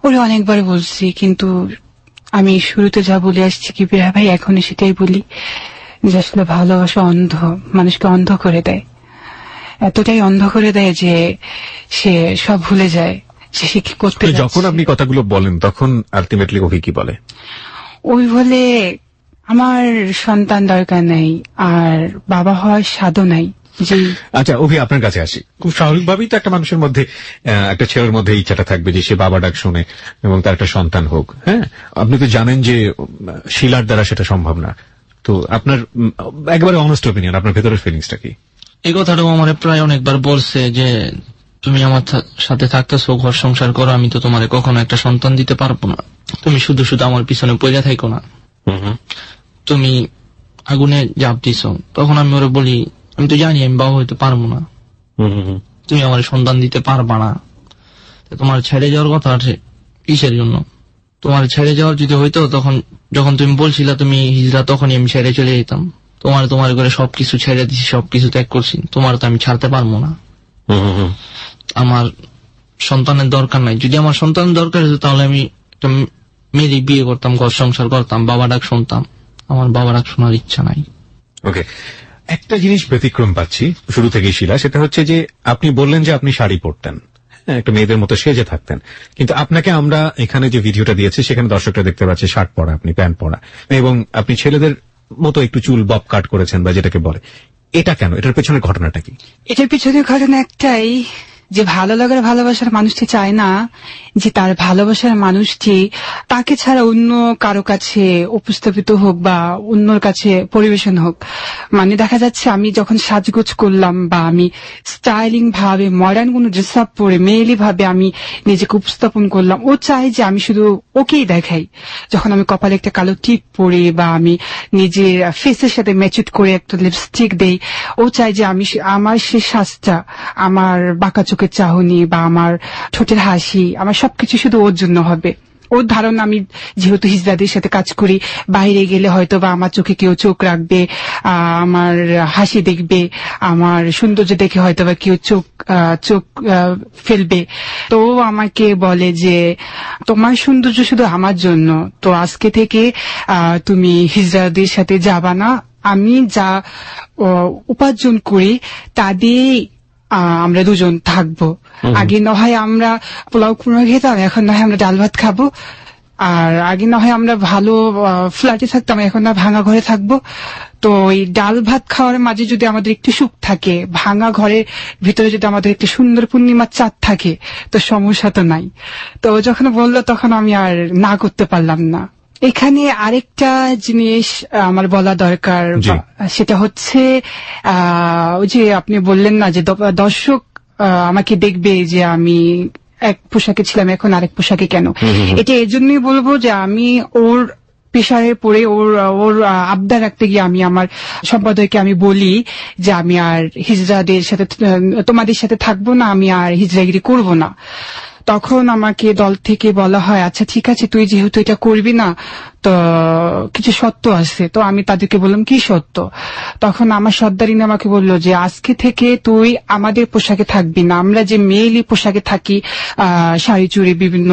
ওরে অনেকবার বলছি, কিন্তু আমি শুরুতে যা বলে আসছি কি ভাই, এখনই সেটাই বলি যে আসলে ভালোবাসা অন্ধ, মানুষকে অন্ধ করে দেয়, এতটাই অন্ধ করে দেয় যে সে সব ভুলে যায় যে সে কি করতে যাচ্ছে। যখন আপনি কথাগুলো বলেন তখন আলটিমেটলি অভি কি বলে? ওই বলে আমার সন্তান দরকার নাই, আর বাবা হওয়ার স্বাদও নাই। আচ্ছা অভি, আপনার কাছে আসি। খুব স্বাভাবিকভাবেই তো একটা মানুষের মধ্যে, একটা ছেলের মধ্যে ইচ্ছাটা থাকবে যে সে বাবা ডাক শুনে এবং তার একটা সন্তান হোক। হ্যাঁ, আপনি তো জানেন যে শিলার দ্বারা সেটা সম্ভব না। তো আপনার একবারে অনেস্ট ওপিনিয়ন, আপনার ভেতরের ফিলিংসটা কি? এই কথাটাও আমার প্রায় অনেকবার বলছে যে তুমি আমার সাথে থাকতেছো, ঘর সংসার করো, আমি তো তোমার কখনো একটা সন্তান দিতে পারবো না। তুমি শুধু শুধু আমার পিছনে পড়ে থাকো না। তুমি আগুনে জাপ দিছ, তখন আমি ওরা বলি আমি তো জানি আমি বাবা হইতে পারবো না, তুমি আমার সন্তান দিতে পারবা না। তোমার ছেড়ে যাওয়ার কথা আছে কিসের জন্য? তোমার ছেড়ে যাওয়ার যদি হইতো, তখন যখন তুমি বলছিলা তুমি হিজড়া, তখনই আমি ছেড়ে চলে যেতাম। তোমার করে সবকিছু ছেড়ে দিছি, সবকিছু ত্যাগ করছি, তোমার তো আমি ছাড়তে পারবো না। আমার সন্তানের দরকার নাই। যদি আমার সন্তানের দরকার হতো তাহলে আমি একটা মেয়ে বিয়ে করতাম, ঘর সংসার করতাম, বাবা ডাক শুনতাম। আমার বাবা ডাক শোনার ইচ্ছা নাই। ওকে, একটা জিনিস ব্যতিক্রম পাচ্ছি শুরু থেকেই শিলা, সেটা হচ্ছে যে আপনি বললেন যে আপনি শাড়ি পরতেন, একটা মেয়েদের মতো সেজে থাকতেন, কিন্তু আপনাকে আমরা এখানে যে ভিডিওটা দিয়েছি সেখানে দর্শকরা দেখতে পাচ্ছে শার্ট পরা, আপনি প্যান্ট পরা, এবং আপনি ছেলেদের মতো একটু চুল বব কাট করেছেন বা যেটাকে বলে। এটা কেন? এটার পেছনের ঘটনাটা কি? এটার পেছনের ঘটনা একটাই, যে ভালো লাগার ভালোবাসার মানুষটি চায় না যে তার ভালোবাসার মানুষটি তাকে ছাড়া অন্য কারো কাছে উপস্থাপিত হোক বা অন্যর কাছে পরিবেশন হোক। মানে দেখা যাচ্ছে আমি যখন সাজগোজ করলাম বা আমি স্টাইলিং ভাবে মডার্ন কোন ড্রেস আপ পরে মেয়েলি ভাবে আমি নিজেকে উপস্থাপন করলাম, ও চায় যে আমি শুধু ওকেই দেখাই। যখন আমি কপালে একটা কালো টিপ পরে বা আমি নিজের ফেসের সাথে ম্যাচিট করে একটা লিপস্টিক দেই, ও চায় যে আমি আমার সে সাজটা, আমার বাঁকা চোখের চাহনি বা আমার ঠোঁটের হাসি, আমার সবকিছু শুধু ওর জন্য হবে। ওর ধারণা আমি যেহেতু হিজড়াদের সাথে কাজ করি, বাইরে গেলে হয়তো বা আমার চোখে কেউ চোখ রাখবে, আমার হাসি দেখবে, আমার সৌন্দর্য দেখে হয়তো বা কেউ চোখ ফেলবে। তো ও আমাকে বলে যে তোমার সৌন্দর্য শুধু আমার জন্য, তো আজকে থেকে তুমি হিজড়াদের সাথে যাবা না, আমি যা উপার্জন করি তা দিয়ে আমরা দুজন থাকবো। আগে না হয় আমরা পোলাও কুমড়া খেতাম, এখন না হয় আমরা ডাল ভাত খাবো, আর আগে না হয় আমরা ভালো ফ্ল্যাটে থাকতাম, এখন না ভাঙা ঘরে থাকবো। তো এই ডাল ভাত খাওয়ার মাঝে যদি আমাদের একটু সুখ থাকে, ভাঙা ঘরের ভিতরে যদি আমাদের একটু সুন্দর পূর্ণিমার চাঁদ থাকে, তো সমস্যা তো নাই। তো যখন বললো তখন আমি আর না করতে পারলাম না। এখানে আরেকটা জিনিস আমার বলা দরকার, সেটা হচ্ছে ওই যে আপনি বললেন না যে দর্শক আমাকে দেখবে যে আমি এক পোশাকে ছিলাম এখন আরেক পোশাকে কেন। এটা এর জন্যই বলবো যে আমি ওর পেশায় পড়ে ওর আবদার রাখতে গিয়ে আমি আমার সম্পাদককে আমি বলি যে আমি আর হিজড়াদের সাথে তোমাদের সাথে থাকবো না, আমি আর হিজড়াগিরি করবো না। তখন আমাকে দল থেকে বলা হয় আচ্ছা ঠিক আছে, তুই যেহেতু এটা করবি না তো কিছু সত্য আছে। তো আমি তাদেরকে বললাম কি সত্য? তখন আমার সর্দারিনী আমাকে বললো যে আজকে থেকে তুই আমাদের পোশাকে থাকবি না, আমরা যে মেয়েলি পোশাকে থাকি, শাড়ি চুড়ি বিভিন্ন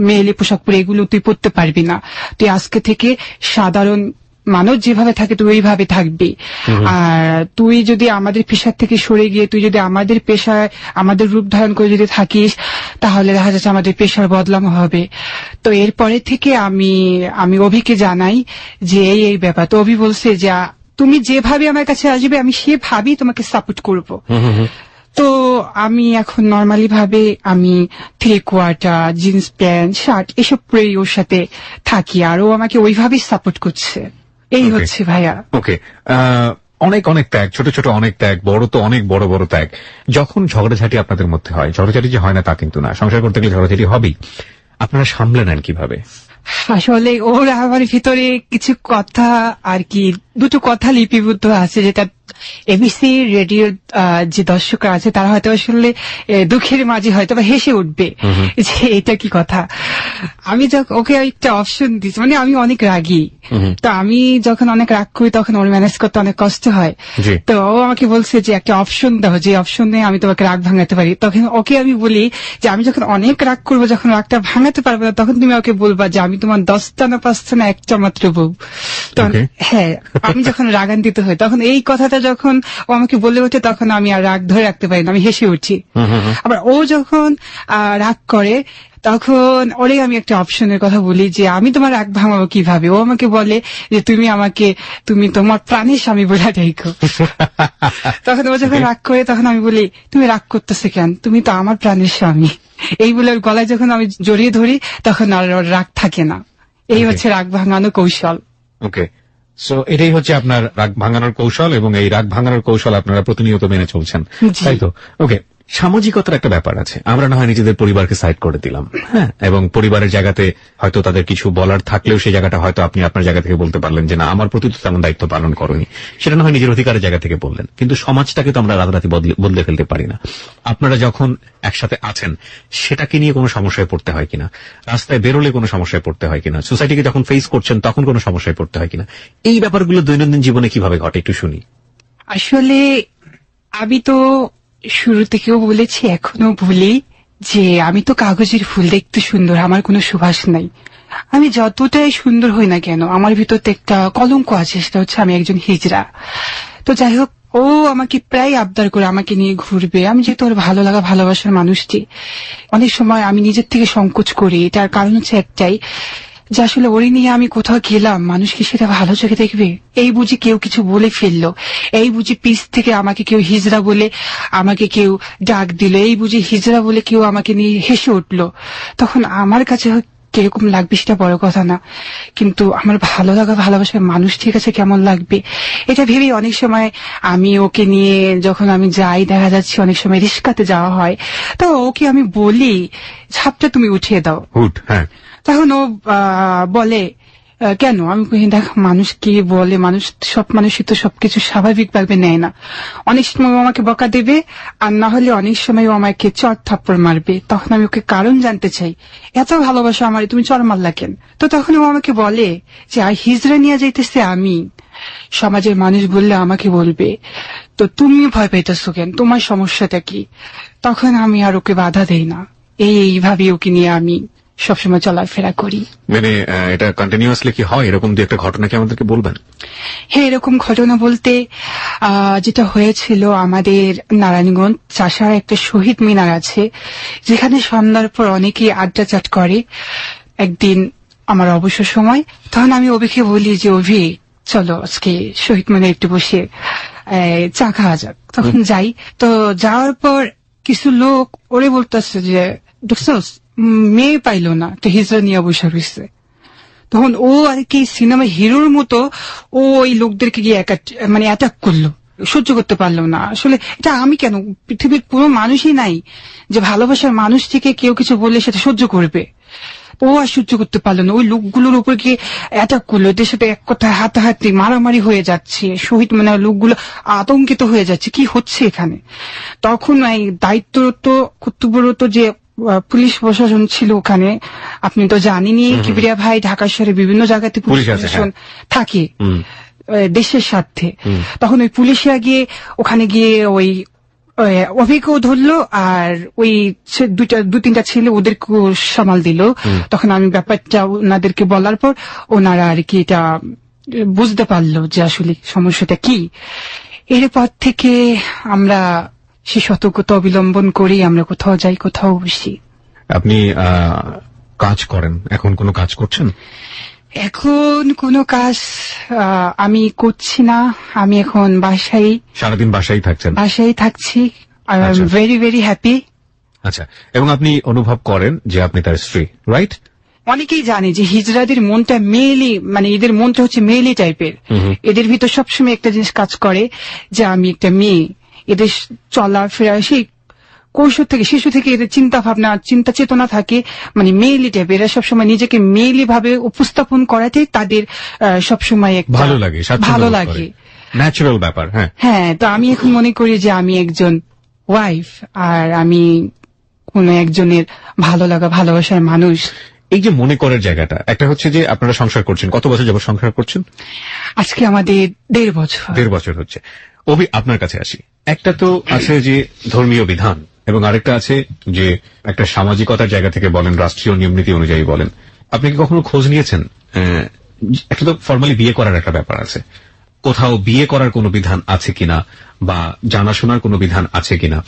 মেয়েলি পোশাক পরে এগুলো তুই পরতে পারবি না, তুই আজকে থেকে সাধারণ মানুষ যেভাবে থাকে তুই ওইভাবে থাকবি। আর তুই যদি আমাদের পেশার থেকে সরে গিয়ে তুই যদি আমাদের পেশায় আমাদের রূপ ধারণ করে যদি থাকিস, তাহলে দেখা যাচ্ছে আমাদের পেশার বদলাম হবে। তো এরপরে থেকে আমি অভিকে জানাই যে এই ব্যাপার। তো অভি বলছে যে তুমি যেভাবে আমার কাছে আসবে আমি সেভাবেই তোমাকে সাপোর্ট করব। তো আমি এখন নর্মালি ভাবে আমি 3/4 জিন্স প্যান্ট শার্ট এসব পরেই ওর সাথে থাকি, আর ও আমাকে ওইভাবেই সাপোর্ট করছে। এই হচ্ছে ভাইয়া। ওকে, অনেক অনেক ত্যাগ, ছোট ছোট অনেক ত্যাগ, বড় তো অনেক বড় বড় ত্যাগ। যখন ঝগড়াঝাটি আপনাদের মধ্যে হয়, ঝগড়াঝাটি যে হয় না তা কিন্তু না, সংসার করতে গেলে ঝগড়াঝাটি হবেই, আপনারা সামলে নেন কিভাবে? আসলে ওর আমার ভিতরে কিছু কথা আর কি, দুটো কথা লিপিবদ্ধ আছে, যেটা এবিসি রেডিওর যে দর্শকরা আছে তারা হয়তো আসলে দুঃখের মাঝে হয়তো বা হেসে উঠবে যে এটা কি কথা। আমি যখন ওকে একটা অপশন দিচ্ছি, মানে আমি অনেক রাগী, তো আমি যখন অনেক রাগ করি তখন ওর ম্যানেজ করতে অনেক কষ্ট হয়। তো ও আমাকে বলছে যে একটা অপশন দাও, যে অপশনে আমি তোমাকে রাগ ভাঙাতে পারি। তখন ওকে আমি বলি যে আমি যখন অনেক রাগ করবো, যখন রাগটা ভাঙাতে পারবো না, তখন তুমি ওকে বলবা যে আমি তোমার 10টা না 5টা না একটা মাত্র বউ। হ্যাঁ, আমি যখন রাগান্বিত হই তখন এই কথাটা যখন ও আমাকে বলে ওঠে তখন আমি আর রাগ ধরে রাখতে পারি না, আমি হেসে উঠি। আবার ও যখন রাগ করে তখন ওরে আমি একটা অপশনের কথা বলি যে আমি তোমার রাগ ভাঙাবো কিভাবে। ও আমাকে বলে যে তুমি তোমার প্রাণের স্বামী বলে দেখো। তখন ও যখন রাগ করে তখন আমি বলি তুমি রাগ করতেছে কেন, তুমি তো আমার প্রাণের স্বামী। এই বলে ওর গলায় যখন আমি জড়িয়ে ধরি তখন আর ওর রাগ থাকে না। এই হচ্ছে রাগ ভাঙানো কৌশল। ওকে, সো এটাই হচ্ছে আপনার রাগ ভাঙানোর কৌশল, এবং এই রাগ ভাঙানোর কৌশল আপনারা প্রতিনিয়ত মেনে চলছেন, তাই তো? ওকে, সামাজিকতার একটা ব্যাপার আছে। আমরা না হয় নিজেদের পরিবারকে সাইড করে দিলাম, হ্যাঁ, এবং পরিবারের জায়গাতে হয়তো তাদের কিছু বলার থাকলেও সেই জায়গাটা হয়তো আপনি আপনার জায়গা থেকে বলতে পারলেন যে না, আমার প্রতি তো তেমন দায়িত্ব পালন করনি, সেটা না হয় নিজের অধিকারের জায়গা থেকে বললেন। কিন্তু সমাজটাকে তো আমরা রাতারাতি বদলে ফেলতে পারি না। আপনারা যখন একসাথে আছেন সেটাকে নিয়ে কোনো সমস্যায় পড়তে হয় কিনা, রাস্তায় বেরোলে কোনো সমস্যায় পড়তে হয় কিনা, সোসাইটিকে যখন ফেস করছেন তখন কোনো সমস্যায় পড়তে হয় কিনা, এই ব্যাপারগুলো দৈনন্দিন জীবনে কিভাবে ঘটে একটু শুনি। আসলে আমি তো শুরু থেকেও বলেছি, এখনো বলি যে আমি তো কাগজের ফুল, দেখতে সুন্দর, আমার কোনো সুবাস নাই। আমি যতটাই সুন্দর হই না কেন আমার ভিতর একটা কলঙ্ক আছে, সেটা হচ্ছে আমি একজন হিজড়া। তো যাই হোক, ও আমাকে প্রায় আবদার করে আমাকে নিয়ে ঘুরবে। আমি যেহেতু ওর ভালো লাগা ভালোবাসার মানুষটি, অনেক সময় আমি নিজের থেকে সংকোচ করি। এটার কারণ হচ্ছে একটাই, যে আসলে ওরে নিয়ে আমি কোথাও গেলাম, মানুষ কি সেটা ভালো চোখে দেখবে? এই বুঝি কেউ কিছু বলে ফেললো, এই বুঝি পিছ থেকে আমাকে কেউ হিজড়া বলে আমাকে কেউ ডাক দিল, এই বুঝি হিজড়া বলে কেউ আমাকে নিয়ে হেসে উঠলো, তখন আমার কাছে কিরকম লাগবে সেটা বড় কথা না, কিন্তু আমার ভালো লাগা ভালোবাসার মানুষটির কাছে কেমন লাগবে এটা ভেবেই অনেক সময় আমি ওকে নিয়ে যখন আমি যাই, দেখা যাচ্ছে অনেক সময় রিস্কাতে যাওয়া হয়, তো ওকে আমি বলি ঝাপটা তুমি উঠিয়ে দাও। হ্যাঁ। তখন ও বলে কেন? আমি কই, দেখ মানুষ কি বলে, সব মানুষই তো সবকিছু স্বাভাবিক ভাবে নেয় না। অনেক সময় ও আমাকে বকা দেবে, আর না হলে অনেক সময় ও আমাকে চর থাপ্পড় মারবে। তখন আমি ওকে কারণ জানতে চাই, এত ভালোবাসা আমার, তুমি চর মারলা কেন? তো তখন ও আমাকে বলে যে হিজড়া নিয়ে যাইতেছে আমি, সমাজের মানুষ বললে আমাকে বলবে, তো তুমি ভয় পাইতেছো কেন, তোমার সমস্যাটা কি? তখন আমি আর ওকে বাধা দেই না। এইভাবে ওকে নিয়ে আমি সবসময় চলাফেরা করি। মানে এটা কন্টিনিউয়াসলি কি হয়? এরকম দু একটা ঘটনা কি আমাদেরকে বলবেন? হ্যাঁ, এরকম ঘটনা বলতে যেটা হয়েছিল, আমাদের নারায়ণগঞ্জ চাষার একটা শহীদ মিনার আছে, যেখানে সন্ধ্যার পর অনেকেই আড্ডা চাট করে। একদিন আমার অবসর সময়, তখন আমি অভিকে বলি যে অভি চলো আজকে শহীদ মিনারে একটু বসে চা খাওয়া যাক। তখন যাই, তো যাওয়ার পর কিছু লোক ওরে বলতেছে যে দেখছস মেয়ে পাইলো না, তো হিজড়া নিয়ে বসে রয়েছে। তখন ও আর কি সিনেমা হিরোর মতো ও ওই লোকদেরকে গিয়ে অ্যাটাক করলো, সহ্য করতে পারলো না। আসলে এটা আমি কেন, পৃথিবীর কোনো মানুষই নাই যে ভালোবাসার মানুষ থেকে কেউ কিছু বললে সেটা সহ্য করবে। ও আর সহ্য করতে পারলো না, ওই লোকগুলোর উপর গিয়ে অ্যাটাক করলো, এদের সাথে এক কথায় হাতাহাতি মারামারি হয়ে যাচ্ছে। শহীদ মিনার লোকগুলো আতঙ্কিত হয়ে যাচ্ছে, কি হচ্ছে এখানে। তখন এই দায়িত্বরত কর্তব্যরত যে পুলিশ প্রশাসন ছিল ওখানে, আপনি তো জানেনই কিবরিয়া ভাই, ঢাকা শহরে বিভিন্ন জায়গাতে পুলিশ প্রশাসন থাকে দেশের স্বার্থে। তখন ওই পুলিশরা গিয়ে ওখানে গিয়ে ওই অভিকেও ধরলো, আর ওই দু তিনটা ছেলে ওদেরকেও সামাল দিল। তখন আমি ব্যাপারটা ওনাদেরকে বলার পর ওনারা আর কি এটা বুঝতে পারলো যে আসলে সমস্যাটা কি। এরপর থেকে আমরা সে সতর্কতা অবলম্বন করি, আমরা কোথাও যাই, কোথাও বসি। আপনি কাজ করেন, এখন কোনো কাজ করছেন? এখন কোনো কাজ আমি করছি না, আমি এখন বাসায়, সারাদিন বাসায় থাকছেন? বাসায় থাকছি। I am very very happy. আচ্ছা, এবং আপনি অনুভব করেন যে আপনি তার স্ত্রী, রাইট? অনেকেই জানে যে হিজড়াদের মনটা মেয়েলি, মানে এদের মনটা হচ্ছে মেয়েলি টাইপের। এদের ভিতর সবসময় একটা জিনিস কাজ করে যে আমি একটা মেয়ে। এদের চলাফেরা সেই কৈশোর থেকে, শিশু থেকে এদের চিন্তা ভাবনা, চিন্তা চেতনা থাকে মানে মেয়েলি টাইপের। এরা সবসময় নিজেকে মেয়েলি ভাবে উপস্থাপন করাতে তাদের সবসময় ভালো লাগে, ভালো লাগে, ন্যাচারাল ব্যাপার। হ্যাঁ হ্যাঁ, তো আমি এখন মনে করি যে আমি একজন ওয়াইফ, আর আমি কোন একজনের ভালো লাগা, ভালোবাসার মানুষ। এই যে মনে করার জায়গাটা, একটা হচ্ছে যে আপনারা সংসার করছেন, কত বছর যাবত সংসার করছেন? আজকে আমাদের 1.5 বছর। 1.5 বছর হচ্ছে। অভি, আপনার কাছে আসি। একটা তো আছে যে ধর্মীয় বিধান, এবং আরেকটা আছে যে একটা সামাজিকতার জায়গা থেকে বলেন, রাষ্ট্রীয় নিয়মনীতি অনুযায়ী বলেন। আপনি কি কখনো খোঁজ নিয়েছেন? একটা তো ফর্মালি বিয়ে করার একটা ব্যাপার আছে, কোথাও বিয়ে করার কোনো বিধান আছে কিনা, বা জানাশোনার কোনো বিধান আছে কিনা?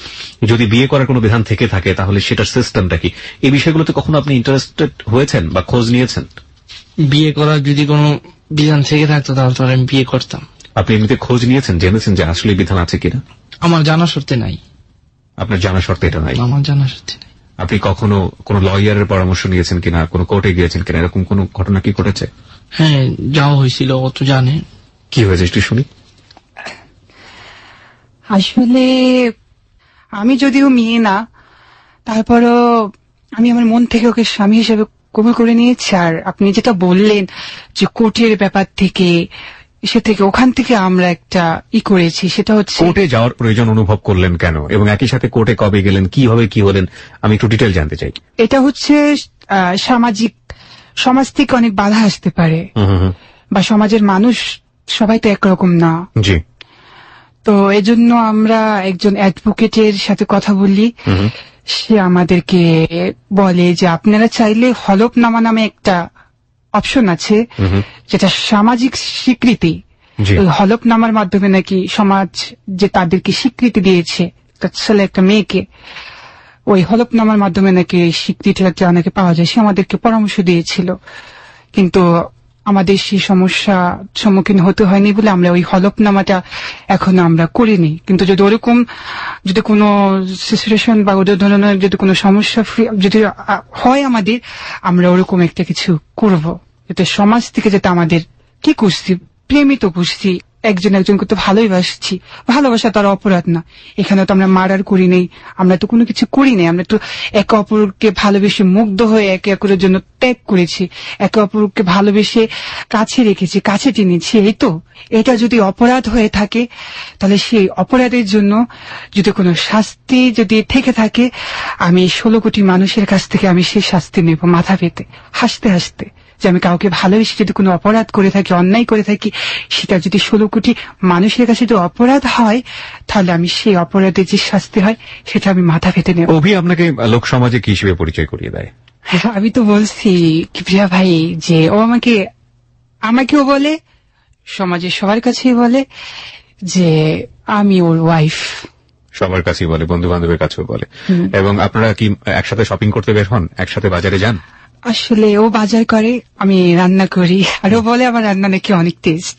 যদি বিয়ে করার কোনো বিধান থেকে থাকে তাহলে সেটার সিস্টেমটা কি? এই বিষয়গুলোতে কখনো আপনি ইন্টারেস্টেড হয়েছেন বা খোঁজ নিয়েছেন? বিয়ে করার যদি কোনো বিধান থেকে থাকতো তাহলে তো আমি বিয়ে করতাম। আপনি এমনিতে খোঁজ নিয়েছেন, জেনেছেন যে আসলে বিধান আছে কিনা? আমার জানা শর্তে নাই। আপনার জানা শর্তে এটা নাই? আমার জানা শর্তে নাই। আপনি কখনো কোনো লয়ারের পরামর্শ নিয়েছেন কিনা, কোনো কোর্টে গিয়েছেন কিনা, এরকম কোনো ঘটনা কি ঘটেছে? হ্যাঁ, যাওয়া হয়েছিল, ও তো জানে। কি হয়েছে একটু শুনি। আসলে আমি যদিও মেয়ে না, তারপরও আমি আমার মন থেকে ওকে স্বামী হিসেবে কবুল করে নিয়েছি। আর আপনি যেটা বললেন যে কোর্টের ব্যাপার থেকে, সে থেকে ওখান থেকে আমরা একটা করেছি, সেটা হচ্ছে কোর্টে যাওয়ার প্রয়োজন অনুভব করলেন কেন, এবং একই সাথে কোর্টে কবে গেলেন, কিভাবে কি হলেন, আমি একটু ডিটেল জানতে চাই। এটা হচ্ছে সমাজ থেকে অনেক বাধা আসতে পারে, বা সমাজের মানুষ সবাই তো একরকম না। জি। তো এজন্য আমরা একজন অ্যাডভোকেটের সাথে কথা বলি, সে আমাদেরকে বলে যে আপনারা চাইলে হলফনামা নামে একটা অপশন আছে, যেটা সামাজিক স্বীকৃতি। ওই হলফনামার মাধ্যমে নাকি সমাজ যে তাদেরকে স্বীকৃতি দিয়েছে, ছেলে একটা মেয়েকে, ওই হলফনামার মাধ্যমে নাকি স্বীকৃতিটা নাকি পাওয়া যায়। সে আমাদেরকে পরামর্শ দিয়েছিল, কিন্তু আমাদের সেই সমস্যা সম্মুখীন হতে হয়নি বলে আমরা ওই হলফনামাটা এখনো আমরা করিনি। কিন্তু যদি ওরকম যদি কোনো সিচুয়েশন বা ওদের ধরনের যদি কোনো সমস্যা যদি হয় আমাদের, আমরা ওরকম একটা কিছু করব, যাতে সমাজ থেকে যাতে আমাদের কি করছি, প্রেমিত করছি, একজনকে তো ভালোবাসছি, ভালোবাসা তার অপরাধ না। এখানে তো আমরা মার্ডার করি নেই, আমরা তো কোনো কিছু করি নেই, আমরা তো একে অপরকে ভালোবেসে মুগ্ধ হয়ে একে অপরের জন্য ত্যাগ করেছি, একে অপরকে ভালোবেসে কাছে রেখেছি, কাছে টেনেছি। এই তো, এটা যদি অপরাধ হয়ে থাকে তাহলে সেই অপরাধের জন্য যদি কোনো শাস্তি যদি থেকে থাকে, আমি 16 কোটি মানুষের কাছ থেকে আমি সেই শাস্তি নেব মাথা পেতে, হাসতে হাসতে, যে আমি কাউকে ভালোবেসে যদি কোনো অপরাধ করে থাকি, অন্যায় করে থাকি, সেটা যদি 16 কোটি মানুষের কাছে যদি অপরাধ হয়, তাহলে আমি সেই অপরাধের যে শাস্তি হয় সেটা আমি মাথা পেতে নেব। অভি আপনাকে লোক সমাজে কি হিসেবে পরিচয় করিয়ে দেয়? আমি তো বলছি কিবরিয়া ভাই যে ও আমাকেও বলে, সমাজের সবার কাছেই বলে যে আমি ওর ওয়াইফ। সবার কাছেই বলে, বন্ধু বান্ধবের কাছেও বলে। এবং আপনারা কি একসাথে শপিং করতে বের হন, একসাথে বাজারে যান? আসলে ও বাজার করে, আমি রান্না করি, আর ও বলে আমার রান্না নাকি অনেক টেস্ট,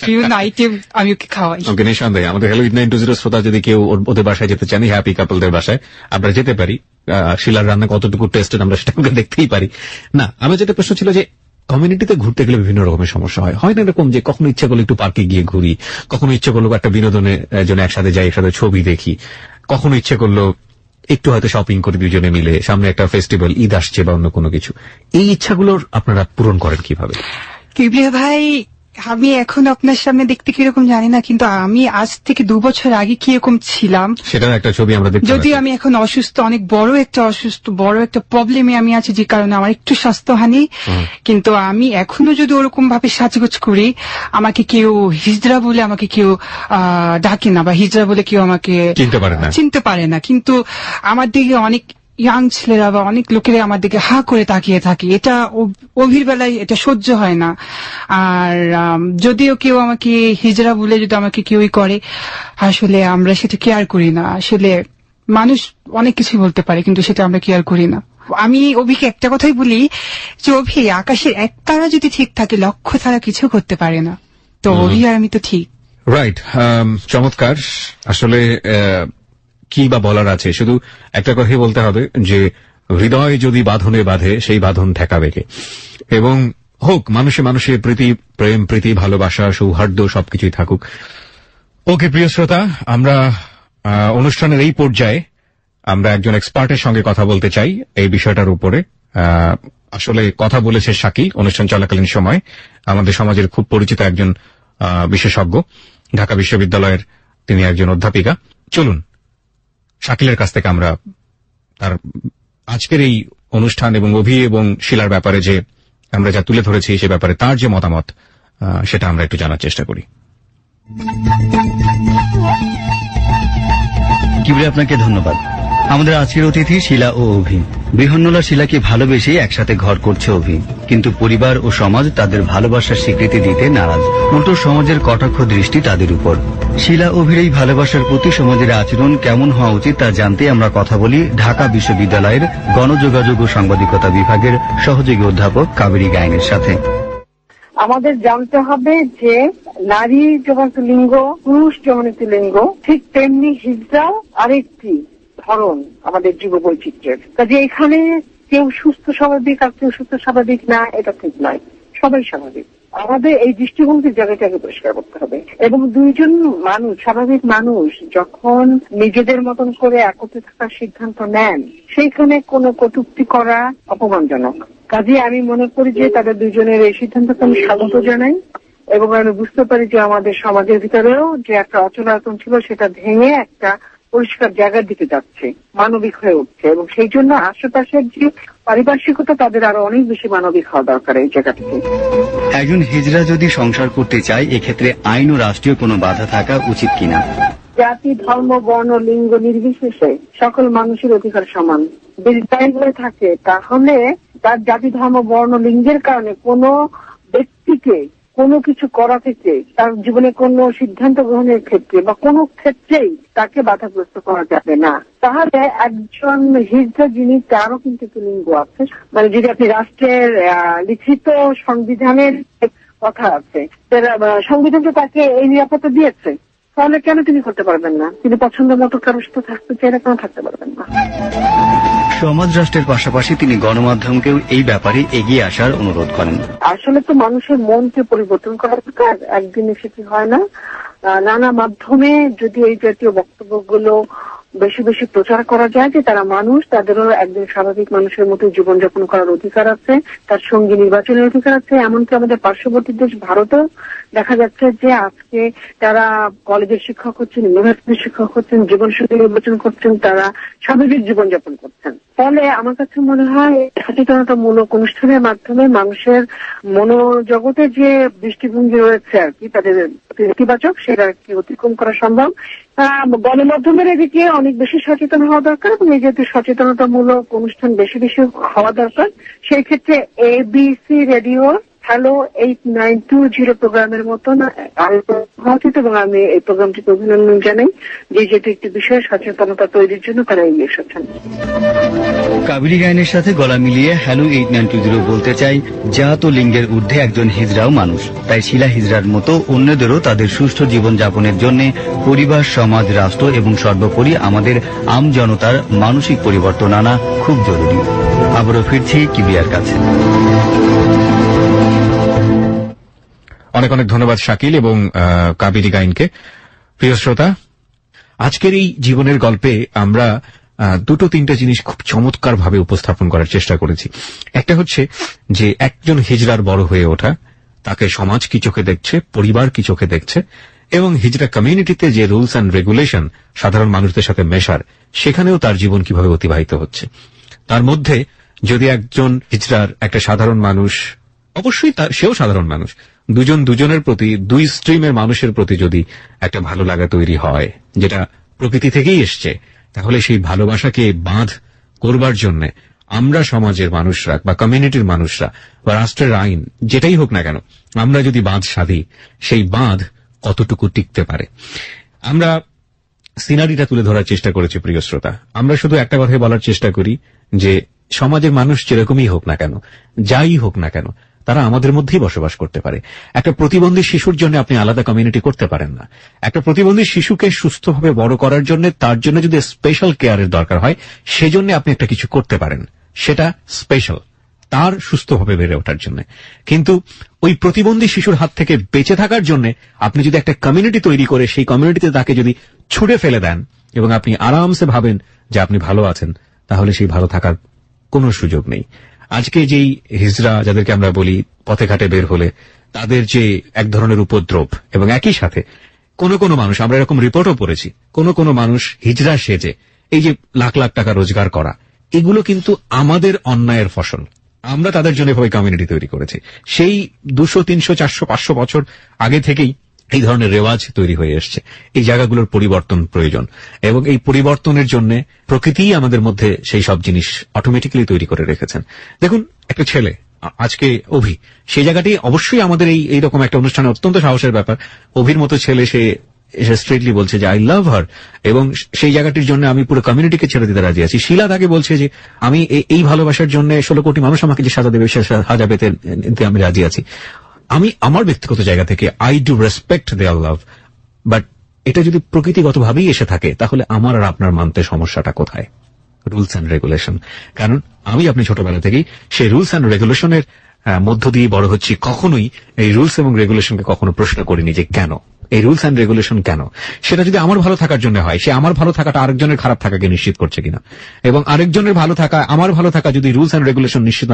বিভিন্ন আইটেম আমি ওকে খাওয়াই। ওকে, নিঃসন্দেহে আমাদের হ্যালো 8920 শ্রোতা যদি কেউ ওদের বাসায় যেতে চান, হ্যাপি কাপলদের বাসায় আমরা যেতে পারি। শিলার রান্না কতটুকু টেস্টেড আমরা সেটা আমরা দেখতেই পারি। না, আমার যেটা প্রশ্ন ছিল যে কমিউনিটিতে ঘুরতে গেলে বিভিন্ন রকমের সমস্যা হয় না এরকম যে কখনো ইচ্ছা করলো একটু পার্কে গিয়ে ঘুরি, কখনো ইচ্ছা করলো একটা বিনোদনের জন্য একসাথে যাই, একসাথে ছবি দেখি, কখনো ইচ্ছা করলো একটু হয়তো শপিং করি দুজনে মিলে, সামনে একটা ফেস্টিভ্যাল, ঈদ আসছে বা অন্য কোনো কিছু। এই ইচ্ছাগুলোর আপনারা পূরণ করেন কিভাবে? কিবরিয়া ভাই, আমি এখন আপনার সামনে দেখতে কিরকম জানি না, কিন্তু আমি আজ থেকে 2 বছর আগে কিরকম ছিলাম সেটার একটা ছবি আমরা দেখতে যদি আমি এখন অসুস্থ, অনেক বড় একটা প্রবলেমে আমি আছি, যে কারণে আমার একটু স্বাস্থ্যহানি, কিন্তু আমি এখনো যদি ওরকম ভাবে সাজগোজ করি, আমাকে কেউ হিজড়া বলে আমাকে কেউ ডাকে না, বা হিজড়া বলে কেউ আমাকে চিনতে পারে না। কিন্তু আমার দিকে অনেক ইয়াং ছেলেরা বা অনেক লোকেরা আমার দিকে হা করে তাকিয়ে থাকে, এটা অভির বেলায় এটা সহ্য হয় না। আর যদিও কেউ আমাকে হিজড়া বলে যদি আমাকে কেউই করে, আসলে আমরা সেটা কেয়ার করি না। আসলে মানুষ অনেক কিছু বলতে পারে, কিন্তু সেটা আমরা কেয়ার করি না। আমি অভিকে একটা কথাই বলি যে অভি, আকাশের এক তারা যদি ঠিক থাকে, লক্ষ তারা কিছু করতে পারে না। তো অভি আর আমি তো ঠিক। রাইট, চমৎকার। আসলে কি বা বলার আছে, শুধু একটা কথাই বলতে হবে যে হৃদয় যদি বাঁধনে বাঁধে, সেই বাঁধন ঠেকাবে কে? এবং হোক মানুষে মানুষে প্রেম প্রীতি ভালোবাসা সৌহার্দ্য সবকিছুই থাকুক। ওকে প্রিয় শ্রোতা, আমরা অনুষ্ঠানের এই পর্যায়ে আমরা একজন এক্সপার্টের সঙ্গে কথা বলতে চাই এই বিষয়টার উপরে। আসলে কথা বলেছে শাকিল অনুষ্ঠান চলাকালীন সময়, আমাদের সমাজের খুব পরিচিত একজন বিশেষজ্ঞ, ঢাকা বিশ্ববিদ্যালয়ের তিনি একজন অধ্যাপিকা। চলুন শাকিলের কাছ থেকে আমরা তার আজকের এই অনুষ্ঠান এবং অভি এবং শিলার ব্যাপারে যে আমরা যা তুলে ধরেছি সে ব্যাপারে তার যে মতামত, সেটা আমরা একটু জানার চেষ্টা করি। কিবরিয়া, আপনাকে ধন্যবাদ। আমাদের আজকের অতিথি শিলা ও অভি। বৃহন্নলা শিলাকে ভালোবেসে একসাথে ঘর করছে অভি, কিন্তু পরিবার ও সমাজ তাদের ভালোবাসার স্বীকৃতি দিতে নারাজ। উল্টো সমাজের কটাক্ষ দৃষ্টি তাদের উপর। শিলা অভির এই ভালোবাসার প্রতি সমাজের আচরণ কেমন হওয়া উচিত তা জানতে আমরা কথা বলি ঢাকা বিশ্ববিদ্যালয়ের গণযোগাযোগ ও সাংবাদিকতা বিভাগের সহযোগী অধ্যাপক কাবেরী গায়েনের সাথে। আমাদের জানতে হবে যে নারী যেমন একটি লিঙ্গ, পুরুষ যেমন একটি লিঙ্গ, ঠিক তেমনি হিজড়াও আরেকটি ধরন আমাদের জীব বৈচিত্র্যের। কাজে এখানে কেউ সুস্থ স্বাভাবিক আর কেউ সুস্থ স্বাভাবিক না, এটা ঠিক নয়, সবাই স্বাভাবিক। আমাদের এই দৃষ্টিভঙ্গির জায়গাটাকে পরিষ্কার করতে হবে। এবং দুইজন মানুষ, স্বাভাবিক মানুষ যখন নিজেদের মতন করে একত্রে থাকার সিদ্ধান্ত নেন, সেইখানে কোনো কটূক্তি করা অপমানজনক। কাজে আমি মনে করি যে তাদের দুইজনের এই সিদ্ধান্তকে আমি স্বাগত জানাই, এবং আমি বুঝতে পারি যে আমাদের সমাজের ভিতরেও যে একটা অচলায়তন ছিল সেটা ভেঙে একটা পরিষ্কার জায়গার দিকে যাচ্ছে, মানবিক হয়ে উঠছে। এবং সেই জন্য আশেপাশের যে পারিপার্শ্বিকতা তাদের আরো অনেক বেশি মানবিক হওয়া দরকার এই জায়গাটিতে। একজন হিজড়া যদি সংসার করতে চায়, এক্ষেত্রে আইন ও রাষ্ট্রীয় কোনো বাধা থাকা উচিত কিনা? জাতি, ধর্ম, বর্ণ, লিঙ্গ নির্বিশেষে সকল মানুষের অধিকার সমান। যদি তাই হয়ে থাকে তাহলে তার জাতি, ধর্ম, বর্ণ, লিঙ্গের কারণে কোনো ব্যক্তিকে কোনো কিছু করা থেকে, তার জীবনে কোনো সিদ্ধান্ত গ্রহণের ক্ষেত্রে বা কোনো ক্ষেত্রেই তাকে বাধাগ্রস্ত করা যাবে না। তাহলে একজন হিজড়া যিনি, তারও কিন্তু একটি লিঙ্গ আছে, মানে যদি আপনি রাষ্ট্রের লিখিত সংবিধানের কথা আছে, সংবিধান তো তাকে এই নিরাপত্তা দিয়েছে, তাহলে কেন তিনি করতে পারবেন না? তিনি পছন্দ মতো কারোর সাথে থাকতে চাইলে কেন থাকতে পারবেন না? সমাজ রাষ্ট্রের পাশাপাশি তিনি গণমাধ্যমকেও এই ব্যাপারে এগিয়ে আসার অনুরোধ করেন। আসলে তো মানুষের মনকে পরিবর্তন করার দরকার, একদিনে সেটি হয় না। নানা মাধ্যমে যদি এই জাতীয় বক্তব্যগুলো বেশি বেশি প্রচার করা যায় যে তারা মানুষ, তাদেরও একদিন স্বাভাবিক মানুষের মতো জীবনযাপন করার অধিকার আছে, তার সঙ্গী নির্বাচনের অধিকার আছে। এমনকি আমাদের পার্শ্ববর্তী দেশ ভারতেও দেখা যাচ্ছে যে আজকে তারা কলেজের শিক্ষক হচ্ছেন, ইউনিভার্সিটির শিক্ষক হচ্ছেন, জীবনসঙ্গী নির্বাচন করছেন, তারা স্বাভাবিক জীবনযাপন করছেন। ফলে আমার কাছে মনে হয় সচেতনতামূলক অনুষ্ঠানের মাধ্যমে মানুষের মনোজগতে যে দৃষ্টিভঙ্গি রয়েছে আর কি তাদের ইতিবাচক, সেটা কি অতিক্রম করা সম্ভব। গণমাধ্যমের এদিকে অনেক বেশি সচেতন হওয়া দরকার এবং এই যেহেতু সচেতনতামূলক অনুষ্ঠান বেশি বেশি হওয়া দরকার, সেই ক্ষেত্রে ABC রেডিও হ্যালো 8920 প্রোগ্রামের মতন হওয়া উচিত এবং আমি এই প্রোগ্রামটিকে অভিনন্দন জানাই যে যেটি একটি বিষয়ে সচেতনতা তৈরির জন্য তারা এগিয়ে এসেছেন। কাবেরী গায়নের সাথে গলা মিলিয়ে হ্যালো 8920 বলতে চাই, জাত ও লিঙ্গের ঊর্ধ্বে একজন হিজড়াও মানুষ। তাই শিলা হিজড়ার মতো অন্যদেরও তাদের সুষ্ঠু জীবনযাপনের জন্য পরিবার, সমাজ, রাষ্ট্র এবং সর্বোপরি আমাদের আম জনতার মানসিক পরিবর্তন আনা খুব জরুরি। আবারও ফিরছি কিবিয়ার কাছে। অনেক অনেক ধন্যবাদ শাকিল এবং কাবেরী গাইনকে। প্রিয় শ্রোতা, আজকের এই জীবনের গল্পে আমরা দুটো তিনটা জিনিস খুব চমৎকার ভাবে উপস্থাপন করার চেষ্টা করেছি। একটা হচ্ছে যে একজন হিজড়ার বড় হয়ে ওঠা, তাকে সমাজ কি চোখে দেখছে, পরিবার কি চোখে দেখছে, এবং হিজড়া কমিউনিটিতে যে রুলস অ্যান্ড রেগুলেশন সাধারণ মানুষদের সাথে মেশার, সেখানেও তার জীবন কিভাবে অতিবাহিত হচ্ছে। তার মধ্যে যদি একজন হিজড়ার একটা সাধারণ মানুষ, অবশ্যই সেও সাধারণ মানুষ, দুজন দুজনের প্রতি, দুই স্ট্রিমের মানুষের প্রতি যদি একটা ভালো লাগা তৈরি হয় যেটা প্রকৃতি থেকেই এসছে, তাহলে সেই ভালোবাসাকে বাঁধ করবার জন্য আমরা সমাজের মানুষরা বা কমিউনিটির মানুষরা বা রাষ্ট্রের আইন যেটাই হোক না কেন, আমরা যদি বাঁধ সাধি, সেই বাঁধ কতটুকু টিকতে পারে। আমরা সিনারিটা তুলে ধরার চেষ্টা করেছি। প্রিয় শ্রোতা, আমরা শুধু একটা কথাই বলার চেষ্টা করি যে সমাজের মানুষ যেরকমই হোক না কেন, যাই হোক না কেন, তারা আমাদের মধ্যেই বসবাস করতে পারে। একটা প্রতিবন্ধী শিশুর জন্য আপনি আলাদা কমিউনিটি করতে পারেন না। একটা প্রতিবন্ধী শিশুকে সুস্থভাবে বড় করার জন্য, তার জন্য যদি স্পেশাল কেয়ারের দরকার হয়, সেজন্য আপনি একটা কিছু করতে পারেন, সেটা স্পেশাল, তার সুস্থভাবে বেড়ে ওঠার জন্য। কিন্তু ওই প্রতিবন্ধী শিশুর হাত থেকে বেঁচে থাকার জন্য আপনি যদি একটা কমিউনিটি তৈরি করে সেই কমিউনিটিতে তাকে যদি ছুড়ে ফেলে দেন এবং আপনি আরামসে ভাবেন যে আপনি ভালো আছেন, তাহলে সেই ভালো থাকার কোনো সুযোগ নেই। আজকে যেই হিজড়া যাদেরকে আমরা বলি, পথে ঘাটে বের হলে তাদের যে এক ধরনের উপদ্রব, এবং একই সাথে কোন কোন মানুষ, আমরা এরকম রিপোর্টও পড়েছি, কোন কোন মানুষ হিজড়া সেজে এই যে লাখ লাখ টাকা রোজগার করা, এগুলো কিন্তু আমাদের অন্যায়ের ফসল। আমরা তাদের জন্য এভাবে কমিউনিটি তৈরি করেছি। সেই 200, 300, 400, 500 বছর আগে থেকেই এই ধরনের রেওয়াজ তৈরি হয়ে এসছে। এই জায়গাগুলোর পরিবর্তন প্রয়োজন, এবং এই পরিবর্তনের জন্য প্রকৃতিই আমাদের মধ্যে সেই সব জিনিস অটোমেটিক্যালি তৈরি করে রেখেছেন। দেখুন, একটা ছেলে, আজকে অভি, সেই জায়গাটি অবশ্যই আমাদের এইরকম একটা অনুষ্ঠানে অত্যন্ত সাহসের ব্যাপার। অভির মতো ছেলে সে এসে স্ট্রেটলি বলছে যে আই লাভ হার, এবং সেই জায়গাটির জন্য আমি পুরো কমিউনিটিকে ছেড়ে দিতে রাজি আছি। শিলা তাকে বলছে যে আমি এই ভালোবাসার জন্য 16 কোটি মানুষ আমাকে যে সাজা দেবে, সে সাজা পেতে আমি রাজি আছি। আমি আমার ব্যক্তিগত জায়গা থেকে I do respect there love, but এটা যদি প্রকৃতিগতভাবেই এসে থাকে, তাহলে আমার আর আপনার মানতে সমস্যাটা কোথায়? Rules and regulation. কারণ আপনি ছোটবেলা থেকেই সেই রুলস অ্যান্ড রেগুলেশনের মধ্য দিয়ে বড় হচ্ছি। কখনোই এই রুলস এবং রেগুলেশনকে কখনো প্রশ্ন করিনি যে কেন এই রুলস অ্যান্ড রেগুলেশন, কেন? সেটা যদি আমার ভালো থাকার জন্য হয়, সে আমার ভালো থাকাটা আরেকজনের খারাপ থাকাকে নিশ্চিত করছে কিনা, এবং আরেকজনের ভালো থাকা, আমার ভালো থাকা যদি রুলস অ্যান্ড রেগুলেশন নিশ্চিত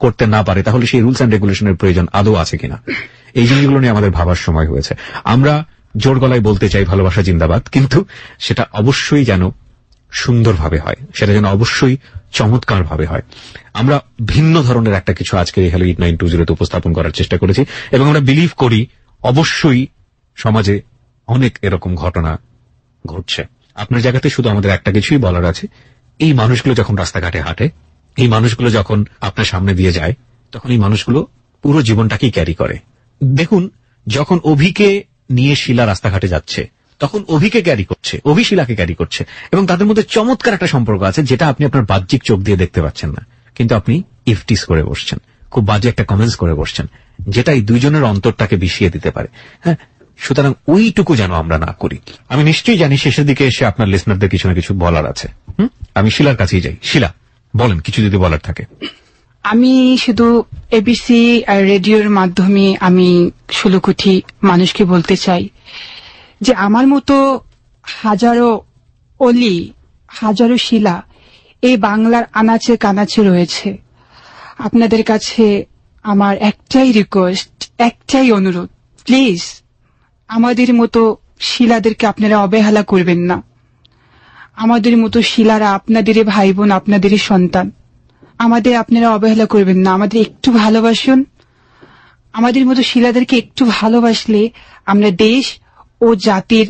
করতে না পারে, তাহলে সেই রুলস অ্যান্ড রেগুলেশনের প্রয়োজন আদৌ আছে কিনা, এই জিনিসগুলো নিয়ে আমাদের ভাবার সময় হয়েছে। আমরা জোর গলায় বলতে চাই ভালোবাসা জিন্দাবাদ, কিন্তু সেটা অবশ্যই যেন সুন্দরভাবে হয়, সেটা যেন অবশ্যই চমৎকার ভাবে হয়। আমরা ভিন্ন ধরনের একটা কিছু আজকে এই হ্যালো 8920 উপস্থাপন করার চেষ্টা করেছি, এবং আমরা বিলিভ করি অবশ্যই সমাজে অনেক এরকম ঘটনা ঘটছে। আপনার জায়গাতে শুধু আমাদের একটা কিছুই বলার আছে, এই মানুষগুলো যখন রাস্তাঘাটে হাঁটে, এই মানুষগুলো যখন আপনার সামনে দিয়ে যায়, তখন এই মানুষগুলো পুরো জীবনটাকেই ক্যারি করে। দেখুন, যখন অভিকে নিয়ে শিলা রাস্তাঘাটে যাচ্ছে, তখন অভিকে ক্যারি করছে, অভি শিলাকে ক্যারি করছে, এবং তাদের মধ্যে চমৎকার একটা সম্পর্ক আছে যেটা আপনি আপনার বাহ্যিক চোখ দিয়ে দেখতে পাচ্ছেন না, কিন্তু আপনি ইফটিস করে বসছেন, খুব বাজে একটা কমেন্টস করে বসছেন, যেটা এই দুইজনের অন্তরটাকে বিষিয়ে দিতে পারে। হ্যাঁ, সুতরাং ওইটুকু যেন আমরা না করি। আমি নিশ্চয়ই জানি শেষের দিকে এসে আপনার লিসনারদের কিছু না কিছু বলার আছে। আমি শিলার কাছেই যাই। শিলা, বলেন কিছু যদি বলার থাকে। আমি শুধু এবিসি রেডিওর মাধ্যমে আমি 16 কোটি মানুষকে বলতে চাই যে আমার মতো হাজারো অলি, হাজারো শিলা এই বাংলার আনাচে কানাচে রয়েছে। আপনাদের কাছে আমার একটাই রিকোয়েস্ট, একটাই অনুরোধ, প্লিজ আমাদের মতো শিলাদেরকে আপনারা অবহেলা করবেন না। আমাদের মতো শিলারা আপনাদেরই ভাই বোন, আপনাদেরই সন্তান। আমাদের আপনারা অবহেলা করবেন না, আমাদের একটু ভালোবাসুন। আমাদের মতো শিলাদেরকে একটু ভালোবাসলে আমরা দেশ ও জাতির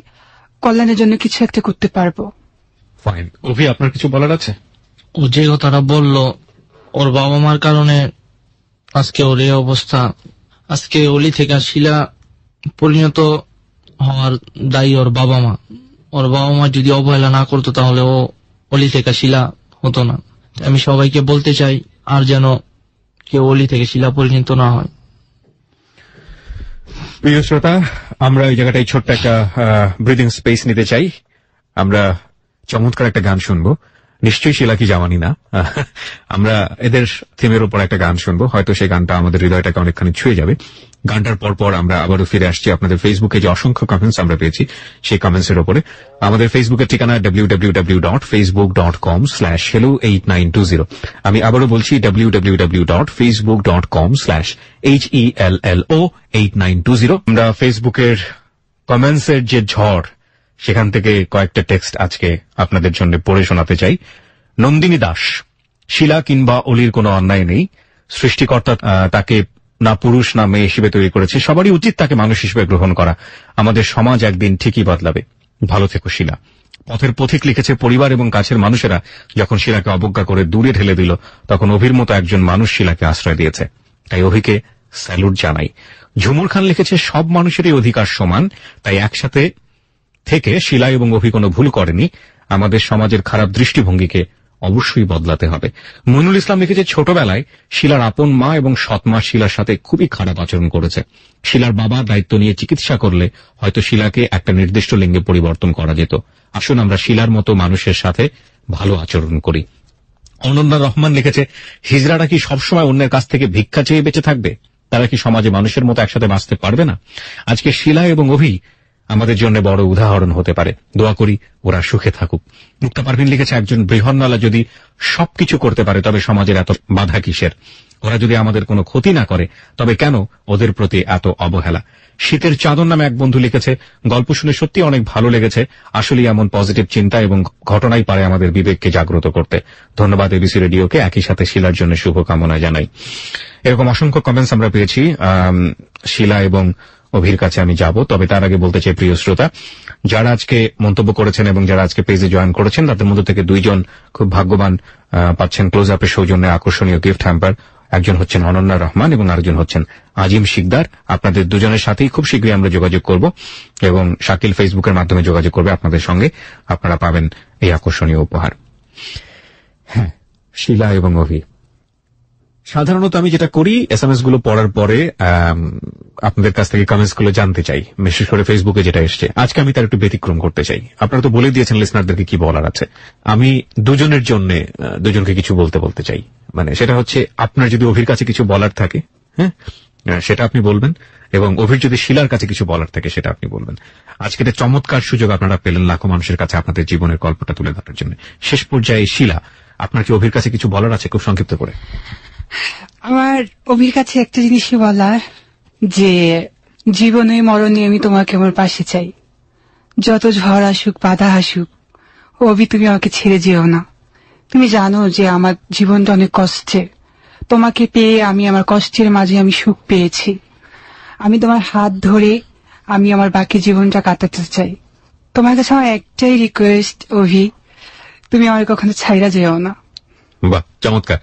কল্যাণের জন্য কিছু একটা করতে পারবো। ফাইন। অভি, আপনার কিছু বলার আছে? ও যে কথাটা বললো, ওর বাবা মার কারণে আজকে ওর এই অবস্থা। আজকে অলি থেকে শিলা পরিণত হওয়ার দায়ী ওর বাবা মা। ওর বাবা মা যদি অবহেলা না করতো তাহলে ও অলি থেকে শিলা হতো না। আমি সবাইকে বলতে চাই আর যেন কেউ অলি থেকে শিলা পরিণত না হয়। প্রিয় শ্রোতা, আমরা এই জায়গাটায় ছোট্ট একটা ব্রিদিং স্পেস নিতে চাই। আমরা চমৎকার একটা গান শুনবো, নিশ্চয়ই শিলা কি জামানি না। আমরা এদের থিমের উপর একটা গান শুনবো, হয়তো সেই গানটা আমাদের হৃদয়টাকে অনেকখানি ছুঁয়ে যাবে। গানটার পর আমরা আবারও ফিরে আসছি আপনাদের ফেসবুকে যে অসংখ্য কমেন্টস আমরা পেয়েছি সেই কমেন্টসের উপরে। আমাদের ফেসবুকের ঠিকানা www.facebook.com/hello8920। আমি আবারও বলছি www.facebook.com/HELLO8920। আমরা ফেসবুকের কমেন্টসের যে ঝড়, সেখান থেকে কয়েকটা টেক্সট আজকে আপনাদের জন্য পড়ে শোনাতে চাই। নন্দিনী দাস: শিলা কিংবা অলির কোনো অন্যায় নেই। সৃষ্টিকর্তা তাকে না পুরুষ না মেয়ে হিসেবে তৈরি করেছে, সবারই উচিত তাকে মানুষ হিসেবে গ্রহণ করা। আমাদের সমাজ একদিন ঠিকই বদলাবে। ভালো থেকো শিলা। পথের পথিক লিখেছে, পরিবার এবং কাছের মানুষেরা যখন শিলাকে অবজ্ঞা করে দূরে ঠেলে দিল, তখন অভির মতো একজন মানুষ শিলাকে আশ্রয় দিয়েছে, তাই অভিকে স্যালুট জানাই। ঝুমুর খান লিখেছে, সব মানুষেরই অধিকার সমান, তাই একসাথে থেকে শিলা এবং অভি কোনো ভুল করেনি। আমাদের সমাজের খারাপ দৃষ্টিভঙ্গিকে অবশ্যই বদলাতে হবে। মইনুল ইসলাম লিখেছে, ছোটবেলায় শিলার আপন মা এবং সৎমা শিলার সাথে খুবই খারাপ আচরণ করেছে। শিলার বাবা দায়িত্ব নিয়ে চিকিৎসা করলে হয়তো শিলাকে একটা নির্দিষ্ট লিঙ্গে পরিবর্তন করা যেত। আসুন আমরা শিলার মতো মানুষের সাথে ভালো আচরণ করি। অনন্যা রহমান লিখেছে, হিজড়ারা কি সবসময় অন্যের কাছ থেকে ভিক্ষা চেয়ে বেঁচে থাকবে? তারা কি সমাজে মানুষের মতো একসাথে বাঁচতে পারবে না? আজকে শিলা এবং অভি আমাদের জন্য বড় উদাহরণ হতে পারে। দোয়া করি ওরা সুখে থাকুক। মুক্তা পারভিন লিখেছে, একজন বৃহন্নলা যদি সবকিছু করতে পারে তবে সমাজের এত বাধা কিসের? ওরা যদি আমাদের কোনো ক্ষতি না করে তবে কেন ওদের প্রতি এত অবহেলা? শীতের চাদর নামে এক বন্ধু লিখেছে, গল্প শুনে সত্যি অনেক ভালো লেগেছে। আসলে এমন পজিটিভ চিন্তা এবং ঘটনাই পারে আমাদের বিবেককে জাগ্রত করতে। ধন্যবাদ এবিসি রেডিওকে, একই সাথে শিলার জন্য শুভকামনা জানাই। এরকম অসংখ্য কমেন্টস আমরা পেয়েছি। শিলা এবং অভির কাছে আমি যাব, তবে তার আগে বলতে চাই প্রিয় শ্রোতা, যারা আজকে মন্তব্য করেছেন এবং যারা আজকে পেজে জয়েন করেছেন তাদের মধ্যে থেকে 2 জন খুব ভাগ্যবান পাচ্ছেন ক্লোজ আপের সৌজন্যে আকর্ষণীয় গিফট হ্যাম্পার। একজন হচ্ছেন অনন্যা রহমান এবং আরেকজন হচ্ছেন আজিম শিকদার। আপনাদের দুজনের সাথেই খুব শীঘ্রই আমরা যোগাযোগ করব এবং শাকিল ফেসবুকের মাধ্যমে যোগাযোগ করবে আপনাদের সঙ্গে। আপনারা পাবেন এই আকর্ষণীয় উপহার। হ্যাঁ, শিলা এবং অভি, সাধারণত আমি যেটা করি এসএমএস গুলো পড়ার পরে আপনাদের কাছ থেকে কমেন্টস গুলো জানতে চাই, বিশেষ করে ফেসবুকে যেটা এসছে। আজকে আমি তার একটু ব্যতিক্রম করতে চাই। আপনারা তো বলে দিয়েছেন লিসনারদেরকে কি বলার আছে। আমি দুজনের জন্য দুজনকে কিছু বলতে চাই। মানে সেটা হচ্ছে, আপনার যদি অভির কাছে কিছু বলার থাকে, হ্যাঁ, সেটা আপনি বলবেন, এবং অভির যদি শিলার কাছে কিছু বলার থাকে সেটা আপনি বলবেন। আজকে একটা চমৎকার সুযোগ আপনারা পেলেন লাখো মানুষের কাছে আপনাদের জীবনের গল্পটা তুলে ধরার জন্য। শেষ পর্যায়ে শিলা, আপনার কি অভির কাছে কিছু বলার আছে? খুব সংক্ষিপ্ত করে। আমার অভির কাছে একটা জিনিসই বলার, যে জীবনে মরণে আমি তোমাকে আমার পাশে চাই। যত ঝড় আসুক, বাধা আসুক, অভি তুমি আমাকে ছেড়ে যেও না। তুমি জানো যে আমার জীবনটা অনেক কষ্টে। তোমাকে পেয়ে আমি আমার কষ্টের মাঝে আমি সুখ পেয়েছি। আমি তোমার হাত ধরে আমি আমার বাকি জীবনটা কাটাতে চাই। তোমার কাছে আমার একটাই রিকোয়েস্ট, অভি, তুমি আমার কখনো ছাইরা যেও না। বাহ, চমৎকার।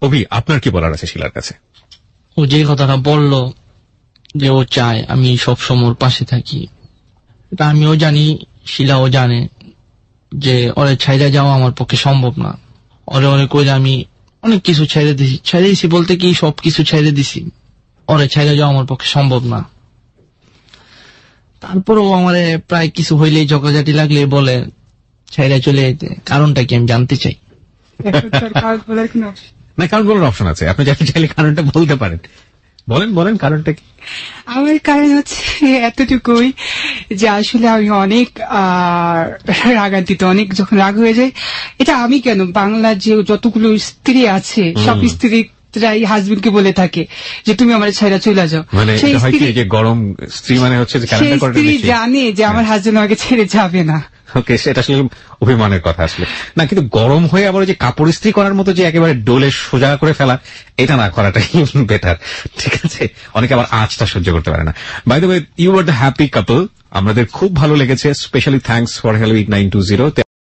অভি, আপনার কি বলার আছে শিলার কাছে? ও যে কথাটা বলল যে ও চায় আমি সবসময় ওর পাশে থাকি, এটা আমিও জানি, শিলাও জানে যে ওরে ছাইরা যাওয়া আমার পক্ষে সম্ভব না। ওরে কইলে আমি অনেক কিছু ছেড়ে দিছি বলতে কি সবকিছু ছেড়ে দিছি। ওরে ছাইরা যাওয়া আমার পক্ষে সম্ভব না। তারপরও আমারে প্রায় কিছু হইলেই ঝগড়াঝাটি লাগলে বলে ছাইরা চলে যেতে। কারণটা কি আমি জানতে চাই। এখন তো আর কারণ বলার কোনো option- না, কারণ বলার অপশন আছে, আপনি চাইলে কারণটা বলতে পারেন। বলেন কারণটা কি? আমার কারণ হচ্ছে এতটুকুই যে আসলে আমি অনেক রাগান্বিত, অনেক যখন রাগ হয়ে যায়, এটা আমি কেন, বাংলার যে যতগুলো স্ত্রী আছে সব স্ত্রীরাই হাজবেন্ডকে বলে থাকে যে তুমি আমার ছেড়ে চলে যাও। মানে সেই এটা হয় কি স্ত্রী যে গরম স্ত্রী মানে হচ্ছে যে সেই ক্যালেন্ডার করে স্ত্রী জানে যে আমার হাজবেন্ড আমাকে ছেড়ে যাবে না। ওকে, সেটা আসলে অভিমানের কথা আসলে না, কিন্তু গরম হয়ে আবার ওই যে কাপড় ইস্ত্রি করার মতো যে একেবারে ডোলে সোজা করে ফেলা, এটা না করাটাই বেটার। ঠিক আছে, অনেকে আবার আঁচটা সহ্য করতে পারে না। By the way, you are the happy couple, আমাদের খুব ভালো লেগেছে। Specially thanks for hello 8920।